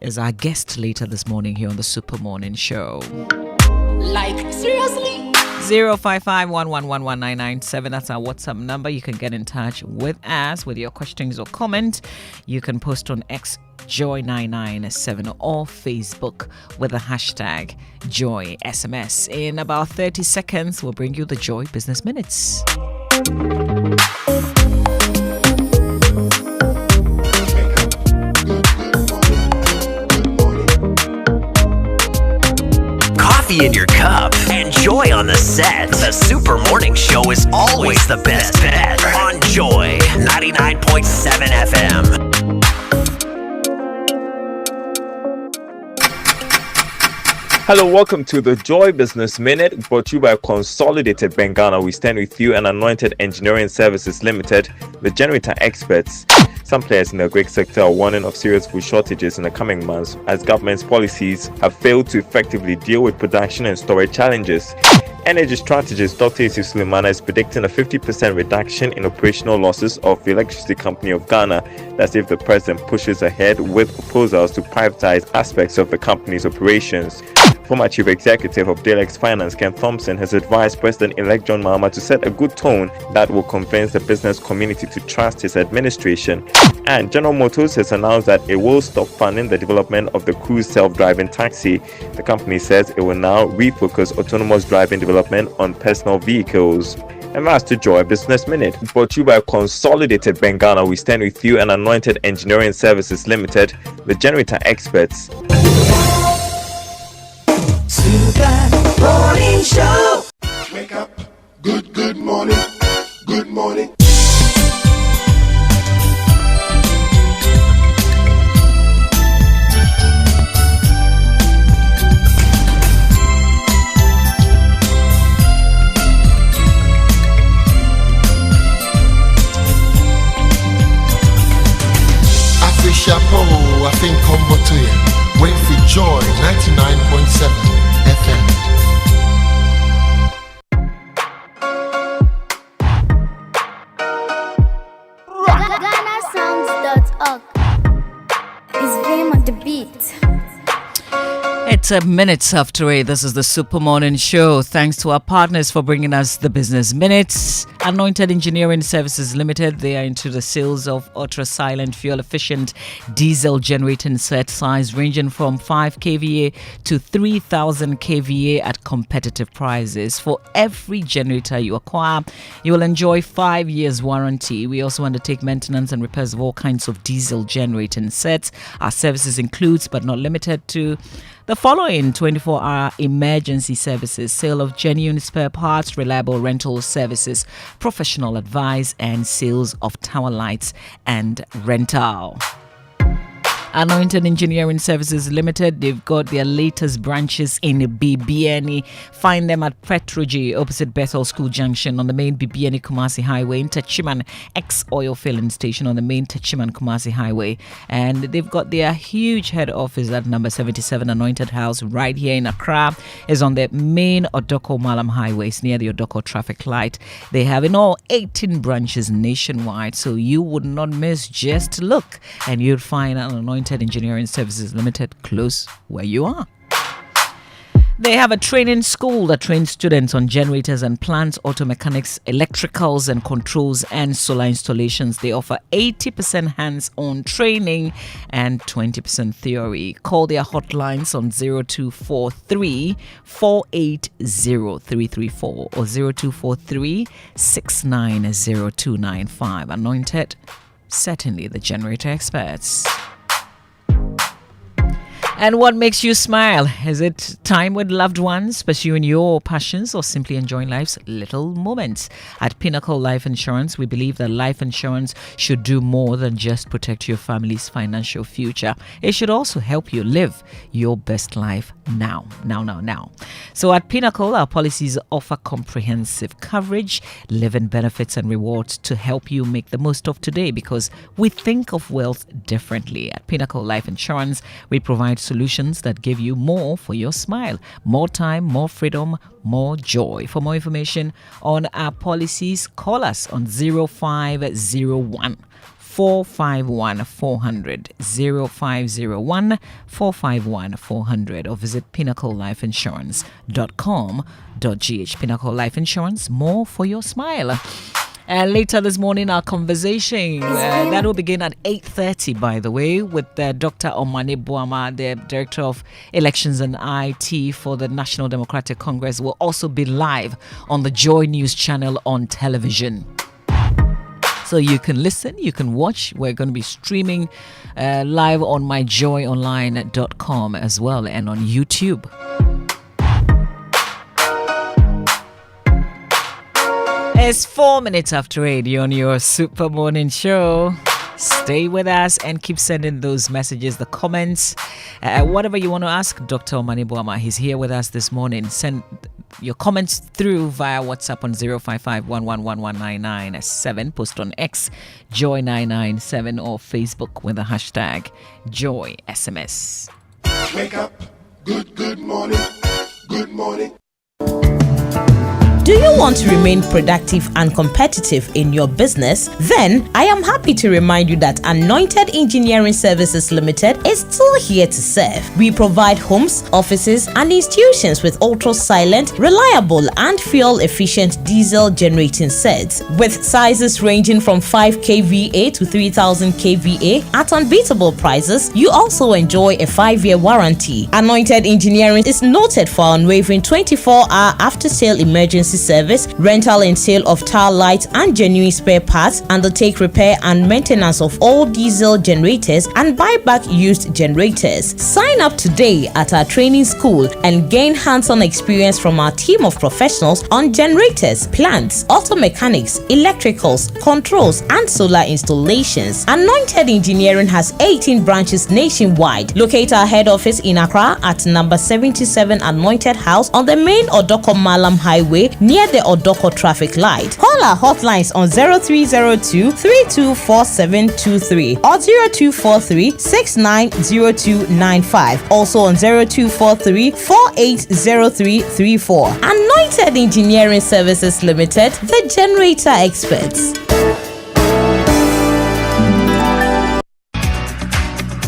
is our guest later this morning here on the Super Morning Show. Like, seriously? 055-111-1997. That's our WhatsApp number. You can get in touch with us with your questions or comment. You can post on X Joy997 or Facebook with the hashtag JoySMS. In about 30 seconds, we'll bring you the Joy Business Minutes. Coffee in your cup and Joy on the set. The Super Morning Show is always the best bet on Joy 99.7 FM. Hello, welcome to the Joy Business Minute, brought to you by Consolidated Bank Ghana. We stand with you and Anointed Engineering Services Limited, the generator experts. Some players in the agri sector are warning of serious food shortages in the coming months as government's policies have failed to effectively deal with production and storage challenges. Energy strategist Dr. Yusuf Suleimana is predicting a 50% reduction in operational losses of the Electricity Company of Ghana. That's if the president pushes ahead with proposals to privatize aspects of the company's operations. Former Chief Executive of Delex Finance, Ken Thompson, has advised President-elect John Mahama to set a good tone that will convince the business community to trust his administration. And General Motors has announced that it will stop funding the development of the cruise self-driving taxi. The company says it will now refocus autonomous driving development on personal vehicles. And that's the Joy Business Minute, brought to you by Consolidated Bank Ghana. We stand with you and Anointed Engineering Services Limited, the generator experts. Super Morning Show. Wake up. Good morning. Good morning. Chapeau, I think combo to you. Wait for Joy 99.7 FM. GhanaSounds.org is Vim on the beat. It's a minute after 8. This is the Super Morning Show. Thanks to our partners for bringing us the Business Minutes. Anointed Engineering Services Limited, they are into the sales of ultra-silent, fuel-efficient diesel generating set size ranging from 5 kVA to 3,000 kVA at competitive prices. For every generator you acquire, you will enjoy 5 years warranty. We also undertake maintenance and repairs of all kinds of diesel generating sets. Our services includes, but not limited to, the following: 24-hour emergency services, sale of genuine spare parts, reliable rental services, professional advice, and sales of tower lights and rental. Anointed Engineering Services Limited, they've got their latest branches in BBNE. Find them at Petrogy, opposite Bethel School Junction on the main BBNE Kumasi Highway, in Techiman X-Oil Filling Station on the main Techiman Kumasi Highway. And they've got their huge head office at number 77 Anointed House right here in Accra. Is on the main Odoko Malam Highway. It's near the Odoko traffic light. They have in all 18 branches nationwide, so you would not miss. Just look and you'll find an Anointed Engineering Services Limited close where you are. They have a training school that trains students on generators and plants, auto mechanics, electricals and controls, and solar installations. They offer 80% hands-on training and 20% theory. Call their hotlines on 0243 480 or 0243 690295. Anointed, certainly the generator experts. And what makes you smile? Is it time with loved ones, pursuing your passions, or simply enjoying life's little moments? At Pinnacle Life Insurance, we believe that life insurance should do more than just protect your family's financial future. It should also help you live your best life now. So at Pinnacle, our policies offer comprehensive coverage, living benefits and rewards to help you make the most of today, because we think of wealth differently. At Pinnacle Life Insurance, we provide solutions that give you more for your smile, more time, more freedom, more joy. For more information on our policies, call us on 0501 451 400, 0501 451 400, or visit pinnaclelifeinsurance.com.gh. Pinnacle Life Insurance, more for your smile. And later this morning, our conversation that will begin at 8:30, by the way, with Dr. Omane Boamah, the Director of Elections and IT for the National Democratic Congress, will also be live on the Joy News channel on television. So you can listen, you can watch. We're going to be streaming live on myjoyonline.com as well, and on YouTube. It's 4 minutes after 8. You're on your Super Morning Show. Stay with us and keep sending those messages, the comments, whatever you want to ask Dr. Omane Boamah. He's here with us this morning. Send your comments through via WhatsApp on 055-1111-997. Post on X, Joy997, or Facebook with the hashtag JoySMS. Wake up, good morning, good morning. Do you want to remain productive and competitive in your business? Then I am happy to remind you that Anointed Engineering Services Limited is still here to serve. We provide homes, offices, and institutions with ultra-silent, reliable, and fuel-efficient diesel generating sets with sizes ranging from 5 kVA to 3000 kVA at unbeatable prices. You also enjoy a 5-year warranty. Anointed Engineering is noted for unwavering 24-hour after-sale emergency service, rental and sale of tile lights and genuine spare parts, undertake repair and maintenance of all diesel generators, and buy back used generators. Sign up today at our training school and gain hands-on experience from our team of professionals on generators, plants, auto mechanics, electricals, controls, and solar installations. Anointed Engineering has 18 branches nationwide. Locate our head office in Accra at number 77 Anointed House on the main Odoko Malam Highway near the Odoko traffic light. Call our hotlines on 0302 324723 or 0243 690295. Also on 0243 480334. Anointed Engineering Services Limited, the generator experts.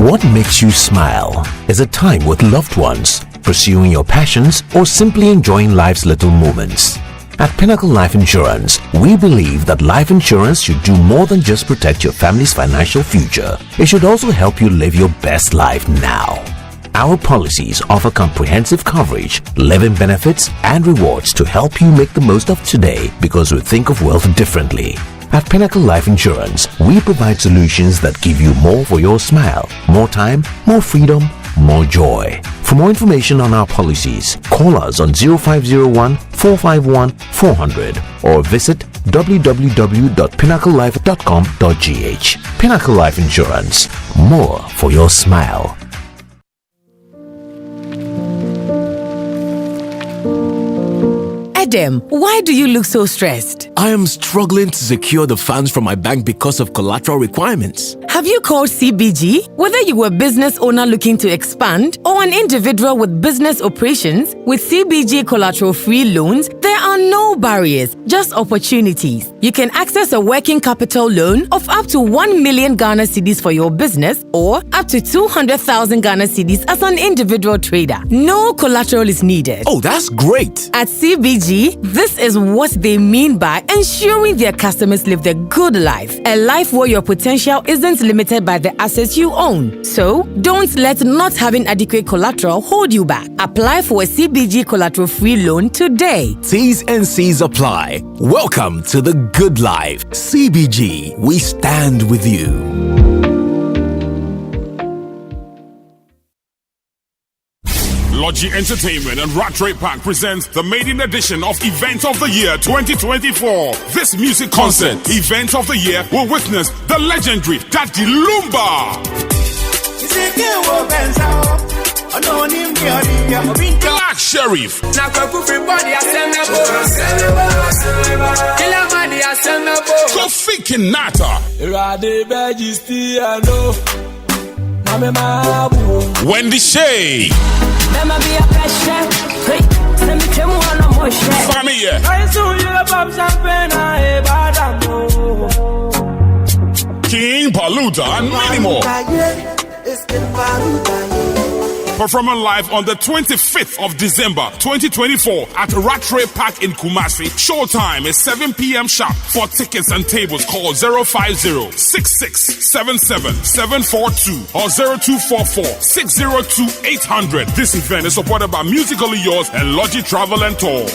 What makes you smile? Is it time with loved ones, pursuing your passions, or simply enjoying life's little moments? At Pinnacle Life Insurance, we believe that life insurance should do more than just protect your family's financial future. It should also help you live your best life now. Our policies offer comprehensive coverage, living benefits, and rewards to help you make the most of today, because we think of wealth differently. At Pinnacle Life Insurance, we provide solutions that give you more for your smile, more time, more freedom, more joy. For more information on our policies, call us on 0501 451 400 or visit www.pinnaclelife.com.gh. Pinnacle Life Insurance, more for your smile. Adam, why do you look so stressed? I am struggling to secure the funds from my bank because of collateral requirements. Have you called CBG? Whether you are a business owner looking to expand or an individual with business operations, with CBG collateral-free loans, there are no barriers, just opportunities. You can access a working capital loan of up to 1 million Ghana cedis for your business or up to 200,000 Ghana cedis as an individual trader. No collateral is needed. Oh, that's great. At CBG, this is what they mean by ensuring their customers live the good life. A life where your potential isn't limited by the assets you own. So, don't let not having adequate collateral hold you back. Apply for a CBG collateral-free loan today. T's and C's apply. Welcome to the good life. CBG, we stand with you. Logi Entertainment and Rattray Park presents the maiden edition of Event of the Year 2024. This music concert, Event of the Year, will witness the legendary Daddy Lumba, Black Sheriff, Kofi Kinata, Wendy Shay, Famille, King Paluta, and many more. Performing live on the 25th of December 2024 at Rattray Park in Kumasi. Showtime is 7 p.m. sharp. For tickets and tables, call 050-6677-742 or 0244-602-800. This event is supported by Musically Yours and Logi Travel and Tours.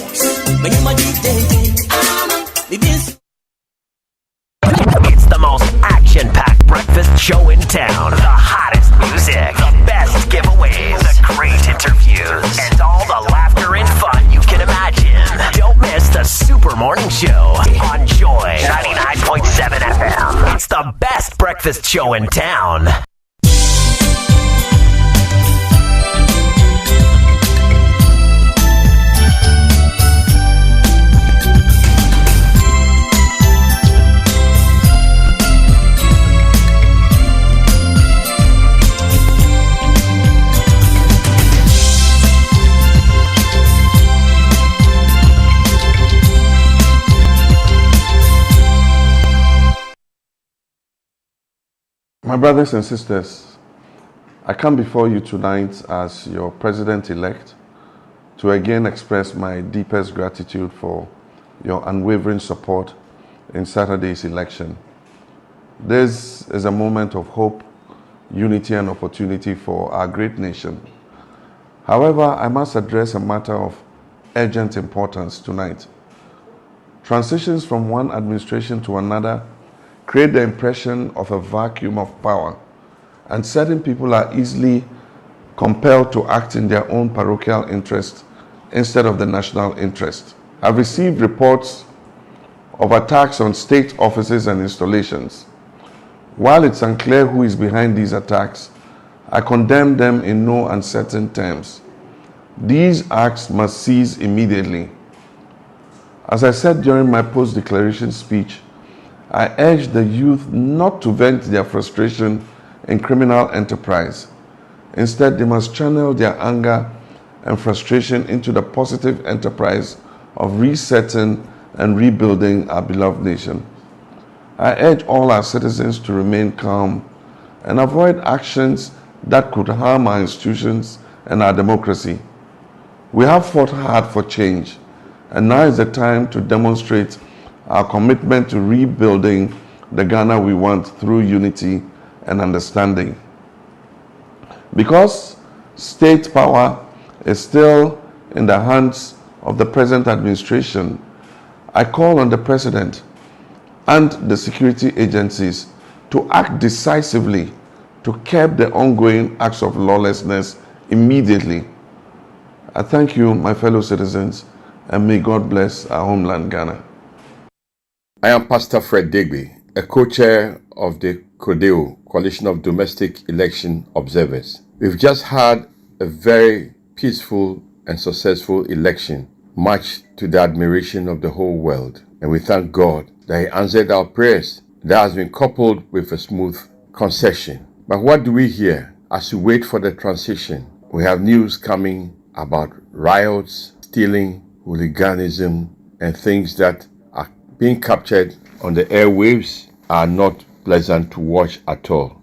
It's the most action-packed breakfast show in town. The hottest music, the best giveaways, the great interviews, and all the laughter and fun you can imagine. Don't miss the Super Morning Show on Joy 99.7 FM. It's the best breakfast show in town. My brothers and sisters, I come before you tonight as your president-elect to again express my deepest gratitude for your unwavering support in Saturday's election. This is a moment of hope, unity, and opportunity for our great nation. However, I must address a matter of urgent importance tonight. Transitions from one administration to another create the impression of a vacuum of power, and certain people are easily compelled to act in their own parochial interest instead of the national interest. I've received reports of attacks on state offices and installations. While it's unclear who is behind these attacks, I condemn them in no uncertain terms. These acts must cease immediately. As I said during my post-declaration speech, I urge the youth not to vent their frustration in criminal enterprise. Instead, they must channel their anger and frustration into the positive enterprise of resetting and rebuilding our beloved nation. I urge all our citizens to remain calm and avoid actions that could harm our institutions and our democracy. We have fought hard for change, and now is the time to demonstrate our commitment to rebuilding the Ghana we want through unity and understanding. Because state power is still in the hands of the present administration, I call on the President and the security agencies to act decisively to curb the ongoing acts of lawlessness immediately. I thank you, my fellow citizens, and may God bless our homeland, Ghana. I am Pastor Fred Digby, a co-chair of the CODEO, Coalition of Domestic Election Observers. We've just had a very peaceful and successful election, much to the admiration of the whole world. And we thank God that He answered our prayers. That has been coupled with a smooth concession. But what do we hear as we wait for the transition? We have news coming about riots, stealing, hooliganism, and things that are being captured on the airwaves are not pleasant to watch at all.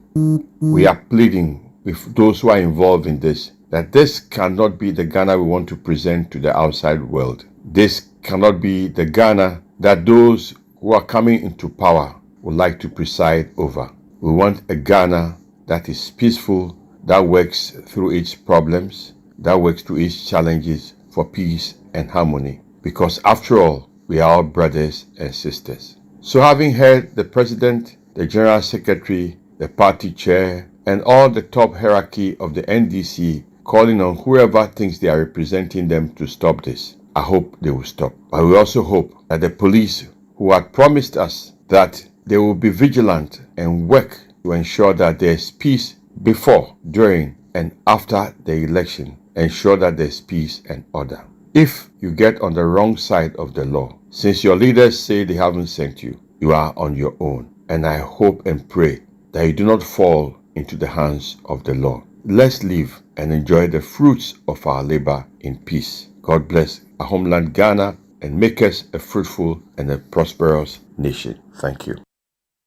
We are pleading with those who are involved in this that this cannot be the Ghana we want to present to the outside world. This cannot be the Ghana that those who are coming into power would like to preside over. We want a Ghana that is peaceful, that works through its problems, that works through its challenges for peace and harmony. Because after all, we are all brothers and sisters. So having heard the President, the General Secretary, the party chair, and all the top hierarchy of the NDC calling on whoever thinks they are representing them to stop this. I hope they will stop. But we also hope that the police who had promised us that they will be vigilant and work to ensure that there's peace before, during, and after the election, ensure that there's peace and order. If you get on the wrong side of the law, since your leaders say they haven't sent you, you are on your own. And I hope and pray that you do not fall into the hands of the law. Let's live and enjoy the fruits of our labor in peace. God bless our homeland Ghana and make us a fruitful and a prosperous nation. Thank you.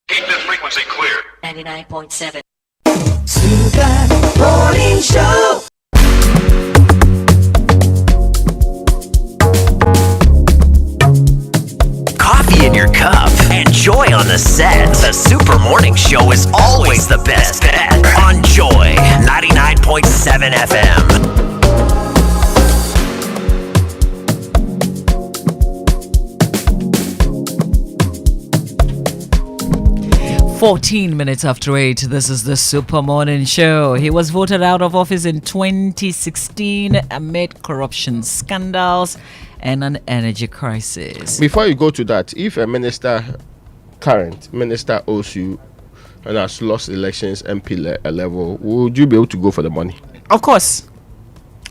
Keep this frequency clear. 99.7. Super Morning Show. Coffee in your cup and joy on the set. The Super Morning Show is always the best bet on Joy 99.7 FM. 14 minutes after 8, this is the Super Morning Show. He was voted out of office in 2016 amid corruption scandals and an energy crisis. Before you go to that, if a current minister owes you and has lost elections MP level, would you be able to go for the money? Of course.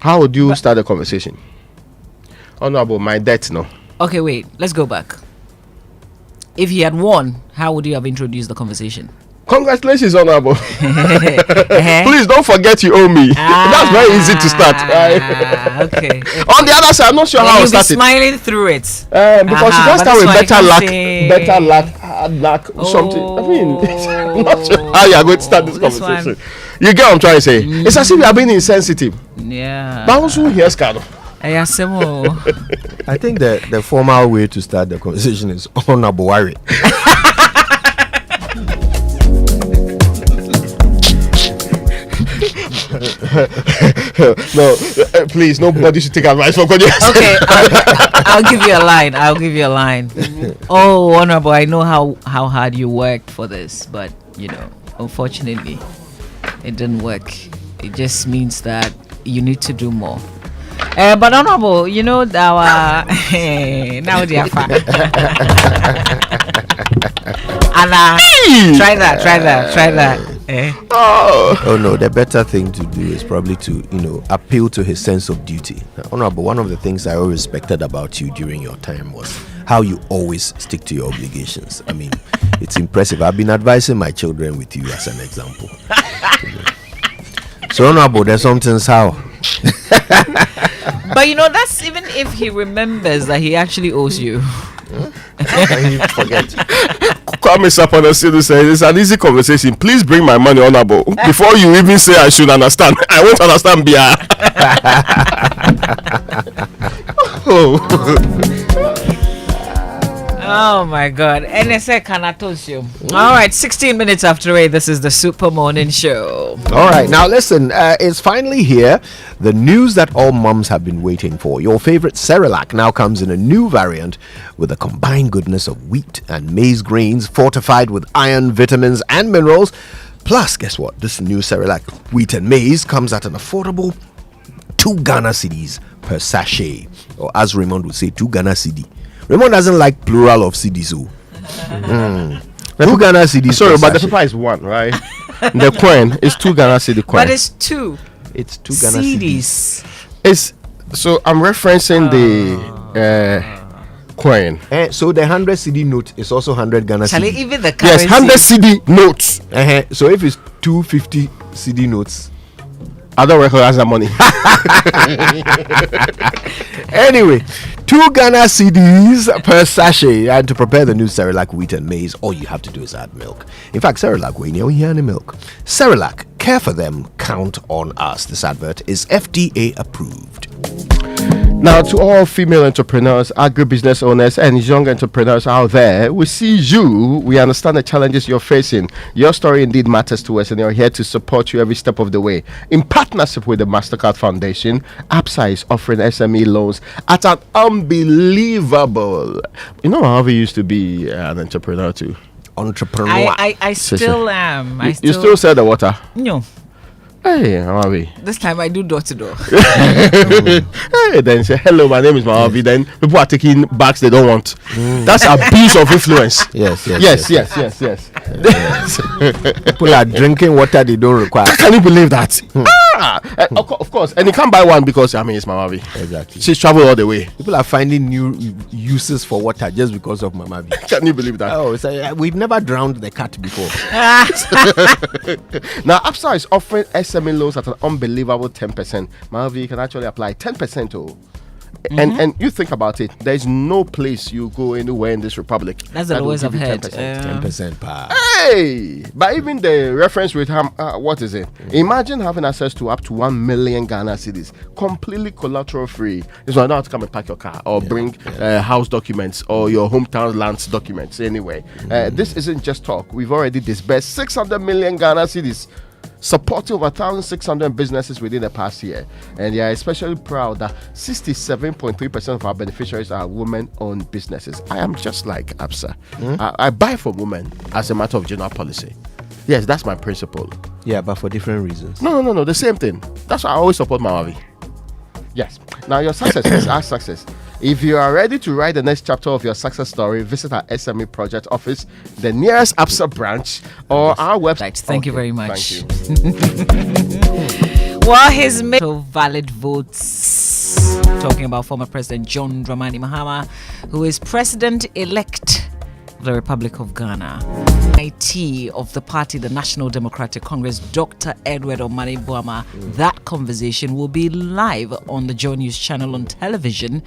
How would you start the conversation? Oh no, about my debt, no. Okay, wait, let's go back. If he had won, how would you have introduced the conversation? Congratulations, Honorable. Please don't forget you owe me. That's very easy to start. Okay. On the other side, I'm not sure how I started. You'll be smiling through it. Because you just start with better luck, hard luck, something. I mean, I'm not sure how you are going to start this conversation. You get what I'm trying to say? It's as if you are being insensitive. Yeah. But also here's Cardo. I think the formal way to start the conversation is Omane Boamah. No, please, nobody should take advice from Konya. Okay, I'll give you a line. Oh, Honorable, I know how hard you worked for this, but unfortunately, it didn't work. It just means that you need to do more. But Honorable, our now they are fine. Anna, try that. Oh no, the better thing to do is probably to appeal to his sense of duty. Honorable, one of the things I always respected about you during your time was how you always stick to your obligations. I mean, it's impressive. I've been advising my children with you as an example. So Honorable, there's something how. But that's even if he remembers that he actually owes you. Forget. Kwame Sapana still say it's an easy conversation. Please bring my money, Honorable. Before you even say I should understand, I won't understand Bia. Oh my God. NSA Kanatosio. All right, 16 minutes after 8, this is the Super Morning Show. All right, now listen, it's finally here. The news that all mums have been waiting for. Your favorite Cerelac now comes in a new variant with a combined goodness of wheat and maize grains fortified with iron, vitamins, and minerals. Plus, guess what? This new Cerelac wheat and maize comes at an affordable 2 Ghana cedis per sachet. Or as Raymond would say, 2 Ghana cedi. Raymond doesn't like plural of CDs. 2 Ghana cedis. Sorry, but the paper is 1, right? The coin is 2 Ghana cedi coin. But it's 2. It's 2 Ghana cedis. So I'm referencing the coin. So the 100 CD note is also 100 Ghana cedi. Even the currency. Yes, 100 CD notes. So if it's 250 CD notes, I don't recognize that money. Anyway, 2 Ghana cedis per sachet. And to prepare the new Cerelac wheat and maize, all you have to do is add milk. In fact, Cerelac, we know here milk. Cerelac, care for them, count on us. This advert is FDA approved. Now, to all female entrepreneurs, agribusiness owners, and young entrepreneurs out there, we see you. We understand the challenges you're facing. Your story indeed matters to us, and we're here to support you every step of the way. In partnership with the MasterCard Foundation, APSA is offering SME loans at an unbelievable. How we used to be an entrepreneur too. Entrepreneur. I still am. You still sell the water? No. Hey, Mamavi. This time I do door to door. Hey, then say hello. My name is Mamavi. Then people are taking bags they don't want. That's abuse of influence. Yes. People are drinking water they don't require. Can you believe that? Of course, and you can't buy one because it's Mamavi. Exactly. She's traveled all the way. People are finding new uses for water just because of Mamavi. Can you believe that? Oh, we've never drowned the cat before. Now, ABSA is offering SME loans at an unbelievable 10%. Mamavi, you can actually apply 10%. And you think about it, there is no place you go anywhere in this republic. That's the lowest I've heard. 10% per. Hey! But even the reference rate, what is it? Imagine having access to up to 1 million Ghana cedis, completely collateral free. This one, not to come and pack your car or bring house documents or your hometown lands documents anyway. This isn't just talk. We've already disbursed 600 million Ghana cedis, supporting over 1,600 businesses within the past year. And they are especially proud that 67.3% of our beneficiaries are women-owned businesses. I am just like ABSA. I buy from women as a matter of general policy. Yes, that's my principle. Yeah, but for different reasons. No, the same thing. That's why I always support Mamavi. Yes. Now, your success is our success. If you are ready to write the next chapter of your success story, visit our SME project office, the nearest ABSA branch, or our website. Thank you very much. Thank you. Well, his valid votes. Talking about former President John Dramani Mahama, who is president-elect of the Republic of Ghana. IT of the party, the National Democratic Congress, Dr. Edward Omane Boamah. That conversation will be live on the Joy News channel on television.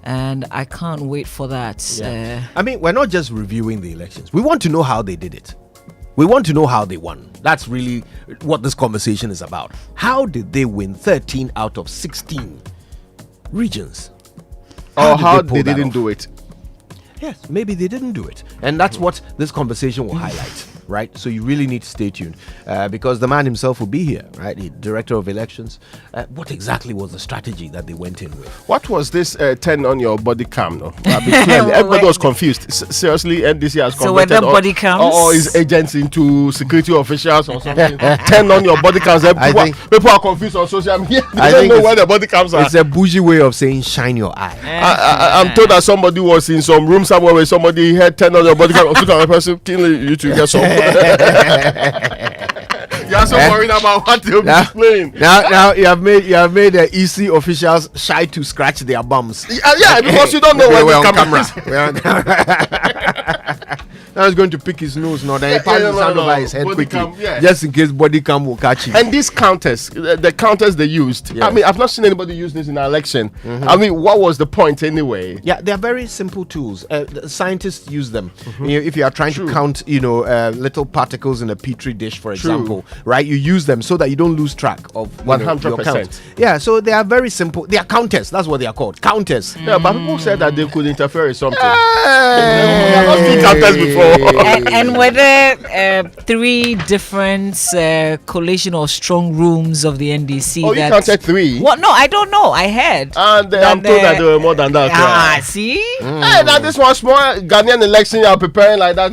And I can't wait for that. Yeah. We're not just reviewing the elections. We want to know how they did it. We want to know how they won. That's really what this conversation is about. How did they win 13 out of 16 regions? Or how they didn't do it? Yes, maybe they didn't do it. And that's what this conversation will highlight, right? So you really need to stay tuned because the man himself will be here, right? The director of elections. What exactly was the strategy that they went in with? What was this turn on your body cam? No? Everybody was confused. Seriously, NDC has converted body cams? Or his agents into security officials or something. Turn on your body cams. People are confused on social media. They don't know where the body cams are. It's a bougie way of saying shine your eye. I'm told that somebody was in some room somewhere where somebody had 10 on your body cam. A person killing you to get some. You're so worried about what they'll be displaying. Now you have made the EC officials shy to scratch their bums. Yeah, because you don't know where the camera is. Now he's going to pick his nose. Now then he passes his hand over his head quickly, just in case body cam will catch him. And these counters, the counters they used. Yes. I've not seen anybody use this in an election. What was the point anyway? Yeah, they are very simple tools. Scientists use them. If you are trying to count, little particles in a petri dish, for example, right? You use them so that you don't lose track of 100%. Yeah, so they are very simple. They are counters. That's what they are called. Counters. Yeah, but people said that they could interfere in something. We have not seen counters before. And were there 3 different collation or strong rooms of the NDC? Oh, you counted 3? What? No, I don't know. I heard. And I'm told that there were more than that. See? Hey, now this one small Ghanaian election you are preparing like that.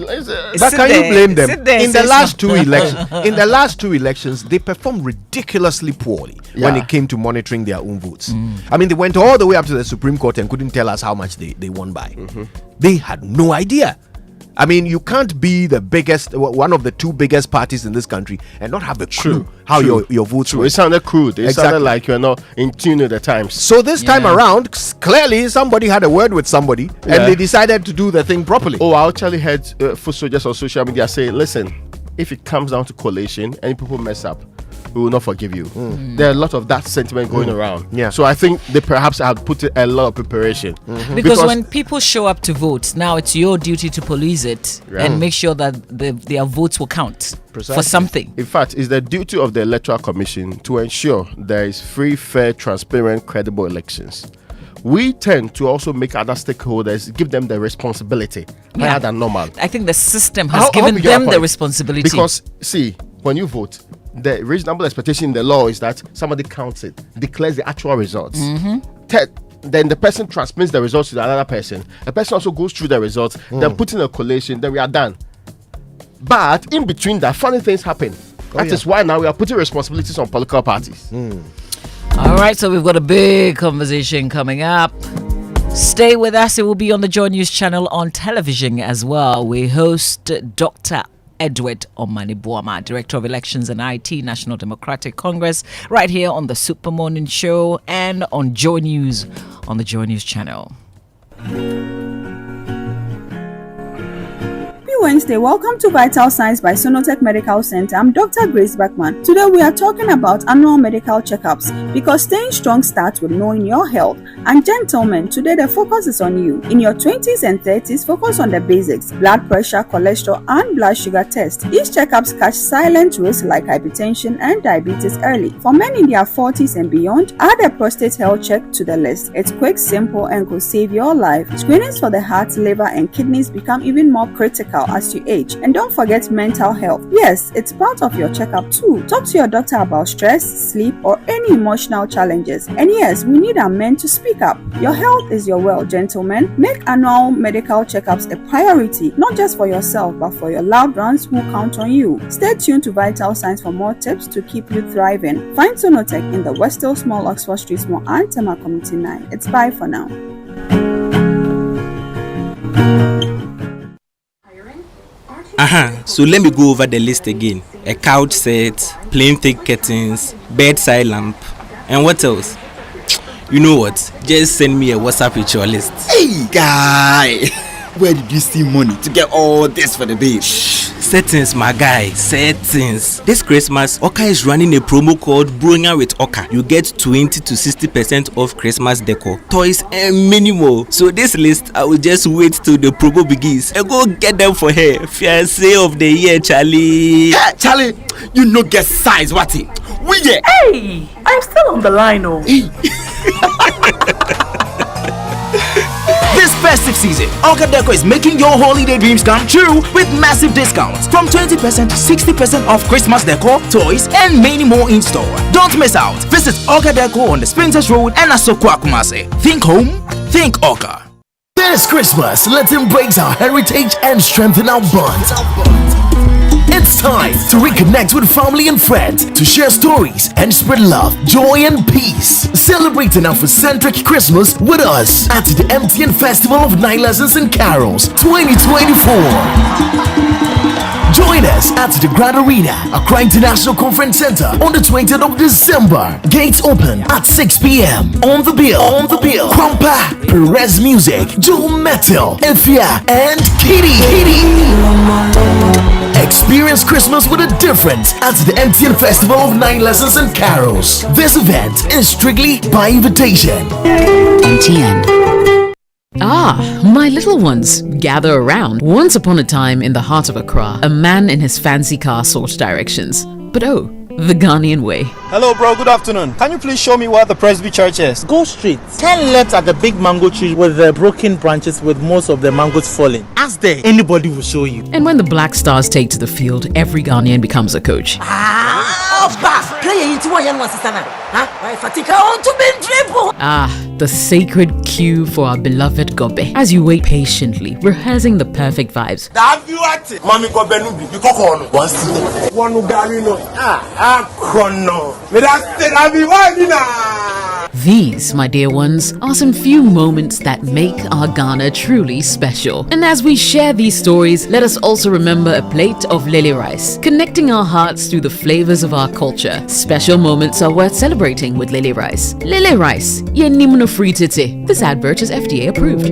But can you blame them? In the last 2 elections, they performed ridiculously poorly when it came to monitoring their own votes. They went all the way up to the Supreme Court and couldn't tell us how much they won by. They had no idea. You can't be the biggest, one of the 2 biggest parties in this country and not have a clue how your votes were. It sounded crude. It sounded like you're not in tune with the times. So this time around, clearly somebody had a word with somebody and they decided to do the thing properly. Oh, I actually heard foot soldiers on social media say, listen, if it comes down to collation and people mess up, we will not forgive you. There are a lot of that sentiment going around. Yeah. So I think they perhaps have put a lot of preparation. Because when people show up to vote, now it's your duty to police it and make sure that their votes will count for something. In fact, it's the duty of the Electoral Commission to ensure there is free, fair, transparent, credible elections. We tend to also make other stakeholders give them the responsibility higher than normal. I think the system has given them the responsibility. Because, see, when you vote, the reasonable expectation in the law is that somebody counts it, declares the actual results. Then the person transmits the results to another person. The person also goes through the results, then puts in a collation, then we are done. But in between that, funny things happen. That is why now we are putting responsibilities on political parties. All right, so we've got a big conversation coming up. Stay with us. It will be on the Joy News channel on television as well. We host Dr. Edward Omane Boamah, Director of Elections and IT, National Democratic Congress, right here on the Super Morning Show and on Joy News on the Joy News channel. Wednesday, welcome to Vital Signs by Sonotech Medical Center. I'm Dr. Grace Bachman. Today we are talking about annual medical checkups because staying strong starts with knowing your health. And gentlemen, today the focus is on you. In your 20s and 30s, focus on the basics: blood pressure, cholesterol, and blood sugar tests. These checkups catch silent risks like hypertension and diabetes early. For men in their 40s and beyond, add a prostate health check to the list. It's quick, simple, and could save your life. Screenings for the heart, liver, and kidneys become even more critical as you age. And don't forget mental health. Yes, it's part of your checkup too. Talk to your doctor about stress, sleep, or any emotional challenges. And yes, we need our men to speak up. Your health is your wealth, gentlemen. Make annual medical checkups a priority, not just for yourself, but for your loved ones who count on you. Stay tuned to Vital Signs for more tips to keep you thriving. Find Sonotech in the Westhill Small Oxford Street Mall and Tema Community 9. It's bye for now. So let me go over the list again. A couch set, plain thick curtains, bedside lamp, and what else? You know what? Just send me a WhatsApp with your list. Hey guy, where did you see money to get all this for the babe? Settings, my guy, settings. This Christmas, Oka is running a promo called Bronya with Oka. You get 20 to 60% off Christmas decor, toys, and many more. So this list, I will just wait till the promo begins and go get them for her. Fiancé of the year, Charlie. Yeah, Charlie, you no get size, what it? We get. Hey, I'm still on the line, oh. This festive season, Oka Deco is making your holiday dreams come true with massive discounts from 20% to 60% off Christmas decor, toys, and many more in store. Don't miss out. Visit Oka Deco on the Sprinters Road and Asokwa Kumase. Think home, think Oka. This Christmas, let's embrace our heritage and strengthen our bonds. It's time to reconnect with family and friends to share stories and spread love, joy, and peace. Celebrate an Afrocentric Christmas with us at the MTN Festival of Night Lessons and Carols 2024. Join us at the Grand Arena, Accra International Conference Center on the 20th of December. Gates open at 6 p.m. On the bill, Kwampa, Perez Music, Joe Metal, Efia, and Kitty. Experience Christmas with a difference at the MTN Festival of Night Lessons and Carols. This event is strictly by invitation. MTN. Ah, my little ones, gather around. Once upon a time in the heart of Accra, a man in his fancy car sought directions. But oh, the Ghanaian way. Hello bro, good afternoon. Can you please show me where the Presby Church is? Go straight. 10 left at the big mango tree with the broken branches with most of the mangoes falling. Ask there, anybody will show you. And when the Black Stars take to the field, every Ghanaian becomes a coach. Ah, the sacred cue for our beloved Gobe. As you wait patiently, rehearsing the perfect vibes. These, my dear ones, are some few moments that make our Ghana truly special. And as we share these stories, let us also remember a plate of lily rice, connecting our hearts through the flavors of our culture. Special moments are worth celebrating with lily rice. Lily rice, yenimno fritite. This advert is FDA approved.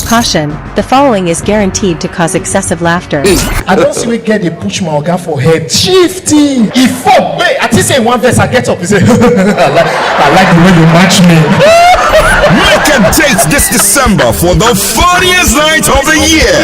Caution, the following is guaranteed to cause excessive laughter. I don't see we get a push my organ for head. Shifty! If fuck, wait, I just say one verse, I get up and say, I like the way you match me. Make a date this December for the funniest night of the year.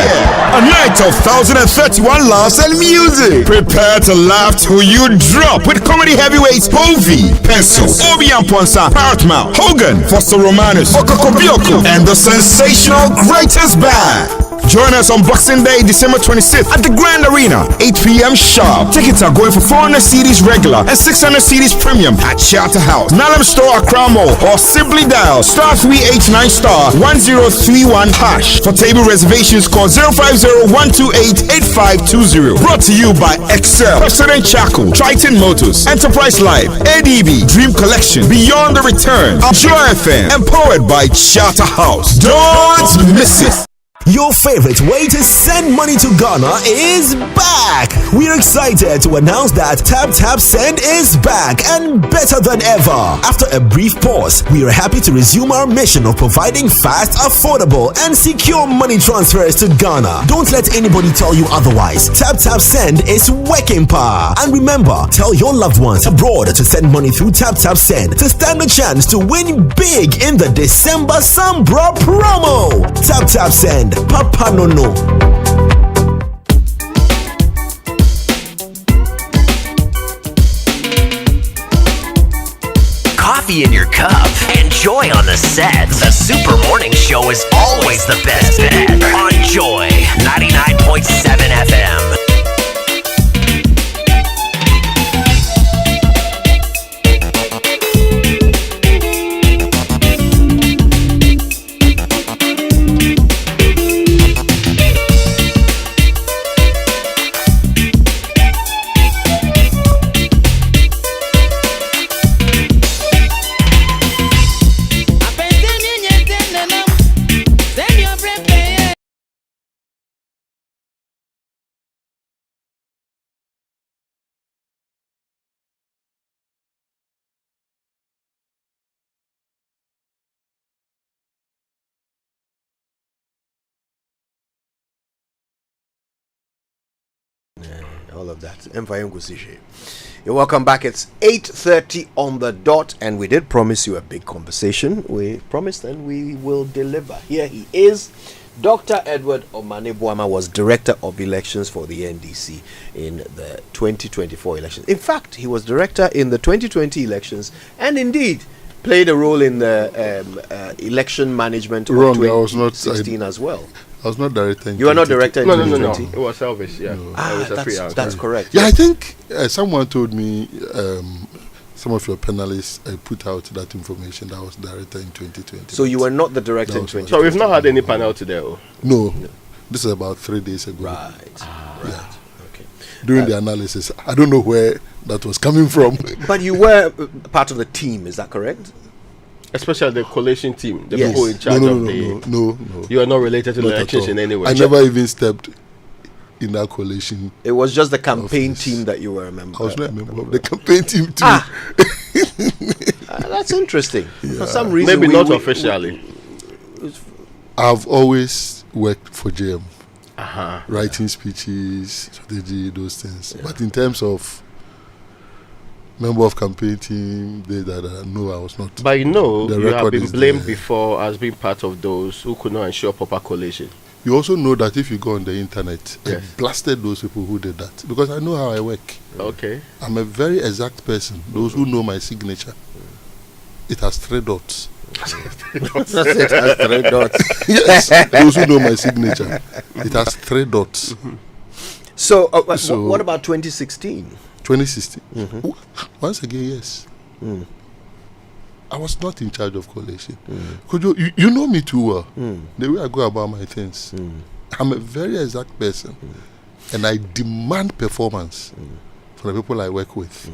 A night of 1,031 laughs and music. Prepare to laugh till you drop with comedy heavyweights Povey, Pencil, Obian Ponsa, Parrotmouth, Hogan, Foster Romanus, Okoko Bioko, and the sensational Greatest Band. Join us on Boxing Day, December 26th at the Grand Arena, 8 p.m. sharp. Tickets are going for 400 CDs regular and 600 CDs premium at Charter House, Nalam Store, Accra Mall, or simply dial *389*1031#. For table reservations, call 050-128-8520. Brought to you by Excel, President Chaco, Triton Motors, Enterprise Life, ADB, Dream Collection, Beyond the Return, Joy FM, and powered by Charter House. Don't miss it. Your favorite way to send money to Ghana is back! We're excited to announce that Tap Tap Send is back and better than ever. After a brief pause, we are happy to resume our mission of providing fast, affordable, and secure money transfers to Ghana. Don't let anybody tell you otherwise. Tap Tap Send is working power. And remember, tell your loved ones abroad to send money through Tap Tap Send to stand a chance to win big in the December Sambra promo. Tap Tap Send. Papa no no. Coffee in your cup and joy on the set. The Super Morning Show is always the best bet on Joy 99.7 FM. All of that. You're welcome back. It's 8:30 on the dot, and we did promise you a big conversation. We promised, and we will deliver. Here he is. Dr. Edward Omane Boamah was Director of Elections for the NDC in the 2024 elections. In fact, he was Director in the 2020 elections, and indeed played a role in the election management of 2016 as well. I was not director. You are not director in 2020? No. It was Elvis, yeah. That's correct. Yeah, I think someone told me some of your panelists put out that information that I was director in 2020. So you were not the director in 2020? So we've not had any panel today? No. This is about 3 days ago. Right. Okay. During the analysis, I don't know where that was coming from. But you were part of the team, is that correct? Especially the coalition team, the people in charge of the... No. You are not related to the elections in any way? I never even stepped in that coalition. It was just the campaign team that you were a member. I was not a member of the campaign team too. That's interesting. Yeah. For some reason, maybe not officially. I've always worked for JM, writing speeches, strategy, those things. Yeah. But in terms of member of campaign team, no, I was not. But you have been blamed before as being part of those who could not ensure proper collation. You also know that if you go on the internet, I blasted those people who did that because I know how I work. Okay. I'm a very exact person. Those who know my signature, it has 3 dots. It has 3 dots. Yes, those who know my signature, it has 3 dots. So what about 2016? 2016. Once again, yes. I was not in charge of collation. Could you know me too well. The way I go about my things. I'm a very exact person, and I demand performance for the people I work with.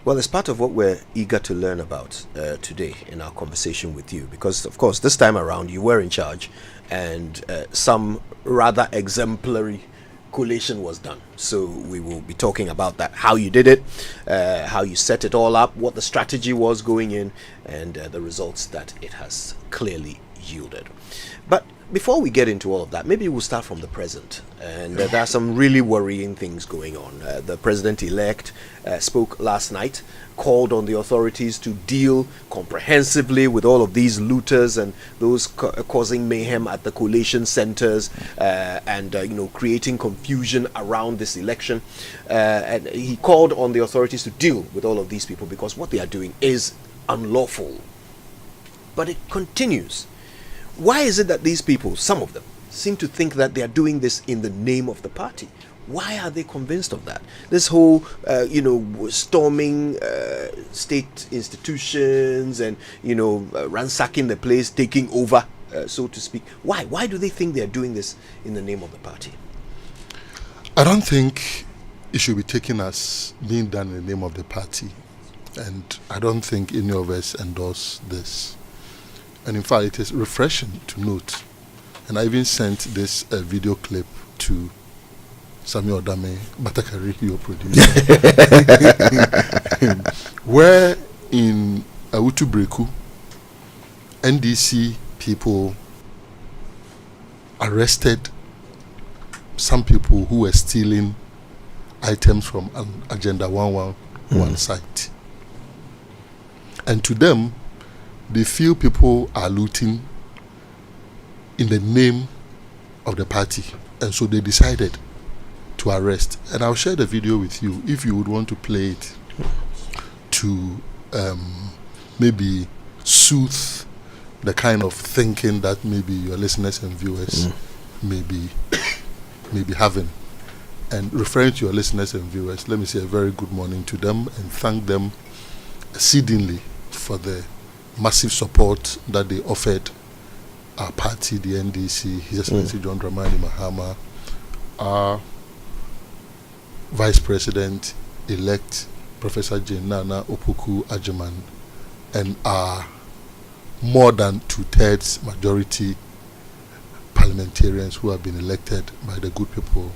Well, it's part of what we're eager to learn about today in our conversation with you, because of course this time around you were in charge, and some rather exemplary collation was done. So we will be talking about that, how you did it, how you set it all up, what the strategy was going in, and the results that it has clearly yielded. But before we get into all of that, maybe we'll start from the present. And there are some really worrying things going on. The president-elect spoke last night, called on the authorities to deal comprehensively with all of these looters and those causing mayhem at the collation centers and creating confusion around this election. And he called on the authorities to deal with all of these people because what they are doing is unlawful. But it continues. Why is it that these people, some of them, seem to think that they are doing this in the name of the party. Why are they convinced of that? This whole, storming state institutions and, ransacking the place, taking over, so to speak. Why? Why do they think they are doing this in the name of the party? I don't think it should be taken as being done in the name of the party. And I don't think any of us endorse this. And in fact, it is refreshing to note. And I even sent this video clip to Samuel Dame Batakari, your producer, where in Awutu Breku, NDC people arrested some people who were stealing items from an Agenda 111 site. And to them, they feel people are looting in the name of the party. And so they decided to arrest. And I'll share the video with you if you would want to play it to maybe soothe the kind of thinking that maybe your listeners and viewers may be having. And referring to your listeners and viewers, let me say a very good morning to them and thank them exceedingly for the massive support that they offered our party, the NDC, His Excellency John Dramani Mahama, our Vice President-elect Professor Jane Nana Opoku Ajiman, and our more than 2/3 majority parliamentarians who have been elected by the good people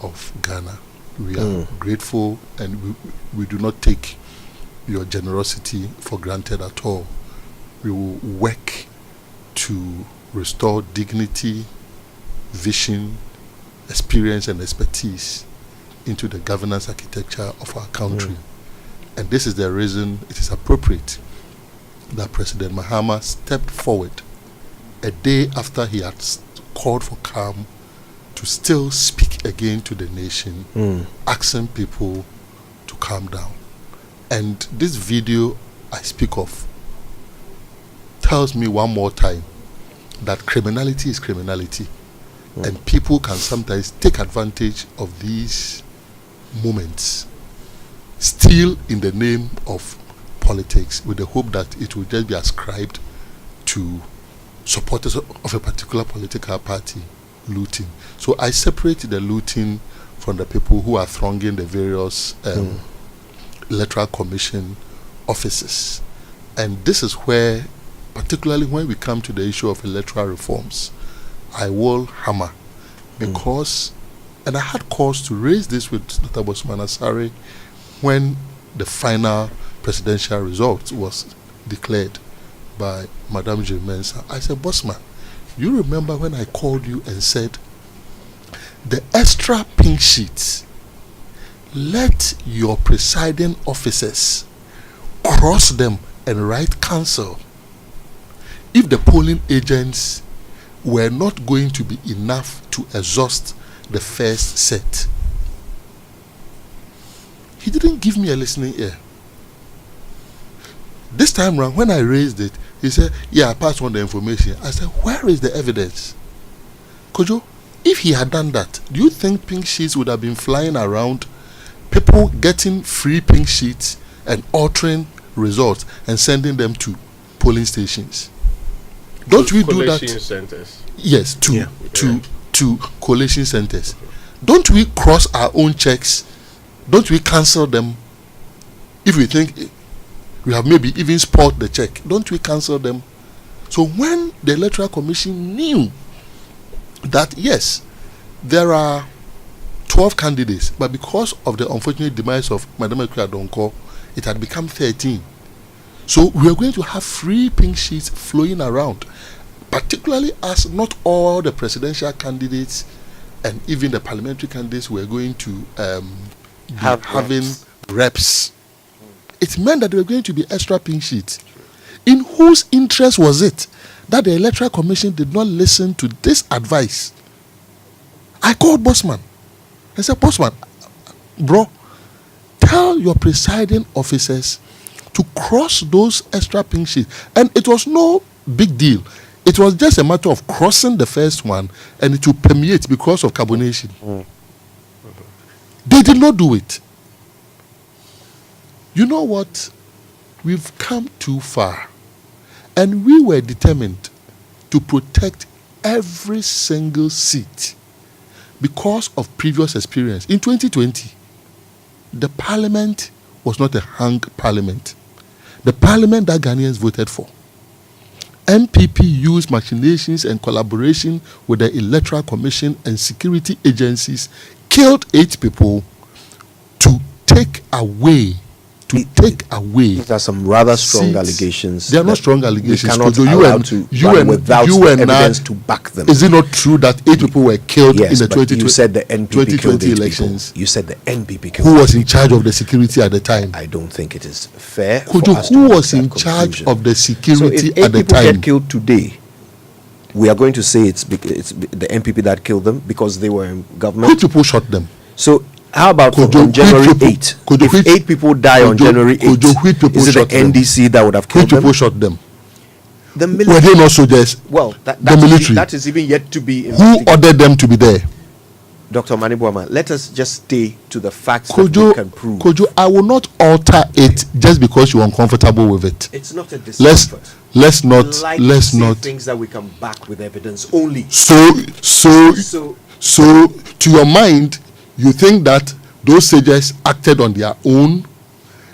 of Ghana. We are grateful, and we do not take your generosity for granted at all. We will work to restore dignity, vision, experience, and expertise into the governance architecture of our country. And this is the reason it is appropriate that President Mahama stepped forward a day after he had called for calm to still speak again to the nation, asking people to calm down. And this video I speak of tells me one more time that criminality is criminality, and people can sometimes take advantage of these moments, steal in the name of politics, with the hope that it will just be ascribed to supporters of a particular political party looting. So I separate the looting from the people who are thronging the various electoral commission offices. And this is where, particularly when we come to the issue of electoral reforms, I will hammer, because, and I had cause to raise this with Dr. Bosman Asare when the final presidential result was declared by Madame J. Mensah. I said, Bosman, you remember when I called you and said, the extra pink sheets, let your presiding officers cross them and write cancel if the polling agents were not going to be enough to exhaust the first set. He didn't give me a listening ear. This time around, when I raised it, he said, yeah, I passed on the information. I said, where is the evidence? Kojo, if he had done that, do you think pink sheets would have been flying around, people getting free pink sheets and altering results and sending them to polling stations? Don't we do that? Collation centers. Yes, to collation centers. Don't we cross our own checks? Don't we cancel them if we think we have maybe even spoiled the check? Don't we cancel them? So when the Electoral Commission knew that yes, there are 12 candidates, but because of the unfortunate demise of Madam Ekwe Adonko, it had become 13. So we are going to have free pink sheets flowing around, particularly as not all the presidential candidates and even the parliamentary candidates were going to having reps. It meant that there were going to be extra pink sheets. In whose interest was it that the Electoral Commission did not listen to this advice? I called Bosman. I said, Bosman, bro, tell your presiding officers to cross those extra pink sheets. And it was no big deal. It was just a matter of crossing the first one and it will permeate because of carbonation. They did not do it. You know what? We've come too far. And we were determined to protect every single seat because of previous experience. In 2020, the parliament was not a hung parliament. The parliament that Ghanaians voted for. MPP used machinations and collaboration with the Electoral Commission and security agencies, killed 8 people to take away. These are some rather strong allegations. They are not strong allegations. We cannot allow without evidence to back them. Is it not true that 8 people were killed in the 2020 you said the NPP 2020 elections? You said the NPP killed. Who was in charge of the security at the time? I don't think it is fair. Who was in charge of the security at the time? So if 8 people get killed today, we are going to say it's the NPP that killed them because they were in government. Which people shot them? So how about on January 8? If 8 people die on January 8, is it the NDC that would have killed them? Which people shot them? The military. Were they not soldiers? Well, the military. That is even yet to be investigated. Who ordered them to be there? Dr. Omane Boamah, let us just stay to the facts that we can prove. I will not alter it just because you're uncomfortable with it. It's not a discomfort. Let's not things that we can back with evidence only. So to your mind, you think that those sages acted on their own,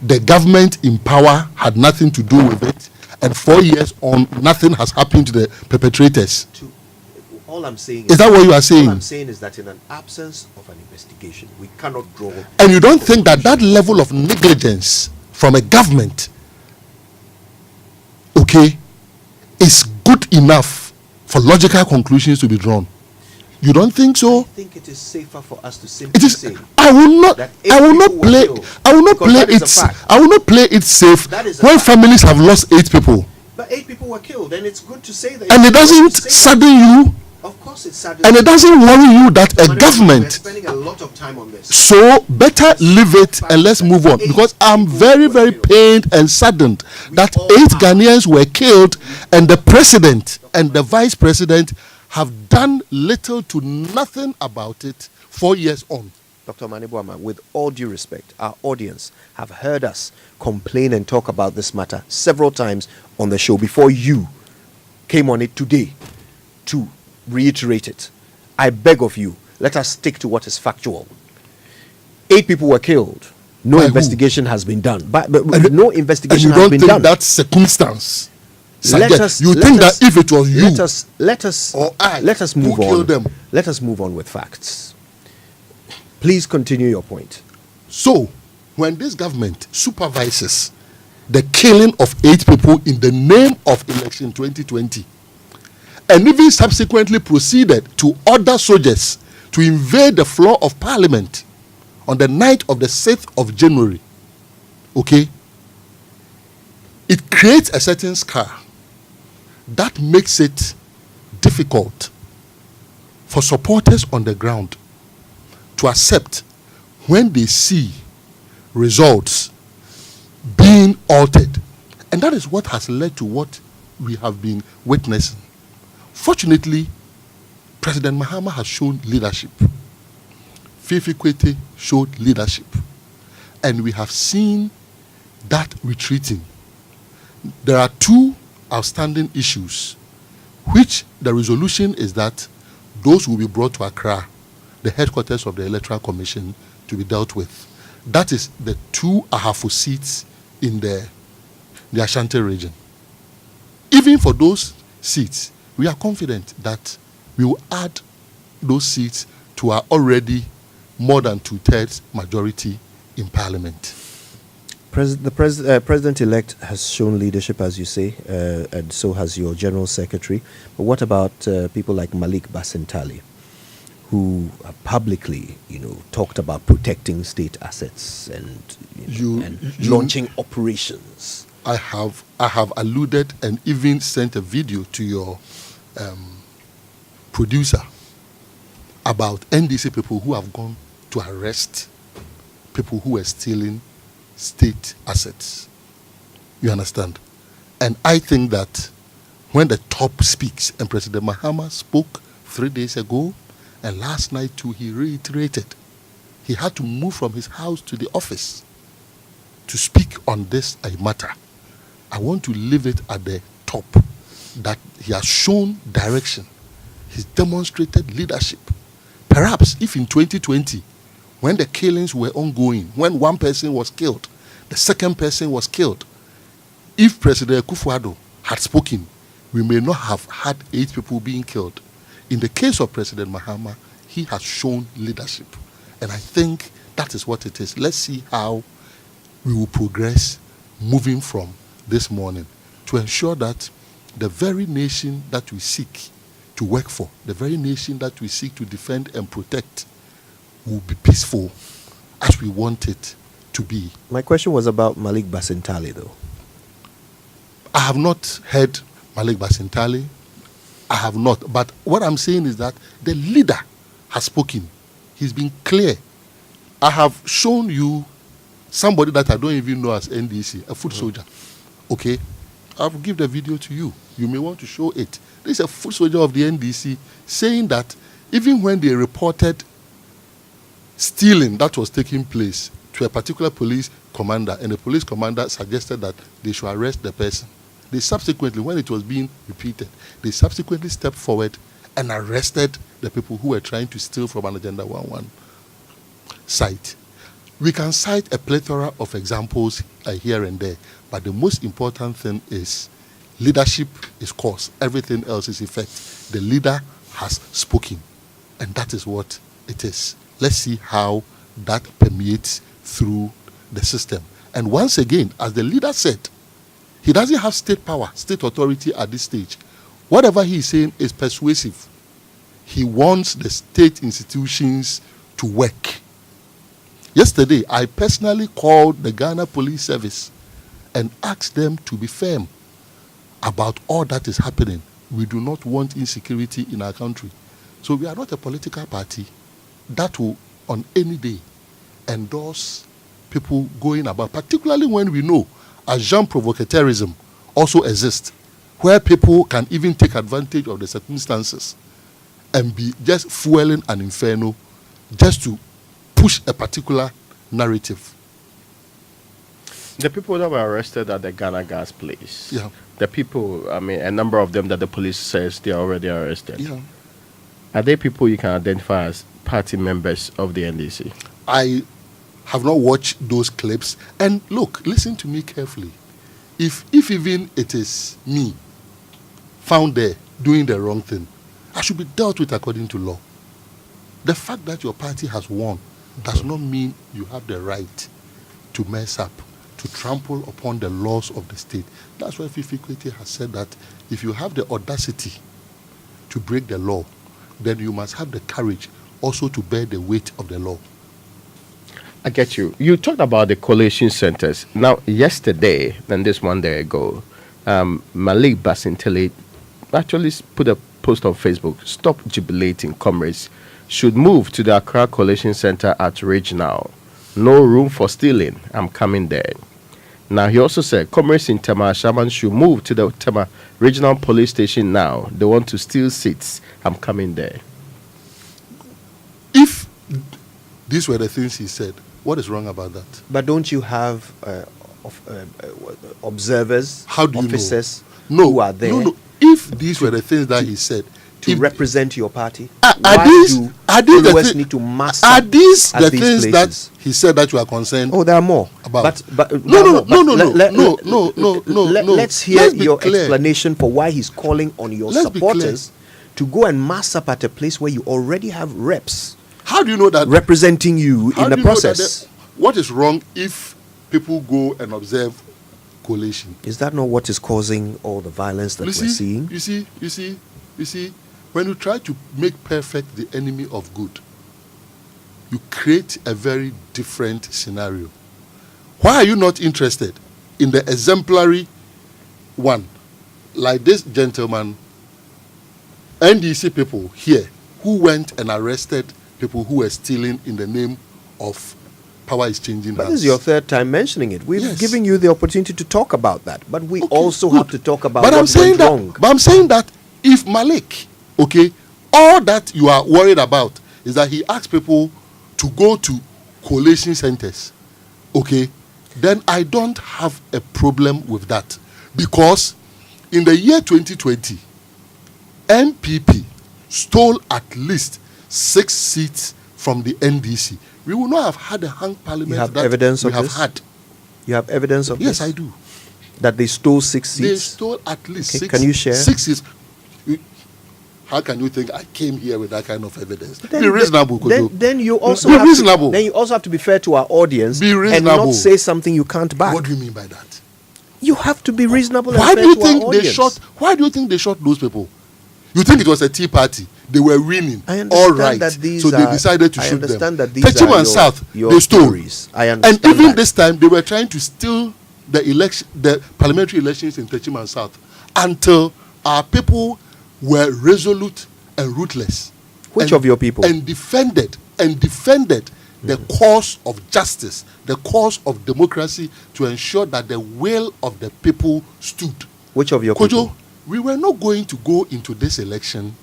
the government in power had nothing to do with it, and 4 years on, nothing has happened to the perpetrators. All I'm saying is that what you are saying? All I'm saying is that in an absence of an investigation, we cannot draw. And you don't think that level of negligence from a government, is good enough for logical conclusions to be drawn? You don't think so? I think it is safer for us to simply say. I will not play it safe when families have lost 8 people. But 8 people were killed, and it's good to say that. And it doesn't sadden you. Of course, it saddens. And it doesn't worry you that a government. We're spending a lot of time on this. So better leave it and let's move on, because I'm very, very pained and saddened that 8 Ghanaians were killed, and the president and the vice president have done little to nothing about it 4 years on. Dr. Omane Boamah, with all due respect, our audience have heard us complain and talk about this matter several times on the show before you came on it today to reiterate it. I beg of you, let us stick to what is factual. 8 people were killed. No investigation has been done. But no investigation has been done. You don't think that's circumstance? That if it was you, let us move on. Let us move on with facts. Please continue your point. So, when this government supervises the killing of 8 people in the name of election 2020, and even subsequently proceeded to order soldiers to invade the floor of parliament on the night of the 6th of January, it creates a certain scar that makes it difficult for supporters on the ground to accept when they see results being altered. And that is what has led to what we have been witnessing. Fortunately, President Mahama has shown leadership. Fifi Kwete showed leadership. And we have seen that retreating. There are 2 outstanding issues, which the resolution is that those will be brought to Accra, the headquarters of the Electoral Commission, to be dealt with. That is the 2 Ahafo seats in the Ashanti region. Even for those seats, we are confident that we will add those seats to our already more than 2/3 majority in Parliament. The President-elect has shown leadership, as you say, and so has your General Secretary. But what about people like Malik Basintali, who have publicly, talked about protecting state assets and launching operations? I have alluded and even sent a video to your producer about NDC people who have gone to arrest people who were stealing state assets. You understand? And I think that when the top speaks. And President Mahama spoke 3 days ago, and last night too he reiterated. He had to move from his house to the office to speak on this matter. I want to leave it at the top that he has shown direction. He's demonstrated leadership. Perhaps if in 2020, when the killings were ongoing, when one person was killed, the second person was killed, if President Akufo-Addo had spoken, we may not have had 8 people being killed. In the case of President Mahama, he has shown leadership. And I think that is what it is. Let's see how we will progress moving from this morning to ensure that the very nation that we seek to work for, the very nation that we seek to defend and protect, will be peaceful as we want it to be. My question was about Malik Basintali, though. I have not heard Malik Basintali. I have not. But what I'm saying is that the leader has spoken. He's been clear. I have shown you somebody that I don't even know as NDC, a foot soldier. Okay? I'll give the video to you. You may want to show it. This is a foot soldier of the NDC saying that even when they reported stealing that was taking place to a particular police commander, and the police commander suggested that they should arrest the person, they subsequently, when it was being repeated, they subsequently stepped forward and arrested the people who were trying to steal from an Agenda 11 site. We can cite a plethora of examples here and there, but the most important thing is leadership is cause. Everything else is effect. The leader has spoken, and that is what it is. Let's see how that permeates through the system. And once again, as the leader said, he doesn't have state power, state authority at this stage. Whatever he is saying is persuasive. He wants the state institutions to work. Yesterday, I personally called the Ghana Police Service and asked them to be firm about all that is happening. We do not want insecurity in our country. So we are not a political party that will, on any day, endorse people going about, particularly when we know agent provocateurism also exists, where people can even take advantage of the circumstances and be just fueling an inferno just to push a particular narrative. The people that were arrested at the Ghana gas place, yeah. The people, I mean, a number of them that the police says they are already arrested. Yeah. Are they people you can identify as party members of the NDC? I have not watched those clips. And look, listen to me carefully. If even it is me found there doing the wrong thing, I should be dealt with according to law. The fact that your party has won does not mean you have the right to mess up, to trample upon the laws of the state. That's why Fifi Kwete has said that if you have the audacity to break the law, then you must have the courage also to bear the weight of the law. I get you. You talked about the collation centers. Now, yesterday, and this one day ago, Malik Basintali actually put a post on Facebook, "Stop jubilating, comrades. Should move to the Accra Collation Center at Regional. No room for stealing. I'm coming there." Now, he also said, "Comrades in Tema Shaman should move to the Tema Regional Police Station now. They want to steal seats. I'm coming there." If these were the things he said, what is wrong about that? But don't you have observers, how do you officers know? who are there? No. If these were the things that he said, to represent your party, are these followers need to master? Are these the things places that he said that you are concerned? Oh, there are more. About. No. No. Let's hear your explanation for why he's calling on your supporters to go and mass up at a place where you already have reps. How do you know that representing you in the process? What is wrong if people go and observe collation? Is that not what is causing all the violence that we're seeing? You see, when you try to make perfect the enemy of good, you create a very different scenario. Why are you not interested in the exemplary one? Like this gentleman, NDC people here, who went and arrested people who were stealing in the name of power is changing But hands. this is your third time mentioning it. We've given you the opportunity to talk about that, but we also have to talk about But what I'm saying went that. wrong. But I'm saying that if Malik, all that you are worried about is that he asks people to go to collation centers, then I don't have a problem with that, because in the year 2020, MPP stole at least 6 seats from the NDC. We would not have had a hung parliament. You have that evidence we of have this? had. You have evidence of Yes, this? I do. That they stole 6 seats? They stole at least Okay, 6. can you share? 6 seats. How can you think I came here with that kind of evidence? Then- be reasonable, Kojo. Then you also be have reasonable. then you also have to be fair to our audience Be and reasonable. not say something you can't back. What do you mean by that? You have to be reasonable. Why and do fair you to our think they audience. shot? Why do you think they shot those people? You think it was a tea party? They were winning. I understand All right. that these So they are- decided to I shoot them. understand that these Techim are and South, your they stole. stories. I understand And even that. this time, they were trying to steal the parliamentary elections in Techim and South until our people were resolute and ruthless. Which And- of your people? And defended the cause of justice, the cause of democracy, to ensure that the will of the people stood. Which of your Kojo, people? we were not going to go into this election,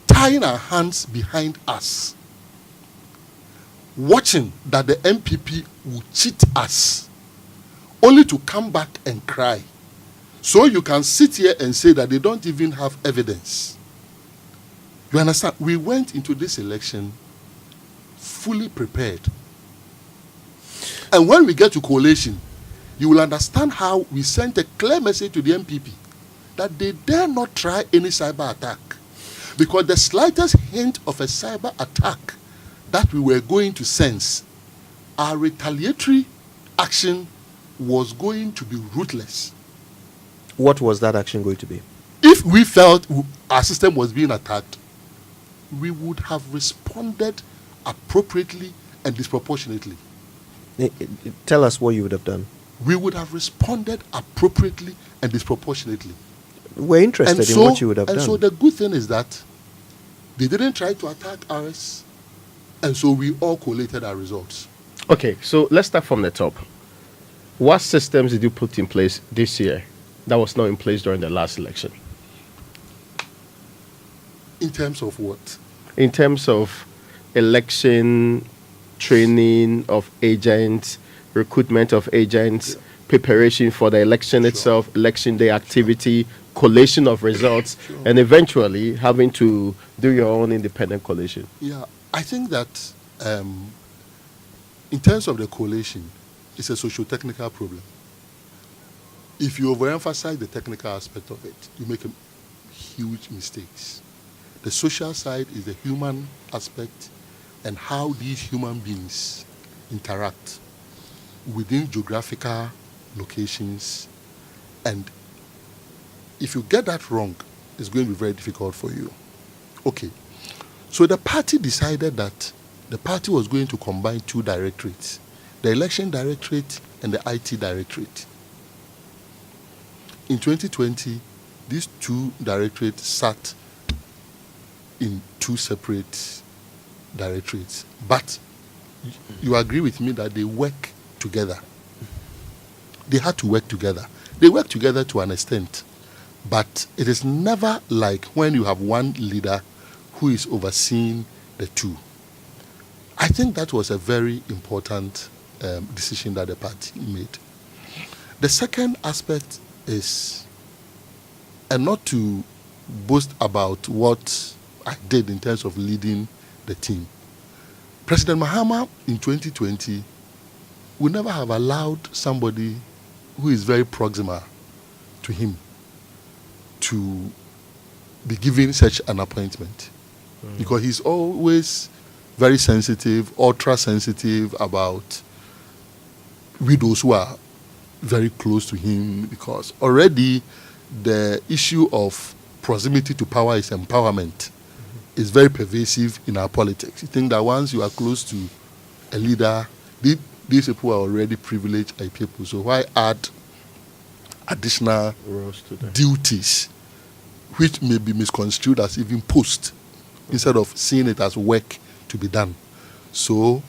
tying our hands behind us, watching that the MPP would cheat us, only to come back and cry. So you can sit here and say that they don't even have evidence. You understand? We went into this election fully prepared. And when we get to coalition, you will understand how we sent a clear message to the MPP that they dare not try any cyber attack. Because the slightest hint of a cyber attack that we were going to sense, our retaliatory action was going to be ruthless. What was that action going to be? If we felt our system was being attacked, we would have responded appropriately and disproportionately. Tell us what you would have done. We would have responded appropriately and disproportionately. We're interested in what you would have and done. so the good thing is that they didn't try to attack us, and so we all collated our results. Okay, so let's start from the top. What systems did you put in place this year that was not in place during the last election? In terms of what? In terms of election, training of agents, recruitment of agents, preparation for the election itself, election day activity, collation of results, and eventually having to do your own independent collation. Yeah, I think that in terms of the collation, it's a socio-technical problem. If you overemphasize the technical aspect of it, you make huge mistakes. The social side is the human aspect and how these human beings interact within geographical locations. And if you get that wrong, it's going to be very difficult for you. Okay. So the party decided that the party was going to combine 2 directorates, the election directorate and the IT directorate. In 2020, these 2 directorates sat in 2 separate directorates. But you agree with me that they work together. They had to work together. They work together to an extent. But it is never like when you have one leader who is overseeing the 2. I think that was a very important decision that the party made. The second aspect is, and not to boast about what I did in terms of leading the team. President Mahama in 2020 would never have allowed somebody who is very proximal to him to be given such an appointment. Because he's always very sensitive, ultra sensitive about widows who are very close to him, because already the issue of proximity to power is empowerment is very pervasive in our politics. You think that once you are close to a leader, these people are already privileged people, so why add additional duties which may be misconstrued as even post instead of seeing it as work to be done? So,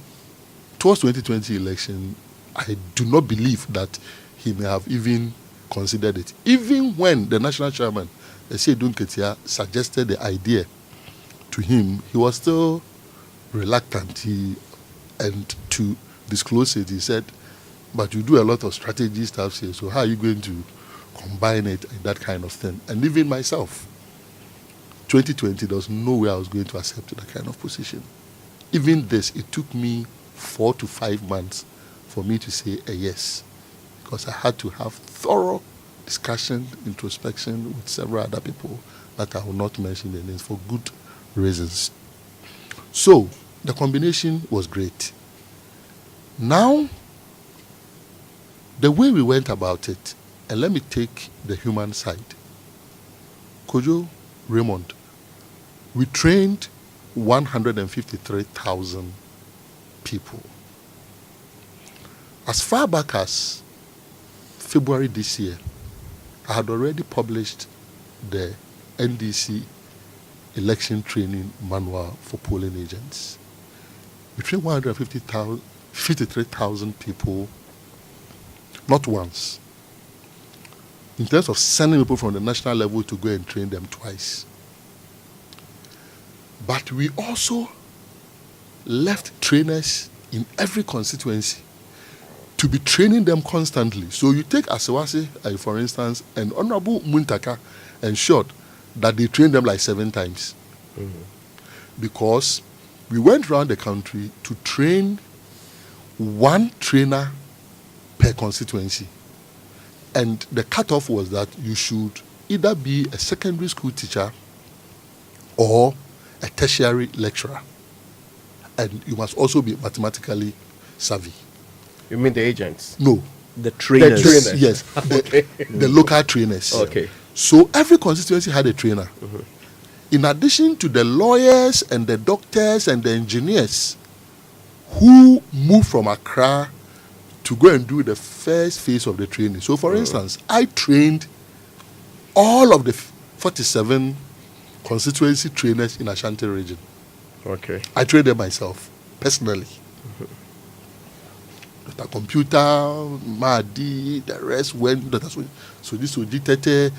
towards 2020 election, I do not believe that he may have even considered it. Even when the national chairman, Esedun Ketia, suggested the idea to him, he was still reluctant. And to disclose it, he said, but you do a lot of strategy stuff here, so how are you going to combine it and that kind of thing? And even myself, 2020, there was no way I was going to accept that kind of position. Even this, it took me 4 to 5 months for me to say a yes, because I had to have thorough discussion, introspection with several other people that I will not mention their names for good reasons. So, the combination was great. Now, the way we went about it, and let me take the human side. Kojo, Raymond, we trained 153,000 people. As far back as February this year, I had already published the NDC election training manual for polling agents. We trained 153,000 people, not once. In terms of sending people from the national level to go and train them twice. But we also left trainers in every constituency to be training them constantly. So you take Asewase, for instance, and Honorable Muntaka ensured that they trained them like 7 times. Because we went around the country to train 1 trainer per constituency. And the cutoff was that you should either be a secondary school teacher or a tertiary lecturer. And you must also be mathematically savvy. You mean the agents? No. The trainers. The trainers. Yes. The local trainers. Okay. So every constituency had a trainer. In addition to the lawyers and the doctors and the engineers who moved from Accra to go and do the first phase of the training. So, for instance, I trained all of the 47 constituency trainers in Ashanti region. Okay. I trained them myself, personally. Dr. Computer, Madi, the rest went. So this was Tete.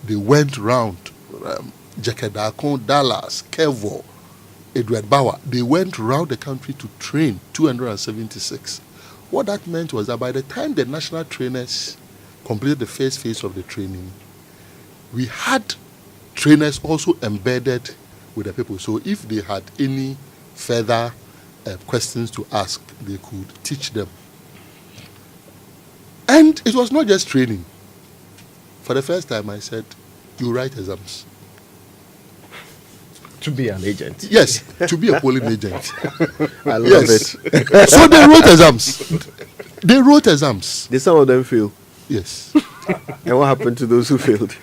They went round. Jakedakon, Dallas, Kevo, Edward Bauer. They went round the country to train 276. What that meant was that by the time the national trainers completed the first phase of the training, we had trainers also embedded with the people. So if they had any further questions to ask, they could teach them. And it was not just training. For the first time, I said, you write exams. To be an agent. Yes, to be a polling agent. I love it. So they wrote exams. They wrote exams. Did some of them fail? Yes. And what happened to those who failed?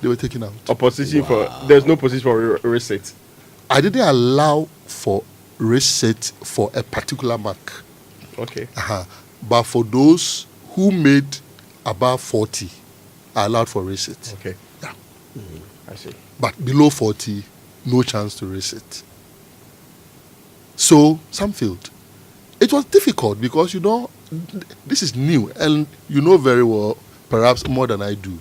They were taken out. Opposition for there's no position for receipt. I didn't allow for receipt for a particular mark. Okay. But for those who made above 40, I allowed for receipt. Okay. Yeah. I see. But below 40, no chance to receipt. So some failed. It was difficult because, this is new, and you know very well, perhaps more than I do.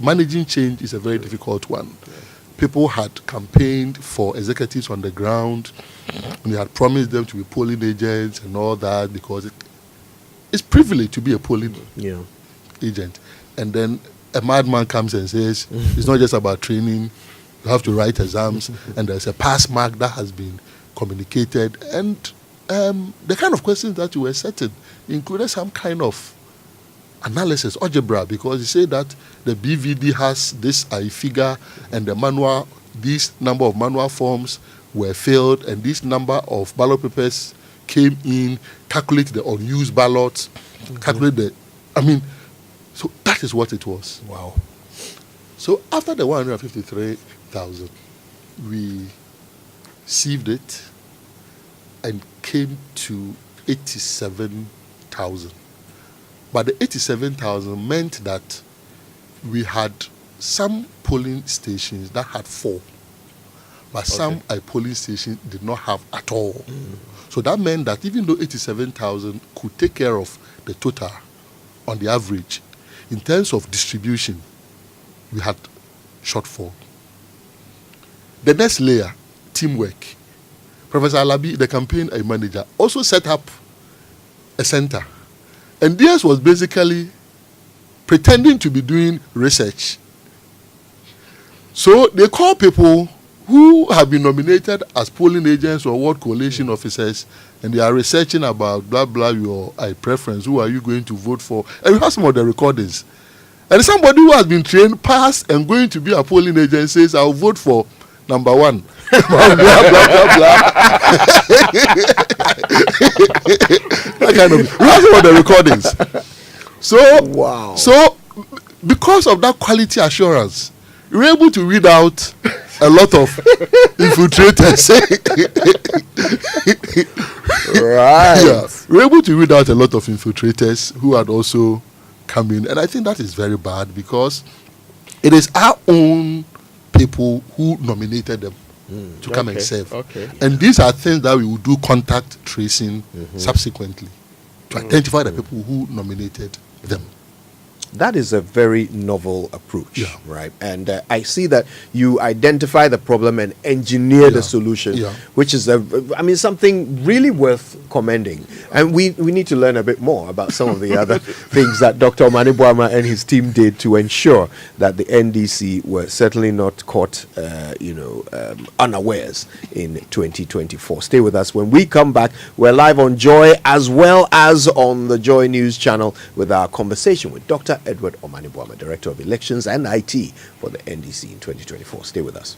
Managing change is a very difficult one. People had campaigned for executives on the ground, and they had promised them to be polling agents and all that, because it's privilege to be a polling agent. And then a madman comes and says, it's not just about training, you have to write exams, and there's a pass mark that has been communicated. And the kind of questions that you were setting included some kind of analysis, algebra, because you say that the BVD has this figure, and the manual, this number of manual forms were filled, and this number of ballot papers came in, calculate the unused ballots, calculate so that is what it was. Wow. So after the 153,000, we sieved it and came to 87,000. But the 87,000 meant that we had some polling stations that had 4. but some polling stations did not have at all. So that meant that even though 87,000 could take care of the total on the average, in terms of distribution, we had shortfall. The next layer, teamwork. Professor Alabi, the campaign manager, also set up a center. And theirs was basically pretending to be doing research. So they call people who have been nominated as polling agents or ward coalition officers, and they are researching about blah blah your preference, who are you going to vote for, and we have some of the recordings. And somebody who has been trained, passed, and going to be a polling agent says, I'll vote for number one. blah, blah, blah, blah. That kind of, we have some of the recordings. So because of that quality assurance, we're able to weed out a lot of infiltrators. Right. Yeah, we're able to weed out a lot of infiltrators who had also come in. And I think that is very bad, because it is our own people who nominated them to come and serve. And these are things that we will do contact tracing subsequently to identify the people who nominated them. That is a very novel approach, right? And I see that you identify the problem and engineer the solution, which is, something really worth commending. And we need to learn a bit more about some of the other things that Dr. Omane Boamah and his team did to ensure that the NDC were certainly not caught, unawares in 2024. Stay with us. When we come back, we're live on Joy as well as on the Joy News channel with our conversation with Dr. Edward Omane Boamah, Director of Elections and IT for the NDC in 2024. Stay with us.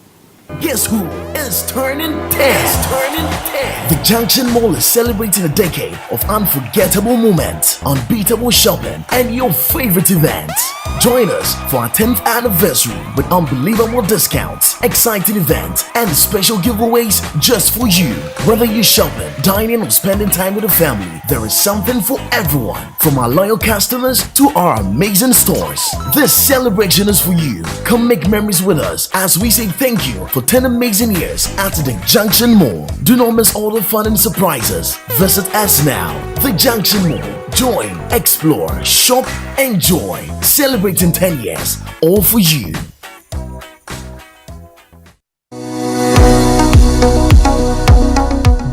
Guess who is turning 10? The Junction Mall is celebrating a decade of unforgettable moments, unbeatable shopping, and your favorite events. Join us for our 10th anniversary with unbelievable discounts, exciting events, and special giveaways just for you. Whether you're shopping, dining, or spending time with a family, there is something for everyone. From our loyal customers to our amazing stores, this celebration is for you. Come make memories with us as we say thank you for 10 amazing years at the Junction Mall. Do not miss all the fun and surprises. Visit us now. The Junction Mall. Join, explore, shop, enjoy. Celebrating 10 years. All for you.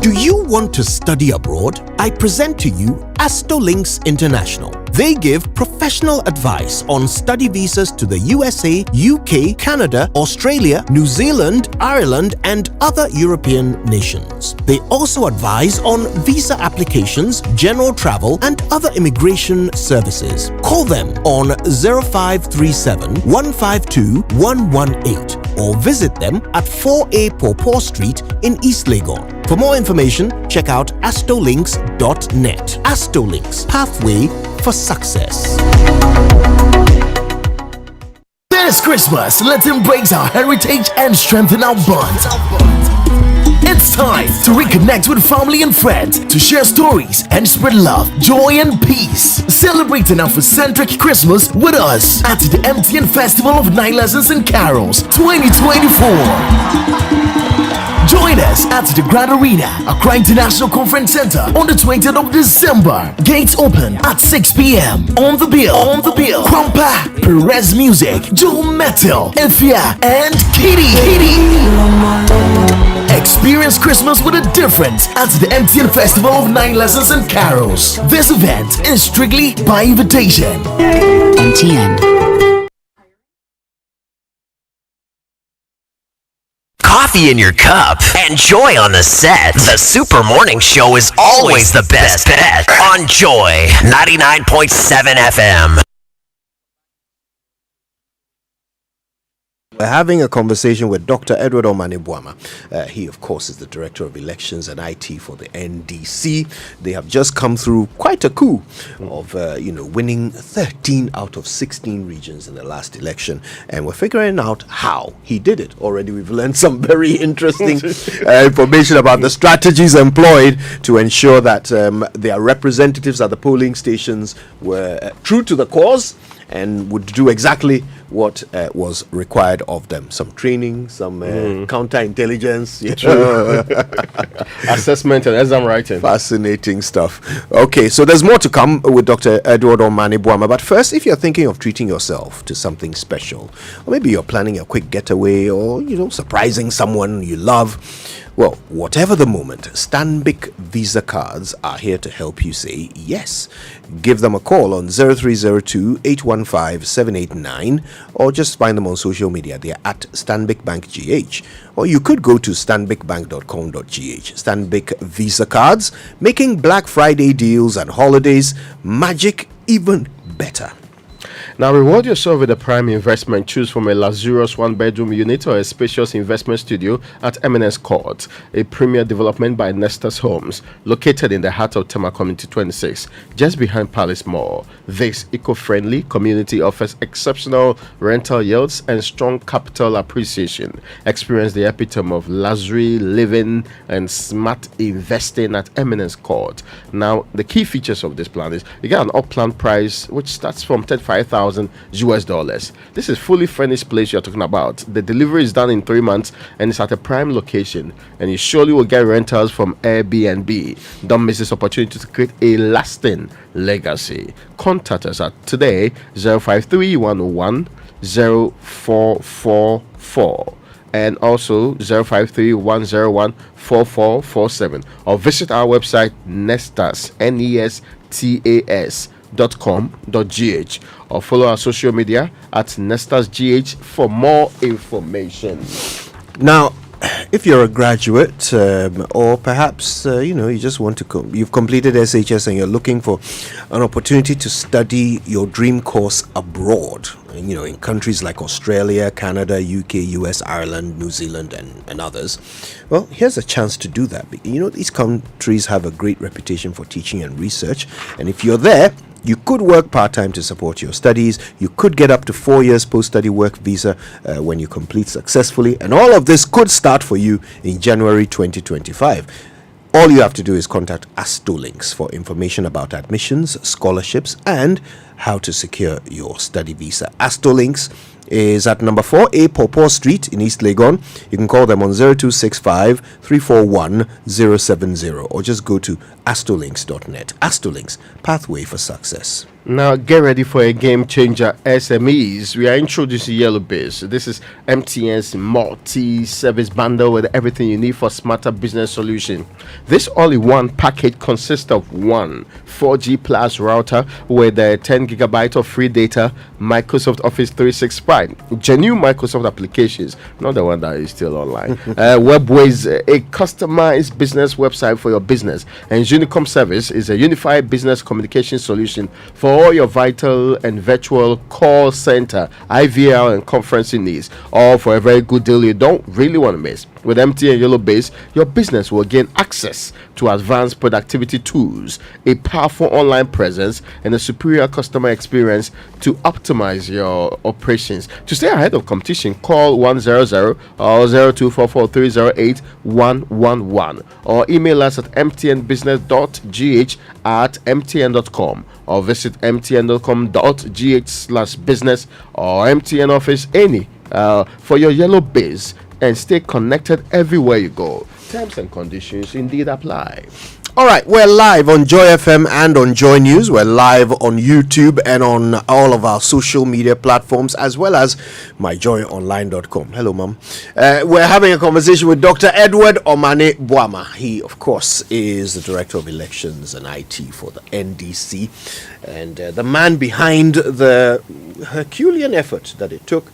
Do you want to study abroad? I present to you Astolinks International. They give professional advice on study visas to the USA, UK, Canada, Australia, New Zealand, Ireland, and other European nations. They also advise on visa applications, general travel, and other immigration services. Call them on 0537 152 118 or visit them at 4A Pawpaw Street in East Legon. For more information, check out astolinks.net. Astolinks, pathway for success. This Christmas, let's embrace our heritage and strengthen our bond. It's time to reconnect with family and friends, to share stories and spread love, joy, and peace. Celebrate an Afrocentric Christmas with us at the MTN Festival of Night Lessons and Carols 2024. Join us at the Grand Arena, Accra International Conference Center on the 20th of December. Gates open at 6 p.m. On the bill, Kwampa, Perez Music, Joe Metal, Efia, and Kitty. Experience Christmas with a difference at the MTN Festival of Night Lessons and Carols. This event is strictly by invitation. MTN. Coffee in your cup and Joy on the set. The Super Morning Show is always the best bet on Joy 99.7 FM. We're having a conversation with Dr. Edward Omane Boamah. He, of course, is the Director of Elections and IT for the NDC. They have just come through quite a coup of, winning 13 out of 16 regions in the last election. And we're figuring out how he did it. Already we've learned some very interesting information about the strategies employed to ensure that their representatives at the polling stations were true to the cause and would do exactly what was required of them. Some training, some counterintelligence, assessment and exam writing. Fascinating stuff. Okay, so there's more to come with Dr. Edward Omane Boamah. But first, if you're thinking of treating yourself to something special, or maybe you're planning a quick getaway, or surprising someone you love, well, whatever the moment, Stanbic Visa cards are here to help you say yes. Give them a call on 0302-815-789, or just find them on social media. They're at Stanbic Bank GH, or you could go to stanbicbank.com.gh. Stanbic Visa cards, making Black Friday deals and holidays magic even better. Now, reward yourself with a prime investment. Choose from a luxurious one-bedroom unit or a spacious investment studio at Eminence Court, a premier development by Nestor's Homes, located in the heart of Tema Community 26, just behind Palace Mall. This eco-friendly community offers exceptional rental yields and strong capital appreciation. Experience the epitome of luxury living and smart investing at Eminence Court. Now, the key features of this plan is you get an up-plan price which starts from $35,000 US. This is fully furnished place you're talking about. The delivery is done in 3 months and it's at a prime location, and you surely will get rentals from Airbnb. Don't miss this opportunity to create a lasting legacy. Contact us at today 053-101-0444 and also 053-101-4447, or visit our website nestas nestas.com.gh, or follow our social media at NestasGH for more information. Now, if you're a graduate, or perhaps you just want to you've completed SHS and you're looking for an opportunity to study your dream course abroad, in countries like Australia, Canada, UK, US, Ireland, New Zealand, and others, well, here's a chance to do that. These countries have a great reputation for teaching and research, and if you're there, you could work part-time to support your studies. You could get up to 4 years post-study work visa when you complete successfully. And all of this could start for you in January 2025. All you have to do is contact Astolinks for information about admissions, scholarships, and how to secure your study visa. Astolinks is at number 4A Pawpaw Street in East Legon. You can call them on 0265-341-070, or just go to astolinks.net. Astolinks, pathway for success. Now get ready for a game changer, SMEs. We are introducing Yellow Biz. This is MTN's multi-service bundle with everything you need for smarter business solution. This all-in-one package consists of one 4G plus router with 10 gigabyte of free data, Microsoft Office 365, genuine Microsoft applications, not the one that is still online, Webways, a customized business website for your business, and Unicom Service is a unified business communication solution for all your vital and virtual call center, IVR, and conferencing needs, all for a very good deal you don't really want to miss. With MTN Yellow Base, your business will gain access to advanced productivity tools, a powerful online presence, and a superior customer experience to optimize your operations. To stay ahead of competition, call 100 or 0244308111, or email us at mtnbusiness.gh@mtn.com, or visit mtn.com.gh/business or MTN office any for your Yellow Base, and stay connected everywhere you go. Terms and conditions indeed apply. All right, we're live on Joy FM and on Joy News. We're live on YouTube and on all of our social media platforms, as well as myjoyonline.com. Hello, Mom. We're having a conversation with Dr. Edward Omane Boamah. He, of course, is the Director of Elections and IT for the NDC, and the man behind the Herculean effort that it took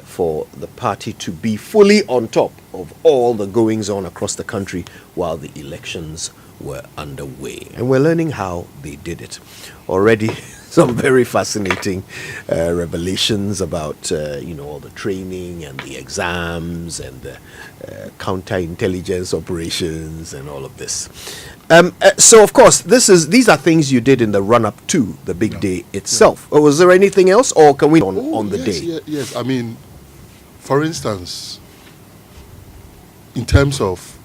for the party to be fully on top of all the goings on across the country while the elections were underway. And we're learning how they did it. Already some very fascinating revelations about all the training and the exams and the counterintelligence operations and all of this. So of course these are things you did in the run-up to the big day itself. Or was there anything else, or can we on the day? Yes. I mean, for instance, in terms of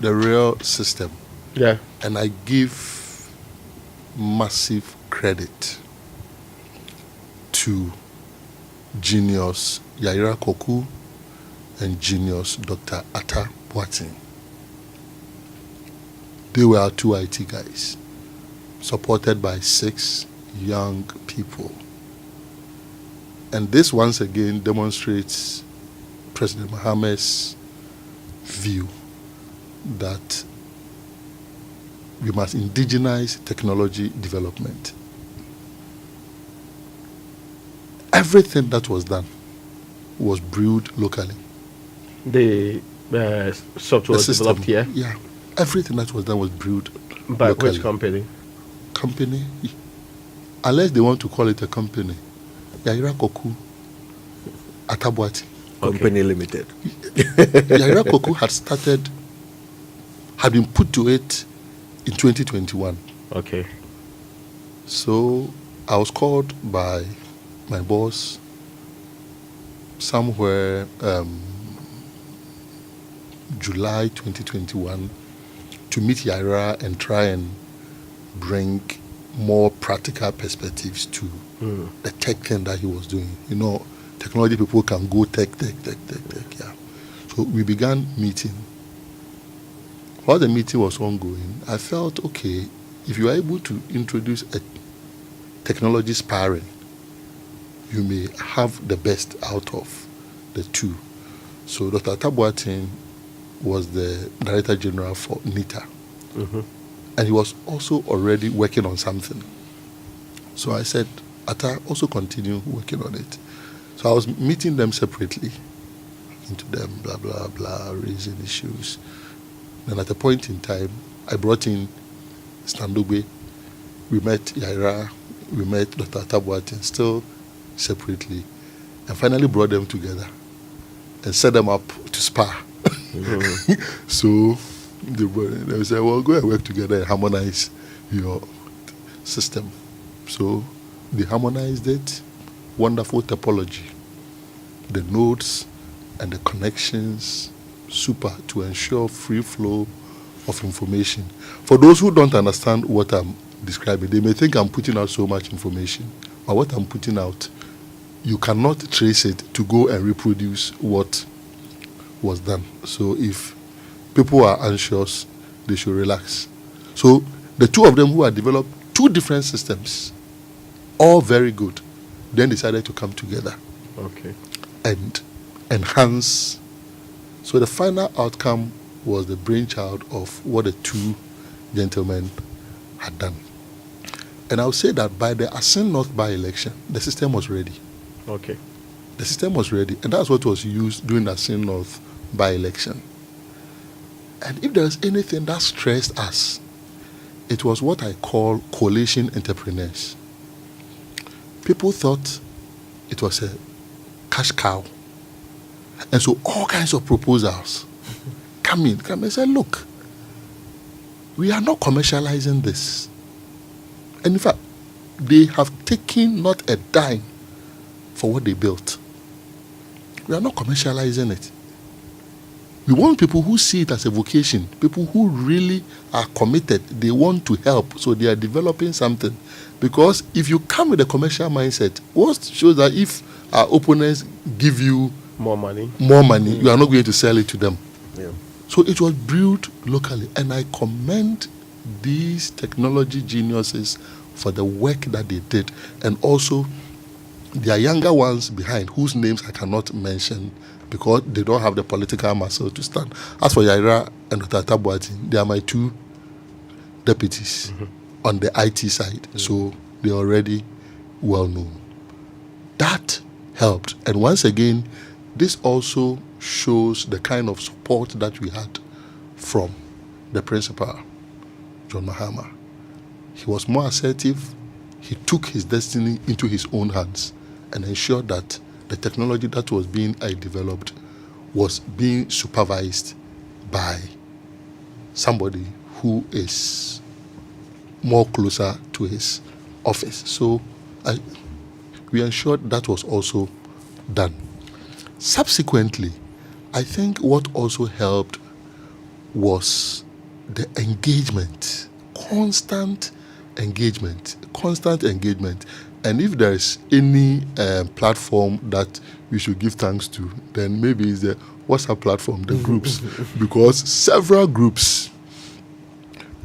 the real system, and I give massive credit to genius Yaira Koku and genius Dr. Atta Boateng. They were our two IT guys, supported by 6 young people. And this once again demonstrates President Mohammed's view that we must indigenize technology development. Everything that was done was brewed locally. The software was developed here? Yeah. Everything that was done was brewed by locally. which company? Company? Unless they want to call it a company. Yaira Koku, Atta Boateng. Company Limited. Yaira Koku had been put to it in 2021. Okay. So I was called by my boss somewhere July 2021 to meet Yaira and try and bring more practical perspectives to the tech thing that he was doing. You know, technology people can go tech, yeah. So we began meeting. While the meeting was ongoing, I felt, okay, if you are able to introduce a technology sparring, you may have the best out of the two. So Dr. Atta Boateng was the Director General for NITA. And he was also already working on something. So I said, Atta, also continue working on it. So I was meeting them separately, into them, blah, blah, blah, raising issues. Then at a point in time, I brought in Standogbe. We met Yaira, we met Dr. Atta Boateng, still separately, and finally brought them together and set them up to spar. So they said, well, go and work together and harmonize your system. So they harmonized it. Wonderful topology. The nodes and the connections, super, to ensure free flow of information. For those who don't understand what I'm describing, they may think I'm putting out so much information. But what I'm putting out, you cannot trace it to go and reproduce what was done. So if people are anxious, they should relax. So the two of them who had developed 2 different systems, all very good, then decided to come together and enhance. So the final outcome was the brainchild of what the 2 gentlemen had done. And I would say that by the Asin North by-election, the system was ready. Okay. The system was ready, and that's what was used during the Asin North by-election. And if there's anything that stressed us, it was what I call coalition entrepreneurs. People thought it was a cash cow. And so all kinds of proposals come and say, look, we are not commercializing this. And in fact, they have taken not a dime for what they built. We are not commercializing it. We want people who see it as a vocation, people who really are committed, they want to help, so they are developing something. Because if you come with a commercial mindset, what shows that if our opponents give you more money, you are not going to sell it to them. Yeah. So it was brewed locally, and I commend these technology geniuses for the work that they did, and also there are younger ones behind whose names I cannot mention because they don't have the political muscle to stand. As for Yaira and Dr. Atta Boateng, they are my 2 deputies on the IT side, so they're already well known. That helped, and once again, this also shows the kind of support that we had from the principal, John Mahama. He was more assertive. He took his destiny into his own hands and ensured that the technology that was being developed was being supervised by somebody who is more closer to his office. So we ensured that was also done. Subsequently, I think what also helped was the engagement, constant engagement. And if there is any platform that we should give thanks to, then maybe it's the WhatsApp platform, the groups, because several groups,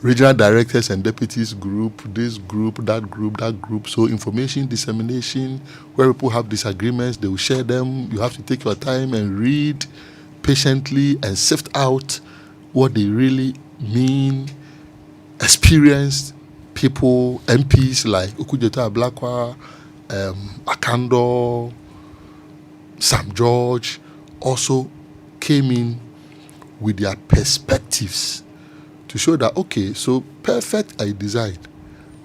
regional directors and deputies group, this group, that group, that group. So information dissemination, where people have disagreements, they will share them. You have to take your time and read patiently and sift out what they really mean. Experienced people, MPs like Okudzeto Ablakwa, Akando, Sam George, also came in with their perspectives to show that, okay, so perfect I designed,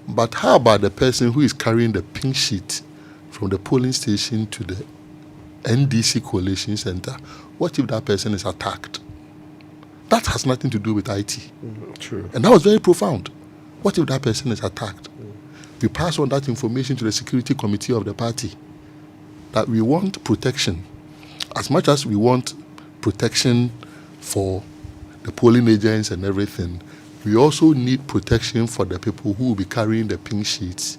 but how about the person who is carrying the pink sheet from the polling station to the NDC Coalition Center? What if that person is attacked? That has nothing to do with IT. True. And that was very profound. What if that person is attacked? We pass on that information to the security committee of the party, that we want protection. As much as we want protection for the polling agents and everything, we also need protection for the people who will be carrying the pink sheets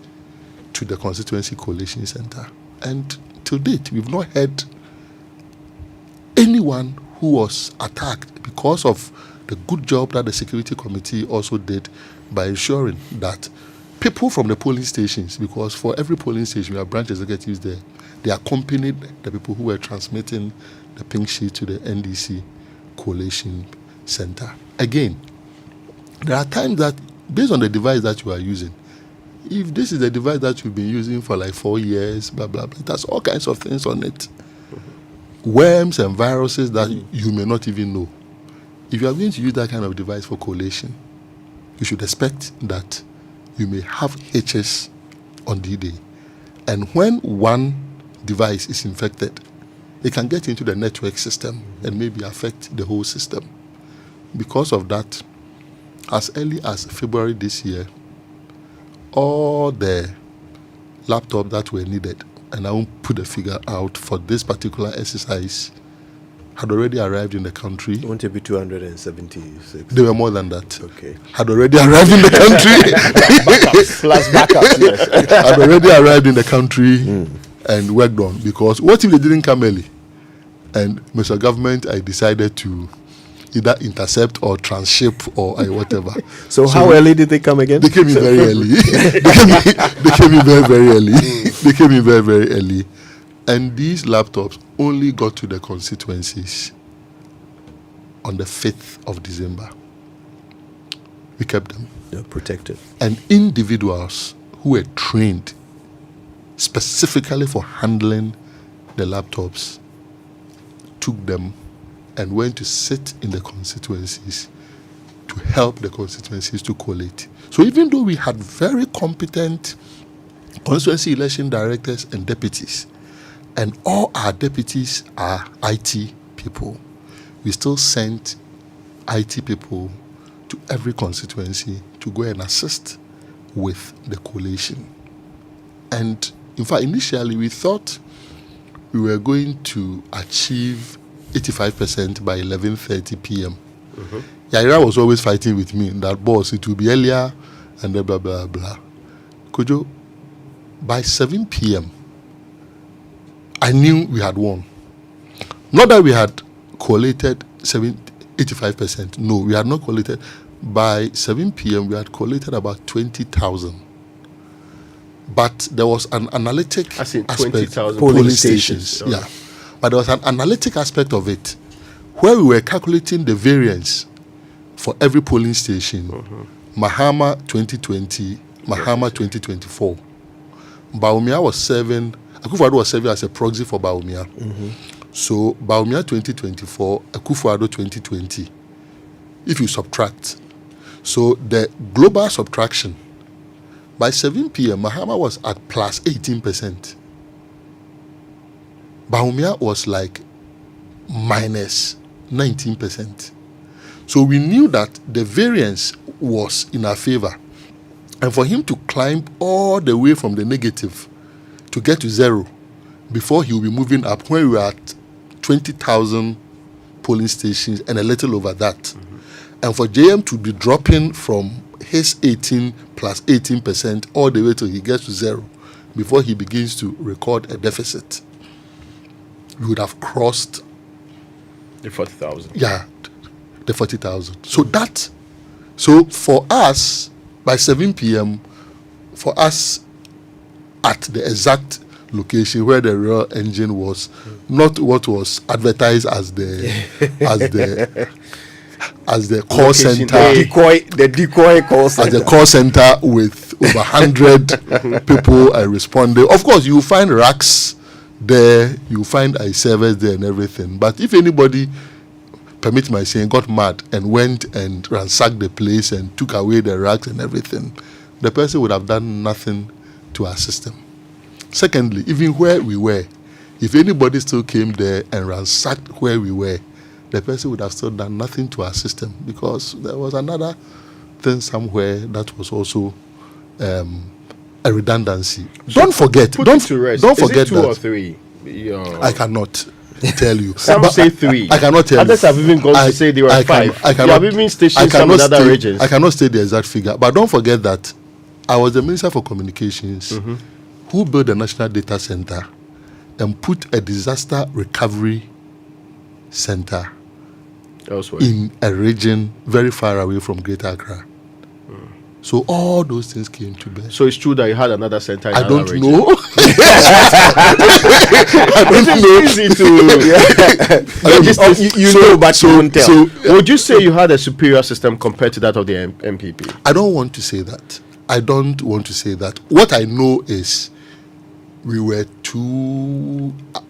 to the Constituency Coalition Center. And to date, we've not heard anyone who was attacked because of the good job that the security committee also did by ensuring that people from the polling stations, because for every polling station we have branch executives there, they accompanied the people who were transmitting the pink sheet to the NDC Coalition Center. Again, there are times that based on the device that you are using, if this is a device that you've been using for like 4 years, blah, blah, blah, it has all kinds of things on it. Worms and viruses that you may not even know. If you are going to use that kind of device for collation, you should expect that you may have HS on D-Day. And when one device is infected, it can get into the network system and maybe affect the whole system. Because of that, as early as February this year, all the laptops that were needed, and I won't put the figure out for this particular exercise, had already arrived in the country. Won't it be 276? They were more than that. Okay. Had already arrived in the country. Backups, yes. Had already arrived in the country and worked on. Because what if they didn't come early? And Mr. Government, I decided to either intercept or transship or whatever. So how early did they come again? They came in very early. They came in very, very early. They came in very, very early. And these laptops only got to the constituencies on the 5th of December. We kept them. They're protected. And individuals who were trained specifically for handling the laptops took them and went to sit in the constituencies to help the constituencies to collate. So even though we had very competent constituency election directors and deputies, and all our deputies are IT people, we still sent IT people to every constituency to go and assist with the collation. And in fact, initially we thought we were going to achieve 85% by 11:30 p.m. Yaira was always fighting with me that, boss, it will be earlier and blah, blah, blah, blah. Kojo, by 7 p.m., I knew we had won. Not that we had collated 85%. No, we had not collated. By 7 p.m., we had collated about 20,000. But there was an analytic aspect. 20,000 polling stations. Oh. Yeah. But there was an analytic aspect of it where we were calculating the variance for every polling station. Mahama 2020, Mahama 2024. Boamah was serving, Akufo-Addo was serving as a proxy for Boamah. So Boamah 2024, Akufo-Addo 2020. If you subtract. So the global subtraction, by 7 p.m., Mahama was at plus 18%. Boamah was like minus 19%. So we knew that the variance was in our favor. And for him to climb all the way from the negative to get to zero before he will be moving up, when we were at 20,000 polling stations and a little over that. And for JM to be dropping from his 18 plus 18% all the way till he gets to zero before he begins to record a deficit, we would have crossed the 40,000. Yeah, the 40,000. So for us, by 7 p.m., for us at the exact location where the real engine was, not what was advertised as the call center, the decoy call center, as the call center with over 100 people responding. Of course, you find racks there, you find servers there and everything. But if anybody, permit my saying, got mad and went and ransacked the place and took away the racks and everything, the person would have done nothing to our system. Secondly, even where we were, if anybody still came there and ransacked where we were, the person would have still done nothing to our system, because there was another thing somewhere that was also a redundancy. Don't forget. Don't forget it 2 that. or 3? I cannot tell you. Some say 3. I cannot tell Others you. have even gone to say they were 5. I cannot, have even stationed some in other regions. I cannot state the exact figure, but don't forget that I was the Minister for Communications who built the National Data Center and put a disaster recovery center elsewhere in a region very far away from Greater Accra. So all those things came to bear. So it's true that you had another center in I another don't region. know. I don't know. It's easy to you know, but you won't tell. So would you say you had a superior system compared to that of the MPP? I don't want to say that. I don't want to say that. What I know is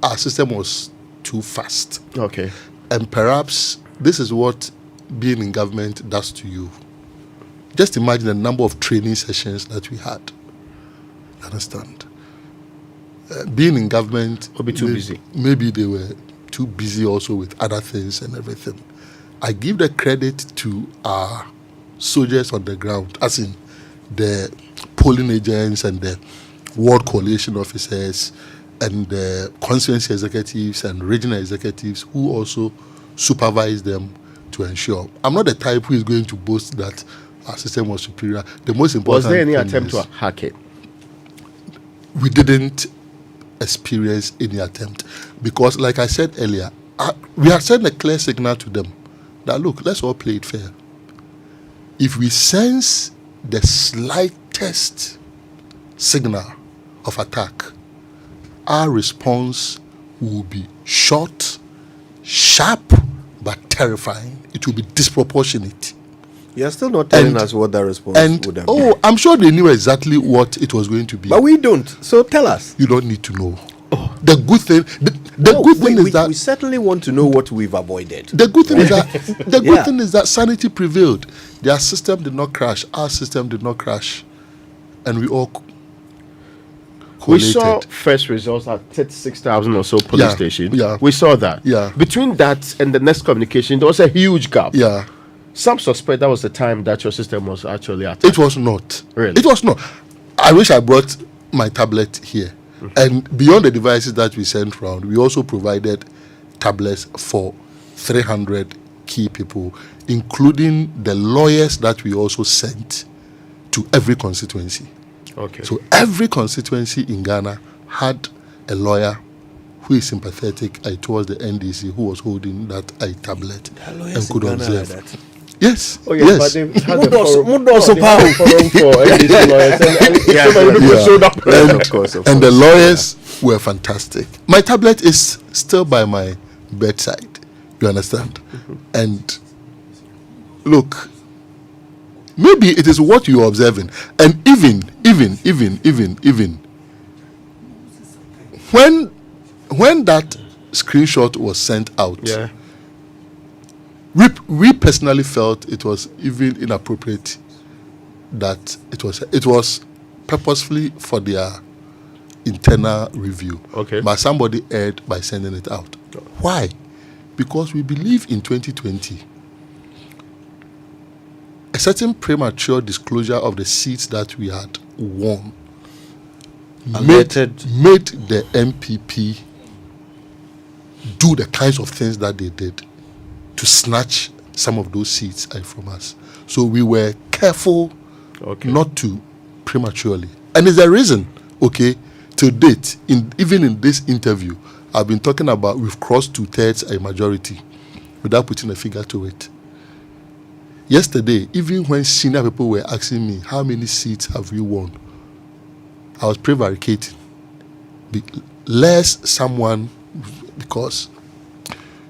our system was too fast. Okay. And perhaps this is what being in government does to you. Just imagine the number of training sessions that we had. You understand? Being in government... Or be too busy. Maybe they were too busy also with other things and everything. I give the credit to our soldiers on the ground, as in the polling agents and the ward coalition officers and the constituency executives and regional executives who also supervise them to ensure. I'm not the type who is going to boast that our system was superior. The most important was there any thing attempt is to hack it? We didn't experience any attempt because, like I said earlier, we have sent a clear signal to them that, look, let's all play it fair. If we sense the slightest signal of attack, our response will be short, sharp, but terrifying. It will be disproportionate. You're still not telling us what that response would have been. I'm sure they knew exactly what it was going to be. But we don't. So tell us. You don't need to know. The good thing, is that we certainly want to know what we've avoided. The good thing is that thing is that sanity prevailed. Their system did not crash. Our system did not crash, and we all collated. We saw first results at 36,000 or so police stations. Yeah, we saw that. Yeah. Between that and the next communication, there was a huge gap. Yeah. Some suspect that was the time that your system was actually attacked. It was not. Really? It was not. I wish I brought my tablet here. And beyond the devices that we sent around, we also provided tablets for 300 key people, including the lawyers that we also sent to every constituency. Okay. So every constituency in Ghana had a lawyer who is sympathetic towards the NDC, who was holding that tablet and could observe. Yes. Oh yes, but they had the forum for NDC lawyers, and the lawyers were fantastic. My tablet is still by my bedside. You understand? And look, maybe it is what you are observing, and even when that screenshot was sent out. Yeah. We personally felt it was even inappropriate that it was purposefully for their internal review. Okay. But somebody erred by sending it out. Why? Because we believe in 2020 a certain premature disclosure of the seats that we had won made the MPP do the kinds of things that they did to snatch some of those seats from us. So we were careful not to prematurely. And there's a reason, okay? to date, even in this interview, I've been talking about we've crossed 2/3 a majority without putting a figure to it. Yesterday, even when senior people were asking me, how many seats have we won? I was prevaricating. Less someone, because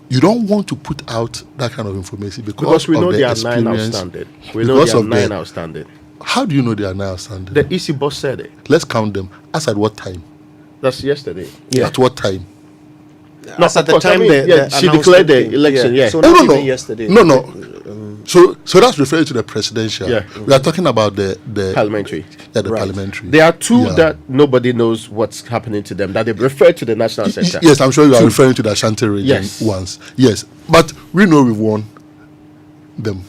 you don't want to put out that kind of information because we know of there the are 9 experience. outstanding. We know there are 9 outstanding. How do you know there are 9 outstanding? The EC boss said it. Let's count them. As at what time? That's yesterday. Yeah. At what time? No, at the time she declared the election. Yeah. So no. Yesterday. No. So that's referring to the presidential. Yeah. We are talking about the parliamentary. Yeah, the parliamentary. There are 2 that nobody knows what's happening to them, that they refer to the national center. Yes, I'm sure you are referring to the Ashanti region ones. Yes, but we know we've won them.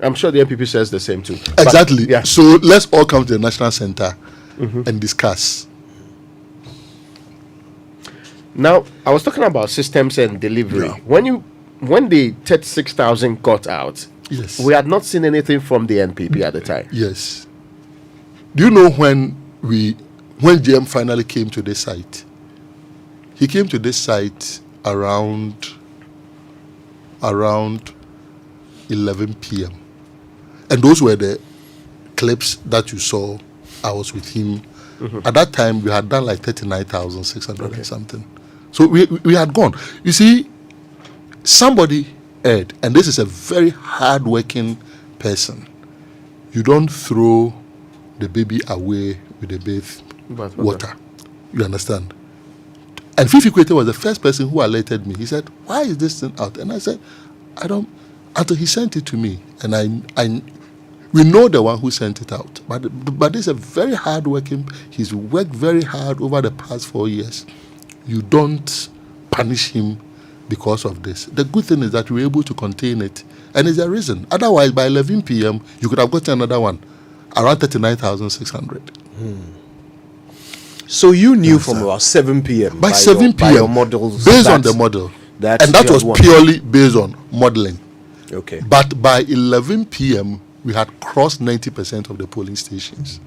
I'm sure the NPP says the same too. Exactly. So let's all come to the national center and discuss. Now, I was talking about systems and delivery. Yeah. When the 36,000 got out, we had not seen anything from the NPP at the time. Yes. Do you know when GM finally came to this site? He came to this site around 11 p.m. And those were the clips that you saw. I was with him. At that time, we had done like 39,600 and something. So we had gone. You see, somebody erred, and this is a very hard-working person. You don't throw the baby away with the bath water. You understand? And Fifi Kwete was the first person who alerted me. He said, "Why is this thing out?" And I said, "I don't." Until he sent it to me, and we know the one who sent it out. But this is a very hard-working. He's worked very hard over the past 4 years. You don't punish him because of this. The good thing is that we were able to contain it, and it's a reason. Otherwise, by 11 p.m., you could have gotten another one, around 39,600. So you knew from about 7 p.m. By 7 p.m. your models, based on the model, and that was purely based on modeling. Okay. But by 11 p.m., we had crossed 90% of the polling stations,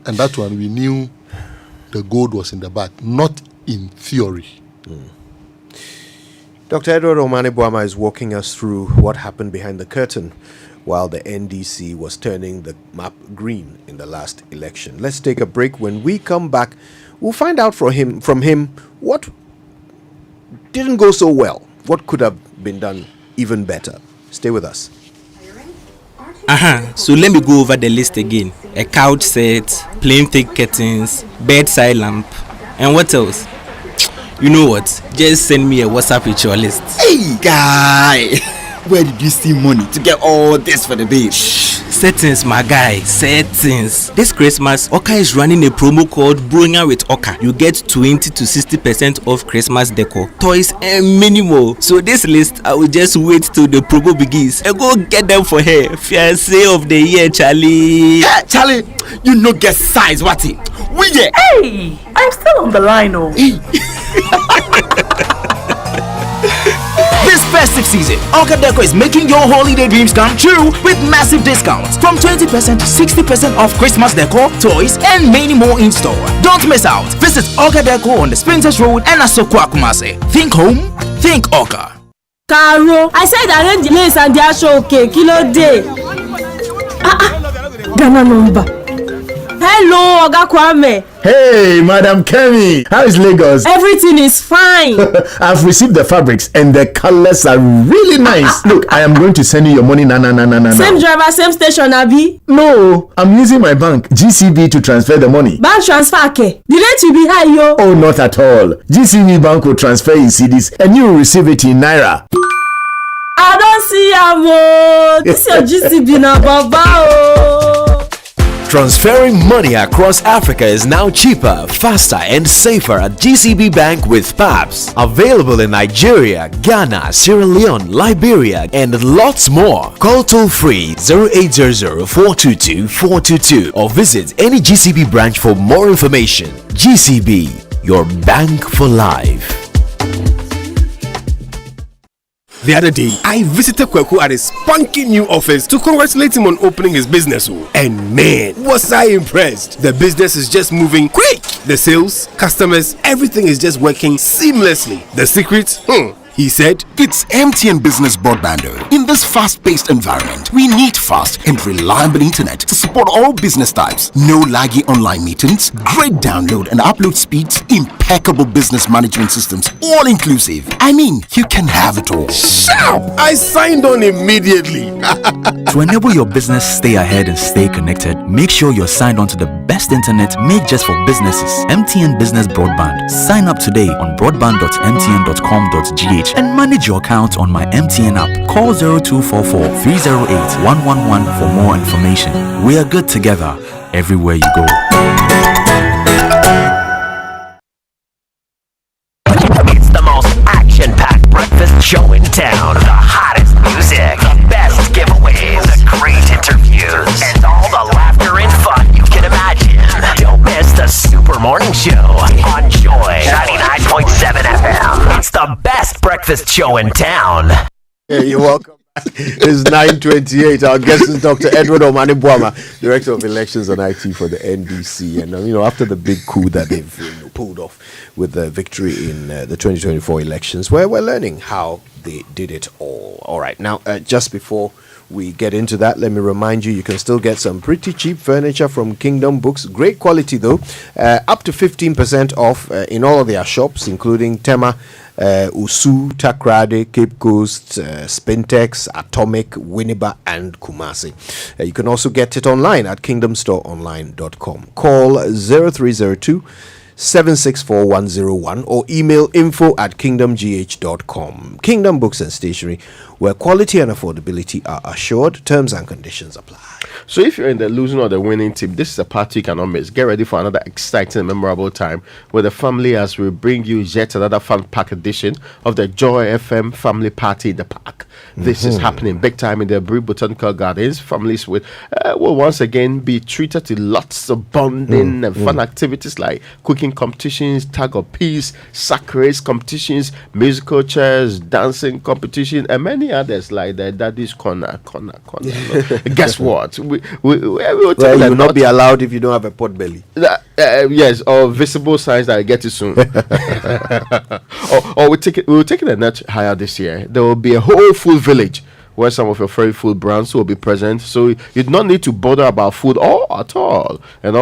and that one we knew the gold was in the bag, not in theory. Dr. Edward Omane Boamah is walking us through what happened behind the curtain while the NDC was turning the map green in the last election. Let's take a break. When we come back, we'll find out from him what didn't go so well, what could have been done even better. Stay with us. So let me go over the list again. A couch set, plain thick curtains, bedside lamp, and what else? You know what? Just send me a WhatsApp with your list. Hey guy, where did you see money to get all this for the babe? Settings, my guy, settings. This Christmas, Oka is running a promo called Brewing with Oka. You get 20 to 60% off Christmas decor, toys, and many more. So this list, I will just wait till the promo begins and go get them for her. Fiancé of the year, Charlie. Yeah, Charlie, you no get size, what it? We get. Hey, I'm still on the line, oh. This festive season, Oka Deco is making your holiday dreams come true with massive discounts from 20% to 60% off Christmas decor, toys, and many more in store. Don't miss out. Visit Oka Deco on the Sprinters Road and Asokwa Kumase. Think home, think Oka. Caro, I said arrange the lace and the asho okay, kilo day. Ghana number. Hello, Oga Kwame. Hey, Madam Kemi. How is Lagos? Everything is fine. I've received the fabrics and the colors are really nice. Look, I am going to send you your money now. Same driver, same station, Abi? No, I'm using my bank, GCB, to transfer the money. Bank transfer, okay. The rate will be high, yo. Oh, not at all. GCB Bank will transfer in cedis and you will receive it in Naira. I don't see Amo. This is your GCB now, Baba. Transferring money across Africa is now cheaper, faster, and safer at GCB Bank with PAPS. Available in Nigeria, Ghana, Sierra Leone, Liberia, and lots more. Call toll-free 0800-422-422 or visit any GCB branch for more information. GCB, your bank for life. The other day, I visited Kweku at his spunky new office to congratulate him on opening his business. And man, was I impressed. The business is just moving quick. The sales, customers, everything is just working seamlessly. The secret? He said, it's MTN Business Broadband. In this fast-paced environment, we need fast and reliable internet to support all business types. No laggy online meetings, great download and upload speeds, impeccable business management systems, all inclusive. I mean, you can have it all. Sharp! I signed on immediately. To enable your business stay ahead and stay connected, make sure you're signed on to the best internet made just for businesses. MTN Business Broadband. Sign up today on broadband.mtn.com.gh and manage your account on my MTN app. Call 0244 308 111 for more information. We are good together everywhere you go. It's the most action-packed breakfast show in town. The hottest music, the best giveaways, the great interviews, and all the laughter and fun you can imagine. Don't miss the Super Morning Show on Joy 99.7 FM. It's the best breakfast show in town. Yeah, you're welcome. It's 9:28. Our guest is Dr. Edward Omane Boamah, Director of Elections and IT for the NDC. And after the big coup that they've pulled off with the victory in the 2024 elections, we're learning how they did it all. All right, now just before we get into that, let me remind you can still get some pretty cheap furniture from Kingdom Books. Great quality though, up to 15% off in all of their shops, including Tema, Usu, Takrade, Cape Coast, Spintex, Atomic, Winneba, and Kumasi. You can also get it online at kingdomstoreonline.com. Call 0302 764-101 or email info@kingdomgh.com. Kingdom Books and Stationery, where quality and affordability are assured. Terms and conditions apply. So if you're in the losing or the winning team, this is a party you cannot miss. Get ready for another exciting and memorable time with the family as we bring you yet another fun pack edition of the Joy FM Family Party in the Park. This is happening big time in the Brew Botanical Gardens. Families will once again be treated to lots of bonding and fun activities like cooking competitions, tag of peace, sack race competitions, musical chairs, dancing competition, and many others like the Daddy's Corner. Guess what? We will tell you will not be allowed if you don't have a pot belly. Yes, or visible signs that I get it soon. or we'll take it a notch higher this year. There will be a whole full village where some of your favorite food brands will be present, so you do not need to bother about food at all. And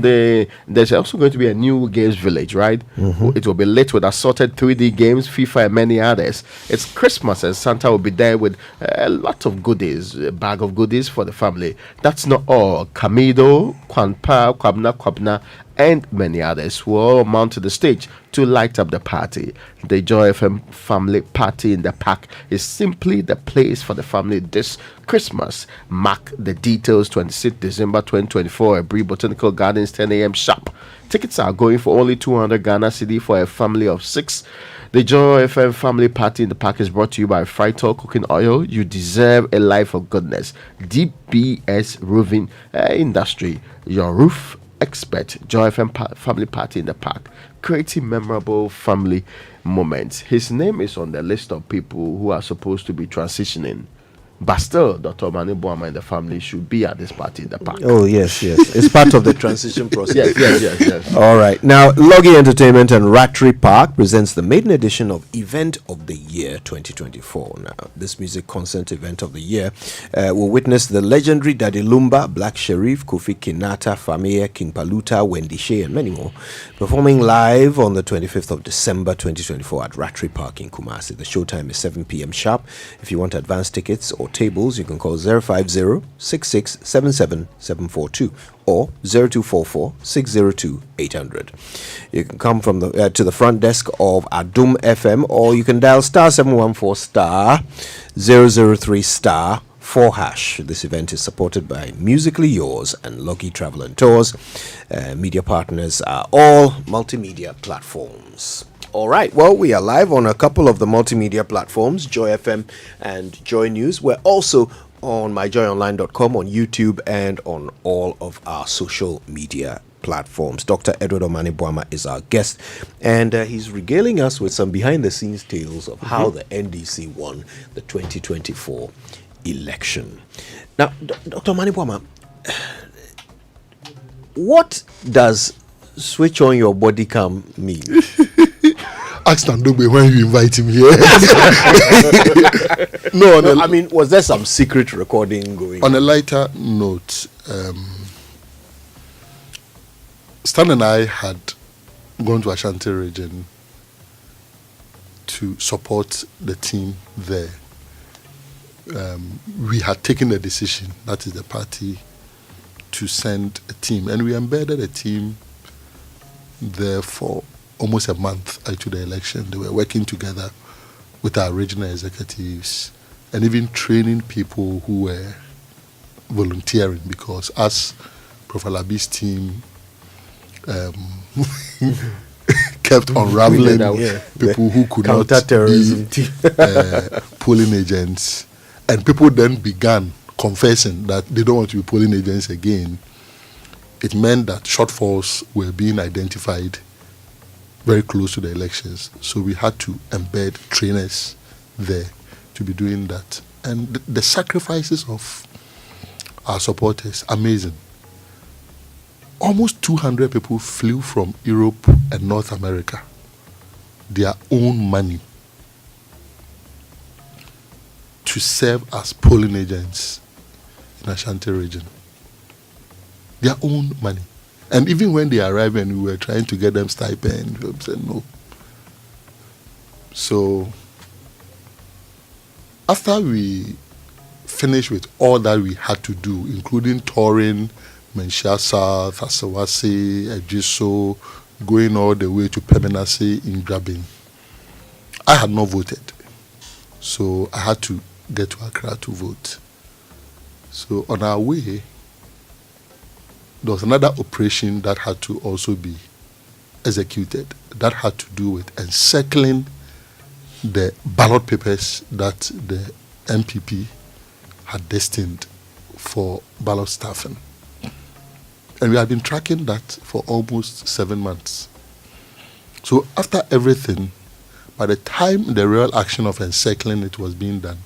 there's also going to be a new games village, right? It will be lit with assorted 3D games, FIFA, and many others. It's Christmas, and Santa will be there with a lot of goodies, a bag of goodies for the family. That's not all. Kamido, Kwanpa, Kwabna, and many others will all mount to the stage to light up the party. The Joy FM Family Party in the Park is simply the place for the family this Christmas. Mark the details, 26th December 2024 at Bree Botanical Gardens, 10 a.m. sharp. Tickets are going for only 200 Ghana cedi for a family of 6. The Joy FM Family Party in the Park is brought to you by Frytol Cooking Oil. You deserve a life of goodness. DBS Roofing Industry, your roof expert. Joy FM Family Party in the Park, creating memorable family moments. His name is on the list of people who are supposed to be transitioning, but still Dr. Omane Boamah and the family should be at this party in the park. Oh yes, it's part of the transition process. yes. All right, now Logie Entertainment and Ratri Park presents the maiden edition of Event of the Year 2024. Now this music concert event of the year will witness the legendary Daddy Lumba, Black Sherif, Kofi Kinata, Famia, King Paluta, Wendy Shea, and many more performing live on the 25th of December 2024 at Ratri Park in Kumasi. The showtime is 7 p.m. sharp. If you want advance tickets or tables, you can call 050-6677-742 or 0244-602-800. You can come from to the front desk of Adum FM, or you can dial star 714 star 003 star 4 hash. This event is supported by Musically Yours and Logie Travel and Tours. Media partners are all multimedia platforms. All right, well, we are live on a couple of the multimedia platforms, Joy FM and Joy News. We're also on myjoyonline.com, on YouTube, and on all of our social media platforms. Dr. Edward Omane Boamah is our guest, and he's regaling us with some behind-the-scenes tales of how the NDC won the 2024 election. Now, Dr. Omane Boamah, what does switch on your body cam mean? Ask Nandogbe when you invite him here. I mean, was there some secret recording going on? On a lighter note, Stan and I had gone to Ashanti region to support the team there. We had taken a decision, that is the party, to send a team, and we embedded a team there for almost a month to the election. They were working together with our regional executives and even training people who were volunteering, because as Prof. Alabi's team kept unraveling people who could not be polling agents, and people then began confessing that they don't want to be polling agents again. It meant that shortfalls were being identified very close to the elections. So we had to embed trainers there to be doing that. And the sacrifices of our supporters, amazing. Almost 200 people flew from Europe and North America, their own money, to serve as polling agents in Ashanti region. Their own money. And even when they arrived and we were trying to get them stipend, we said no. So after we finished with all that we had to do, including touring Menchia South, Asawase, Ejiso, going all the way to Pemenase in Grabin, I had not voted. So I had to get to Accra to vote. So on our way, there was another operation that had to also be executed that had to do with encircling the ballot papers that the MPP had destined for ballot staffing. And we had been tracking that for almost 7 months. So after everything, by the time the real action of encircling it was being done,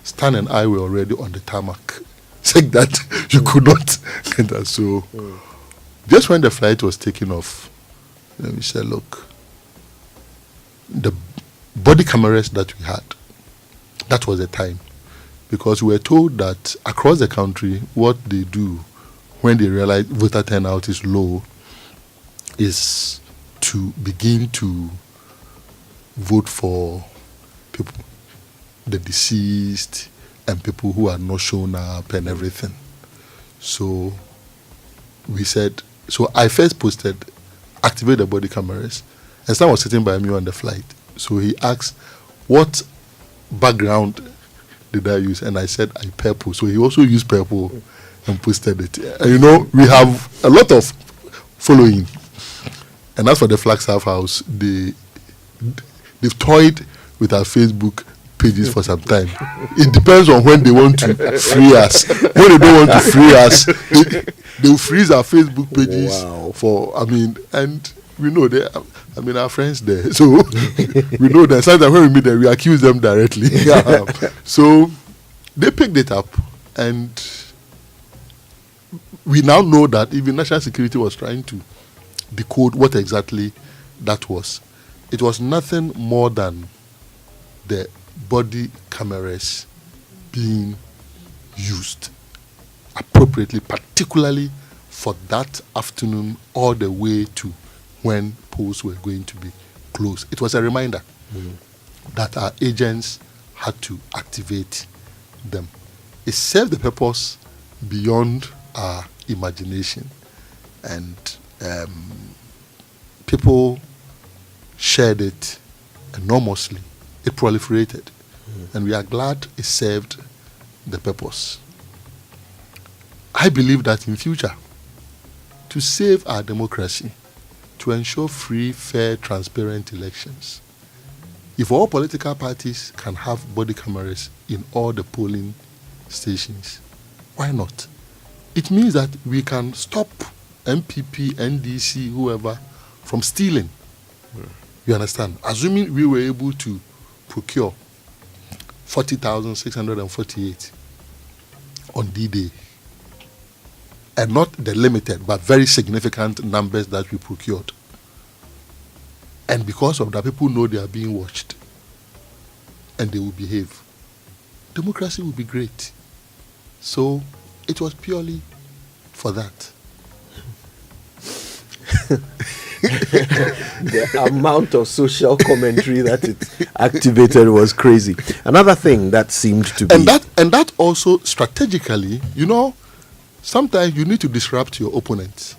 Stan and I were already on the tarmac, saying that you could not get that. So just when the flight was taking off, we said, look, the body cameras that we had, that was the time. Because we were told that across the country, what they do when they realize voter turnout is low is to begin to vote for people, the deceased, and people who are not shown up and everything. So we said, so I first posted, activate the body cameras, and Stan was sitting by me on the flight. So he asked, what background did I use? And I said, I purple. So he also used purple and posted it. And you know, we have a lot of following. And as for the Flagstaff House, they've toyed with our Facebook pages for some time. It depends on when they want to free us. When they don't want to free us, they'll freeze our Facebook pages and we know our friends there. So we know that sometimes when we meet them, we accuse them directly. So they picked it up, and we now know that even national security was trying to decode what exactly that was. It was nothing more than the body cameras being used appropriately, particularly for that afternoon all the way to when polls were going to be closed. It was a reminder that our agents had to activate them. It served the purpose beyond our imagination, and people shared it enormously. It proliferated, and we are glad it served the purpose. I believe that in future, to save our democracy, to ensure free, fair, transparent elections, if all political parties can have body cameras in all the polling stations, why not? It means that we can stop MPP, NDC, whoever, from stealing. You understand? Assuming we were able to procure 40,648 on D-Day, and not the limited but very significant numbers that we procured. And because of that, people know they are being watched and they will behave. Democracy will be great. So it was purely for that. The amount of social commentary that it activated was crazy. Another thing that seemed to be... And that also strategically, you know, sometimes you need to disrupt your opponents.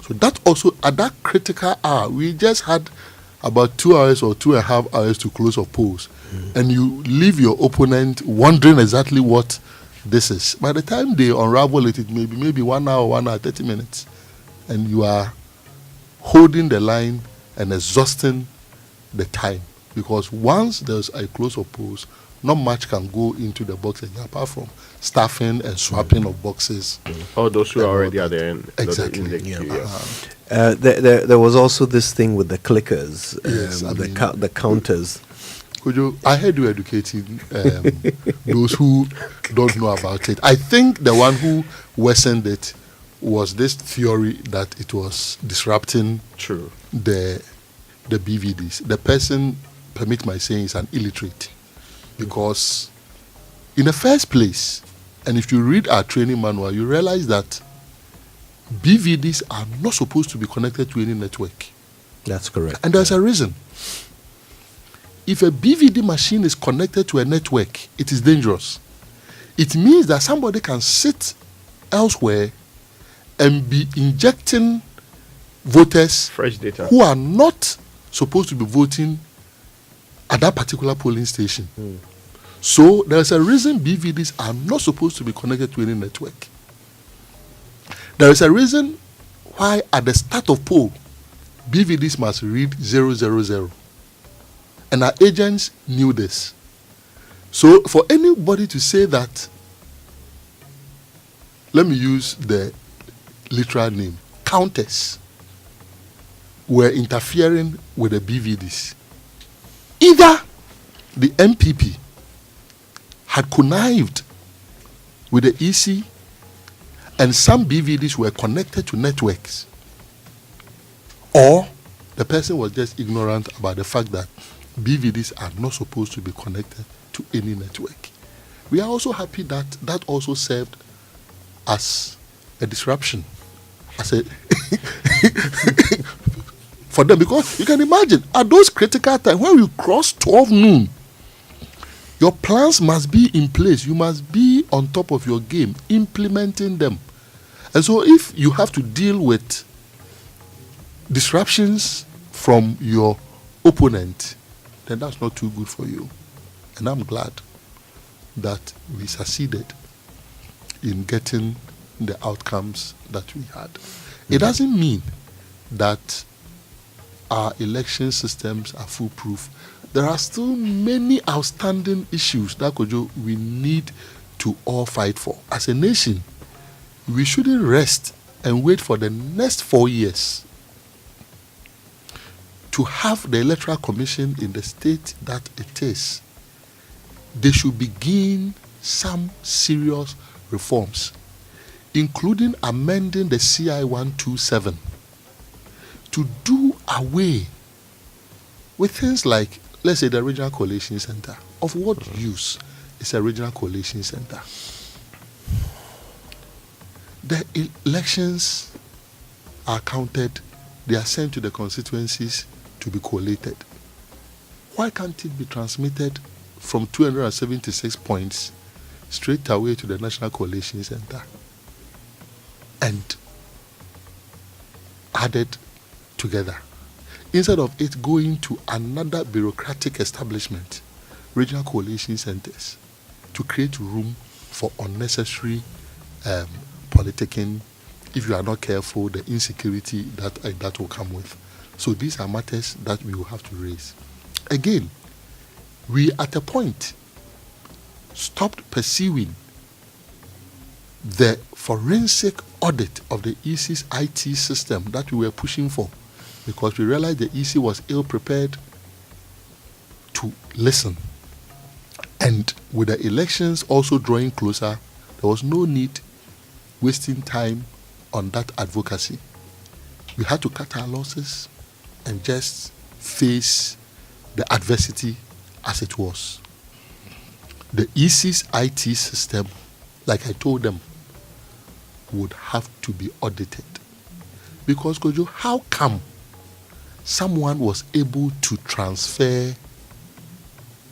So that also, at that critical hour, we just had about 2 hours or 2.5 hours to close of polls. And you leave your opponent wondering exactly what this is. By the time they unravel it, it may be maybe 1 hour, 1 hour, 30 minutes. And you are holding the line and exhausting the time. Because once there's a close of polls, not much can go into the boxes apart from staffing and swapping of boxes. All those who are already at the end. Exactly. In the queue, there was also this thing with the clickers, Yes, the counters. I heard you educating those who don't know about it. I think the one who worsened it was this theory that it was disrupting the BVDs. The person, permit my saying, is an illiterate. Because in the first place, and if you read our training manual, you realize that BVDs are not supposed to be connected to any network. That's correct. And there's a reason. If a BVD machine is connected to a network, it is dangerous. It means that somebody can sit elsewhere and be injecting voters fresh data who are not supposed to be voting at that particular polling station. So there's a reason BVDs are not supposed to be connected to any network. There is a reason why at the start of poll, BVDs must read 000. And our agents knew this. So for anybody to say that, let me use the literal name, counters were interfering with the BVDs. Either the MPP had connived with the EC and some BVDs were connected to networks, or the person was just ignorant about the fact that BVDs are not supposed to be connected to any network. We are also happy that that also served as a disruption, as a for them, because you can imagine at those critical times when we cross 12 noon, your plans must be in place. You must be on top of your game, implementing them. And so if you have to deal with disruptions from your opponent, then that's not too good for you. And I'm glad that we succeeded in getting the outcomes that we had. It doesn't mean that our election systems are foolproof. There are still many outstanding issues that we need to all fight for. As a nation, we shouldn't rest and wait for the next 4 years to have the Electoral Commission in the state that it is. They should begin some serious reforms, including amending the CI 127 to do away with things like, let's say, the Regional Coalition Center. Of what use is a Regional Coalition Center? The elections are counted, they are sent to the constituencies to be collated. Why can't it be transmitted from 276 points straight away to the National Coalition Center and added together, instead of it going to another bureaucratic establishment, regional coalition centers, to create room for unnecessary politicking? If you are not careful, the insecurity that will come with. So these are matters that we will have to raise. Again, we at a point stopped pursuing the forensic audit of the EC's IT system that we were pushing for, because we realized the EC was ill prepared to listen. And with the elections also drawing closer, there was no need wasting time on that advocacy. We had to cut our losses and just face the adversity as it was. The EC's IT system, like I told them, would have to be audited. Because, Kojo, how come someone was able to transfer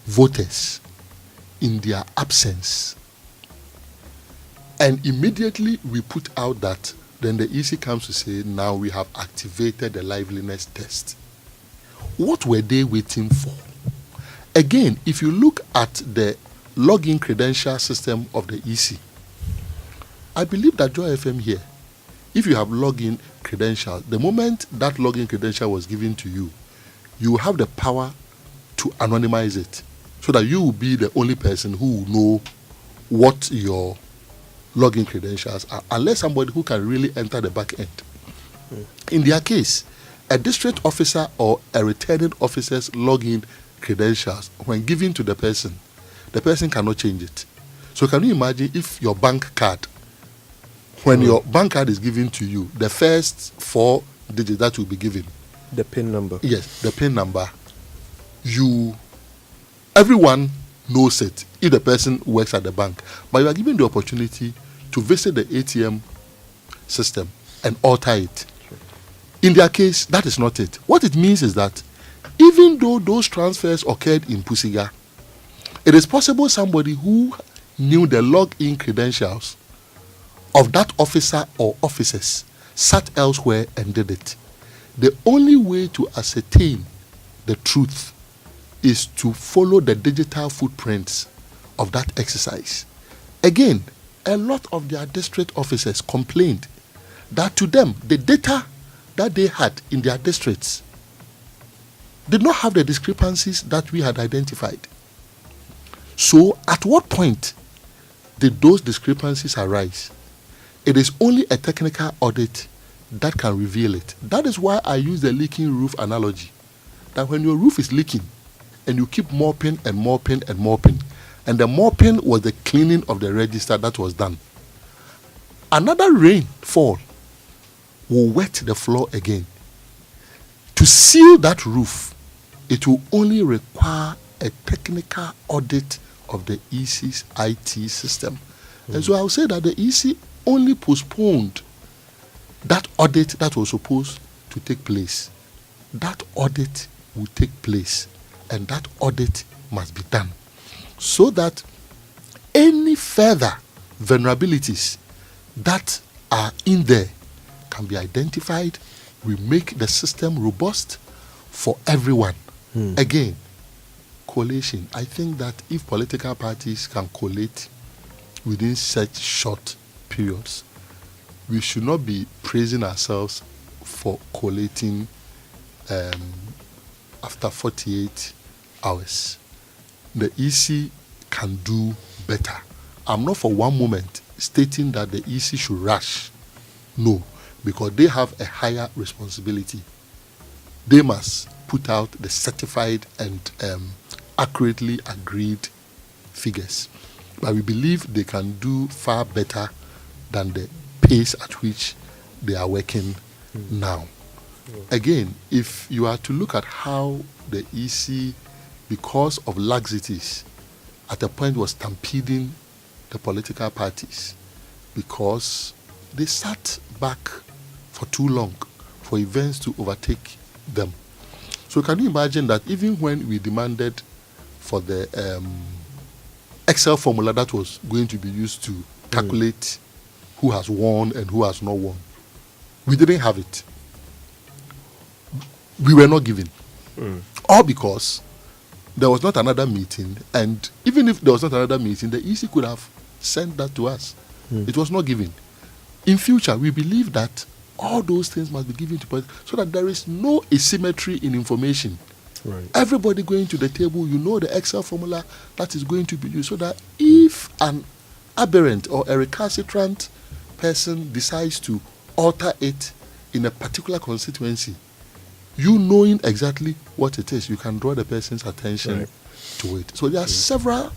voters in their absence, and immediately we put out that, then the EC comes to say, now we have activated the liveliness test? What were they waiting for? Again, if you look at the login credential system of the EC, I believe that Joy FM here, if you have login credentials, the moment that login credential was given to you, you have the power to anonymize it, so that you will be the only person who will know what your login credentials are, unless somebody who can really enter the back end. In their case, a district officer or a returning officer's login credentials, when given to the person cannot change it. So can you imagine if your bank card, when your bank card is given to you, the first 4 digits that will be given, the PIN number. Yes, the PIN number. Everyone knows it if the person works at the bank. But you are given the opportunity to visit the ATM system and alter it. In their case, that is not it. What it means is that even though those transfers occurred in Pusiga, it is possible somebody who knew the login credentials of that officer or officers sat elsewhere and did it. The only way to ascertain the truth is to follow the digital footprints of that exercise. Again, a lot of their district officers complained that to them, the data that they had in their districts did not have the discrepancies that we had identified. So, at what point did those discrepancies arise? It is only a technical audit that can reveal it. That is why I use the leaking roof analogy. That when your roof is leaking and you keep mopping and mopping and mopping, and the mopping was the cleaning of the register that was done, another rainfall will wet the floor again. To seal that roof, it will only require a technical audit of the EC's IT system. And so I will say that the EC only postponed that audit that was supposed to take place. That audit will take place, and that audit must be done so that any further vulnerabilities that are in there can be identified. We make the system robust for everyone. Again, collation. I think that if political parties can collate within such short periods, we should not be praising ourselves for collating after 48 hours. The EC can do better. I'm not for one moment stating that the EC should rush. No, because they have a higher responsibility. They must put out the certified and accurately agreed figures. But we believe they can do far better than the pace at which they are working now. Again, if you are to look at how the EC, because of laxities, at a point was stampeding the political parties because they sat back for too long for events to overtake them. So can you imagine that even when we demanded for the Excel formula that was going to be used to calculate who has won and who has not won, we didn't have it. We were not given. All because there was not another meeting, and even if there was not another meeting, the EC could have sent that to us. It was not given. In future, we believe that all those things must be given to us so that there is no asymmetry in information. Right. Everybody going to the table, you know the Excel formula that is going to be used, so that if an aberrant or a recalcitrant person decides to alter it in a particular constituency, you knowing exactly what it is, you can draw the person's attention to it. So there are several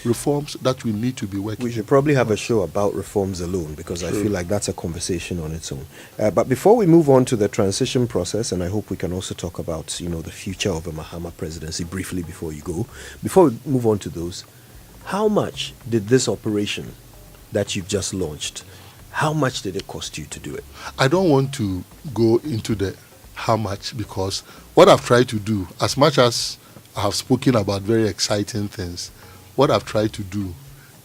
reforms that we need to be working. We should probably have a show about reforms alone, because I feel like that's a conversation on its own. But before we move on to the transition process, and I hope we can also talk about, the future of the Mahama presidency briefly before you go. Before we move on to those, how much did this operation that you've just launched, how much did it cost you to do it? I don't want to go into the how much, because what I've tried to do, as much as I have spoken about very exciting things, what I've tried to do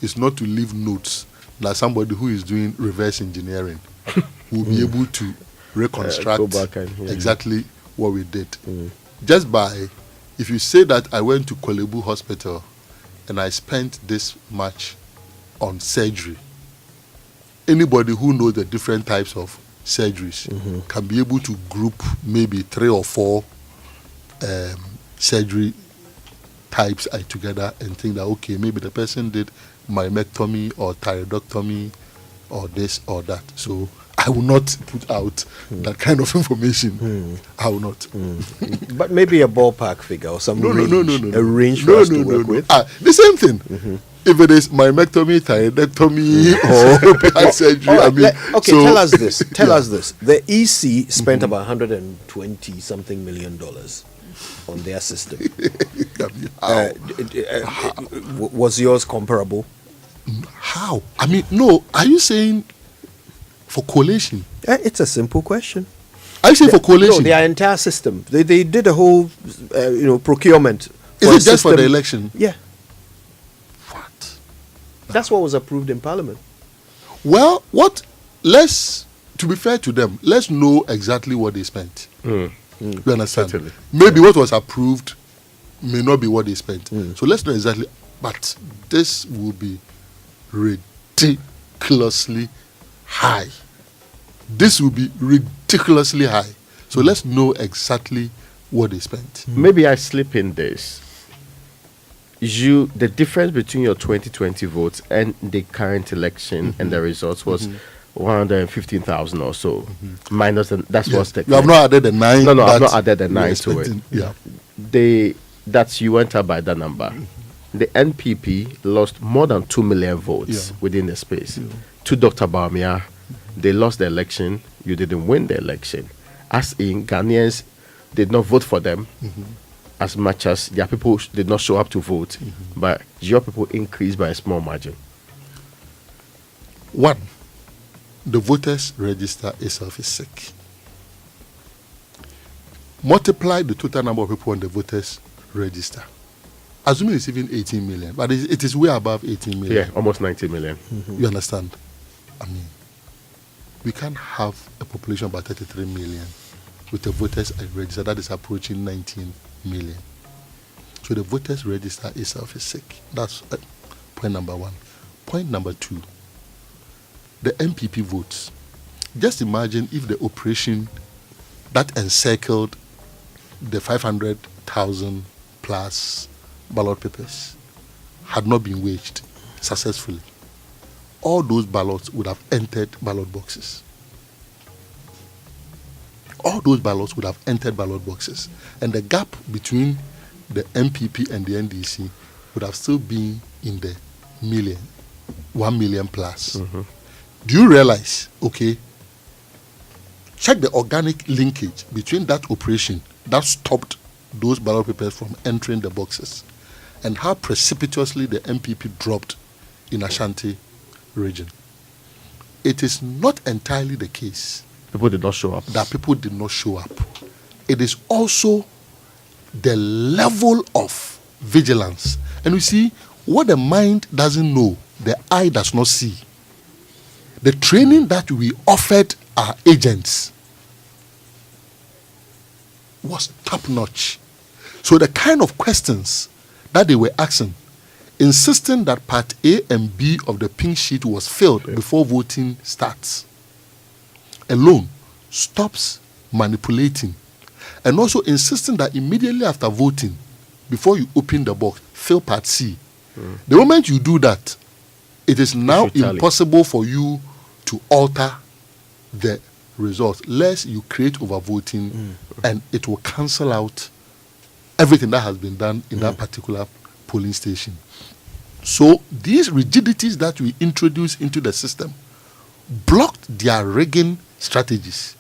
is not to leave notes that somebody who is doing reverse engineering will be able to reconstruct exactly what we did. Just by, if you say that I went to Kolebu Hospital and I spent this much on surgery, anybody who knows the different types of surgeries can be able to group maybe 3 or 4 surgery types together and think that, okay, maybe the person did myomectomy or thyroidectomy or this or that. So I will not put out that kind of information. I will not. But maybe a ballpark figure or some range. No. A range for us to work with. The same thing. If it is myomectomy, thyroidectomy, or heart surgery, okay, tell us this. The EC spent about $120 something million on their system. Was yours comparable? How? No. Are you saying for collation? It's a simple question. Are you saying for collation? No, their entire system. They did a whole, procurement. Is it just for the election? Yeah. What? That's what was approved in Parliament. Well, to be fair to them, let's know exactly what they spent. You understand? Certainly. Maybe what was approved may not be what they spent. So let's know exactly. But this will be ridiculously high. This will be ridiculously high. So let's know exactly what they spent. Maybe I slip in this. The difference between your 2020 votes and the current election and the results was 115,000 or so. Minus that's what's the. You have not added the 9. No, I've not added the 9 to it. Yeah. That's you went up by that number. The NPP lost more than 2 million votes within the space. To Dr. Boamah, they lost the election. You didn't win the election. As in, Ghanaians did not vote for them as much as their people did not show up to vote, but your people increased by a small margin. One, the voters register itself is sick. Multiply the total number of people on the voters register. Assuming it's even 18 million, but it is way above 18 million. Yeah, almost 90 million. You understand? We can't have a population of about 33 million with the voters register that is approaching 19 million. So the voters register itself is sick. That's point number 1. Point number 2, the MPP votes. Just imagine if the operation that encircled the 500,000 plus ballot papers had not been waged successfully. All those ballots would have entered ballot boxes. All those ballots would have entered ballot boxes. And the gap between the MPP and the NDC would have still been in the 1 million plus. Do you realize, check the organic linkage between that operation that stopped those ballot papers from entering the boxes and how precipitously the MPP dropped in Ashanti region. It is not entirely the case people did not show up. That people did not show up. It is also the level of vigilance. And you see, what the mind doesn't know, the eye does not see. The training that we offered our agents was top-notch. So the kind of questions that they were asking, insisting that part A and B of the pink sheet was filled before voting starts, alone stops manipulating. And also insisting that immediately after voting, before you open the box, fill part C. The moment you do that, it is now impossible for you to alter the results, lest you create overvoting and it will cancel out everything that has been done in that particular polling station. So these rigidities that we introduced into the system blocked their rigging strategies.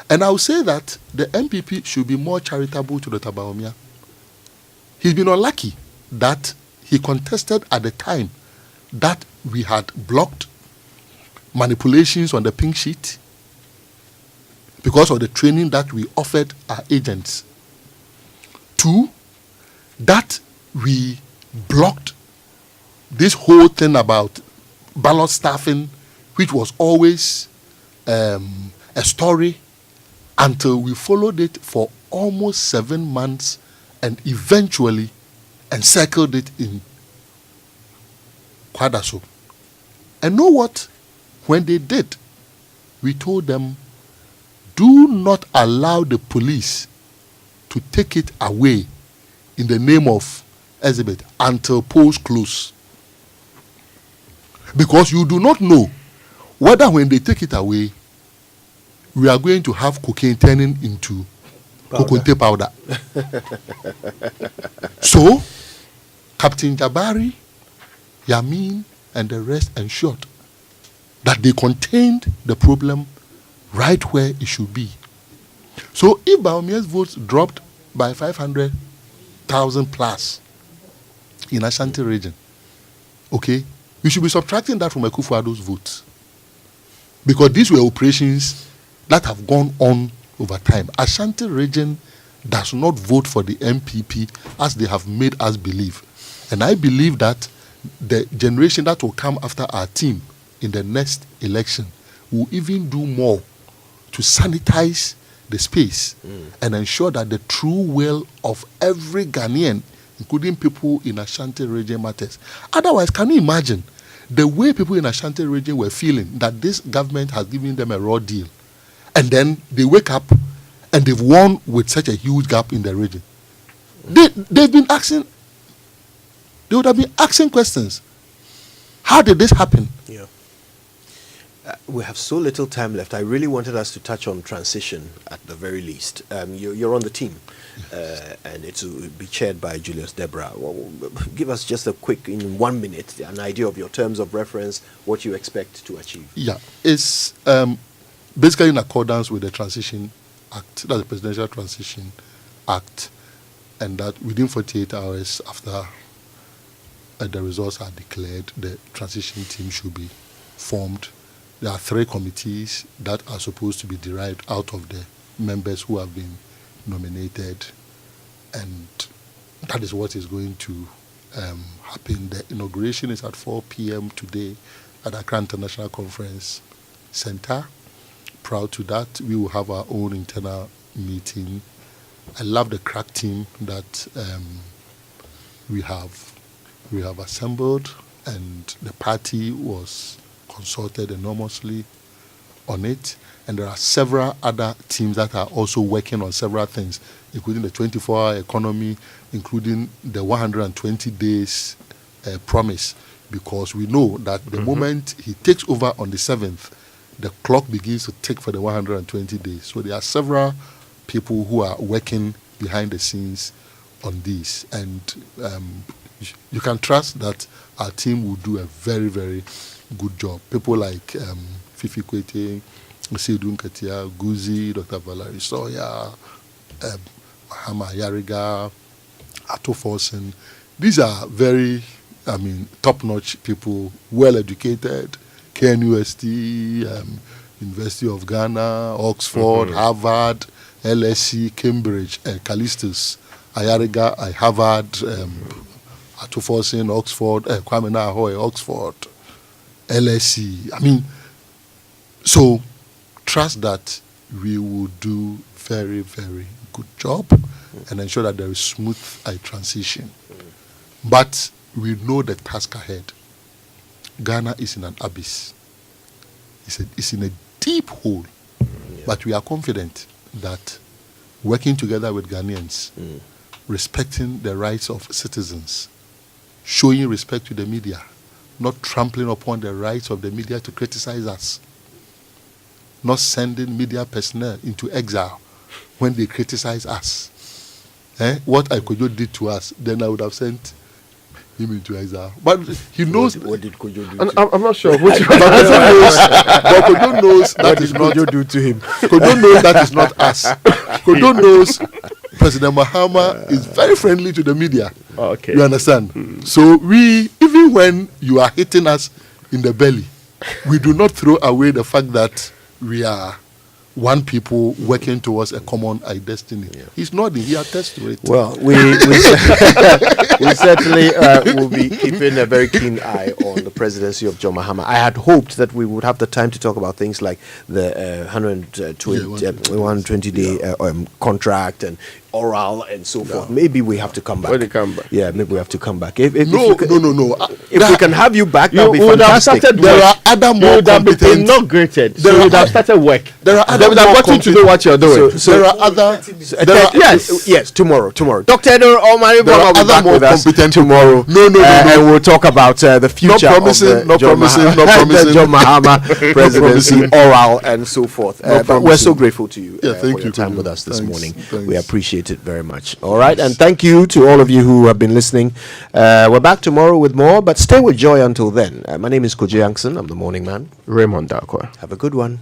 And I will say that the MPP should be more charitable to Dr. Boamah. He's been unlucky that he contested at the time that we had blocked manipulations on the pink sheet because of the training that we offered our agents. 2, that we blocked this whole thing about ballot staffing, which was always a story, until we followed it for almost 7 months and eventually encircled it in Kwadaso. And know what? When they did, we told them, do not allow the police to take it away in the name of Elizabeth until polls close. Because you do not know whether when they take it away, we are going to have cocaine turning into coconut powder. So, Captain Jabari, Yamin, and the rest ensured that they contained the problem right where it should be. So, if Boamah's votes dropped by 500,000 plus in Ashanti region, okay, we should be subtracting that from Akufo-Addo's votes. Because these were operations that have gone on over time. Ashanti region does not vote for the MPP as they have made us believe. And I believe that the generation that will come after our team in the next election will even do more to sanitize the space and ensure that the true will of every Ghanaian, including people in Ashanti region, matters. Otherwise, can you imagine the way people in Ashanti region were feeling that this government has given them a raw deal, and then they wake up and they've won with such a huge gap in the region? They've been asking, they would have been asking questions. How did this happen? Yeah. We have so little time left. I really wanted us to touch on transition at the very least. You're on the team, and it will be chaired by Julius Debra. Well, give us just a quick, in 1 minute, an idea of your terms of reference, what you expect to achieve. Yeah, it's basically in accordance with the Transition Act, that's the Presidential Transition Act, and that within 48 hours after the results are declared, the transition team should be formed. There are 3 committees that are supposed to be derived out of the members who have been nominated, and that is what is going to happen. The inauguration is at 4 p.m. today at Accra International Conference Center. Proud to that. We will have our own internal meeting. I love the crack team that we have assembled, and the party was consulted enormously on it, and there are several other teams that are also working on several things, including the 24-hour economy, including the 120 days promise, because we know that the moment he takes over on the 7th, the clock begins to tick for the 120 days. So there are several people who are working behind the scenes on this, and you can trust that our team will do a very, very good job. People like Fifi Kwete, Seydou Nketia, Guzi, Dr. Valerie Sawyer, Mahama Yariga, Ato Forsen. These are very, top-notch people, well-educated, KNUST, University of Ghana, Oxford, Harvard, LSE, Cambridge, Callistus, Ayariga, Harvard, Ato Forsen, Oxford, Kwame Nahoe, Oxford, LSE. So trust that we will do very, very good job and ensure that there is smooth transition. But we know the task ahead. Ghana is in an abyss. It's in a deep hole. But we are confident that working together with Ghanaians, respecting the rights of citizens, showing respect to the media, not trampling upon the rights of the media to criticize us, not sending media personnel into exile when they criticize us. What Kojo did to us, then I would have sent him into exile. But he knows. What did Kojo do? I'm not sure which but Kojo knows that is not. Kojo do to him? Kojo knows that is not us. Kojo knows President Mahama is very friendly to the media. Okay. You understand? So we, even when you are hitting us in the belly, we do not throw away the fact that we are one people working towards a common destiny. Yeah. He's nodding. He attests to it. Well, we certainly will be keeping a very keen eye on the presidency of John Mahama. I had hoped that we would have the time to talk about things like the 120-day contract and oral and so forth. Maybe we have to come back. When they come back. Yeah, maybe we have to come back. No. If we can have you back, that would be fantastic. There are other more competent. Inaugurated. So you would have started work. There are other would have gotten to know what you're doing. So there are other. Yes, tomorrow. Dr. Omane Boamah will be back with us tomorrow. No. And we'll talk about the future of the John Mahama presidency, oral and so forth. But we're so grateful to you for your time with us this morning. We appreciate it very much. All right, and thank you to all of you who have been listening. We're back tomorrow with more, but stay with joy until then. My name is Kojo Yankson. I'm the morning man. Raymond Dakwa. Have a good one.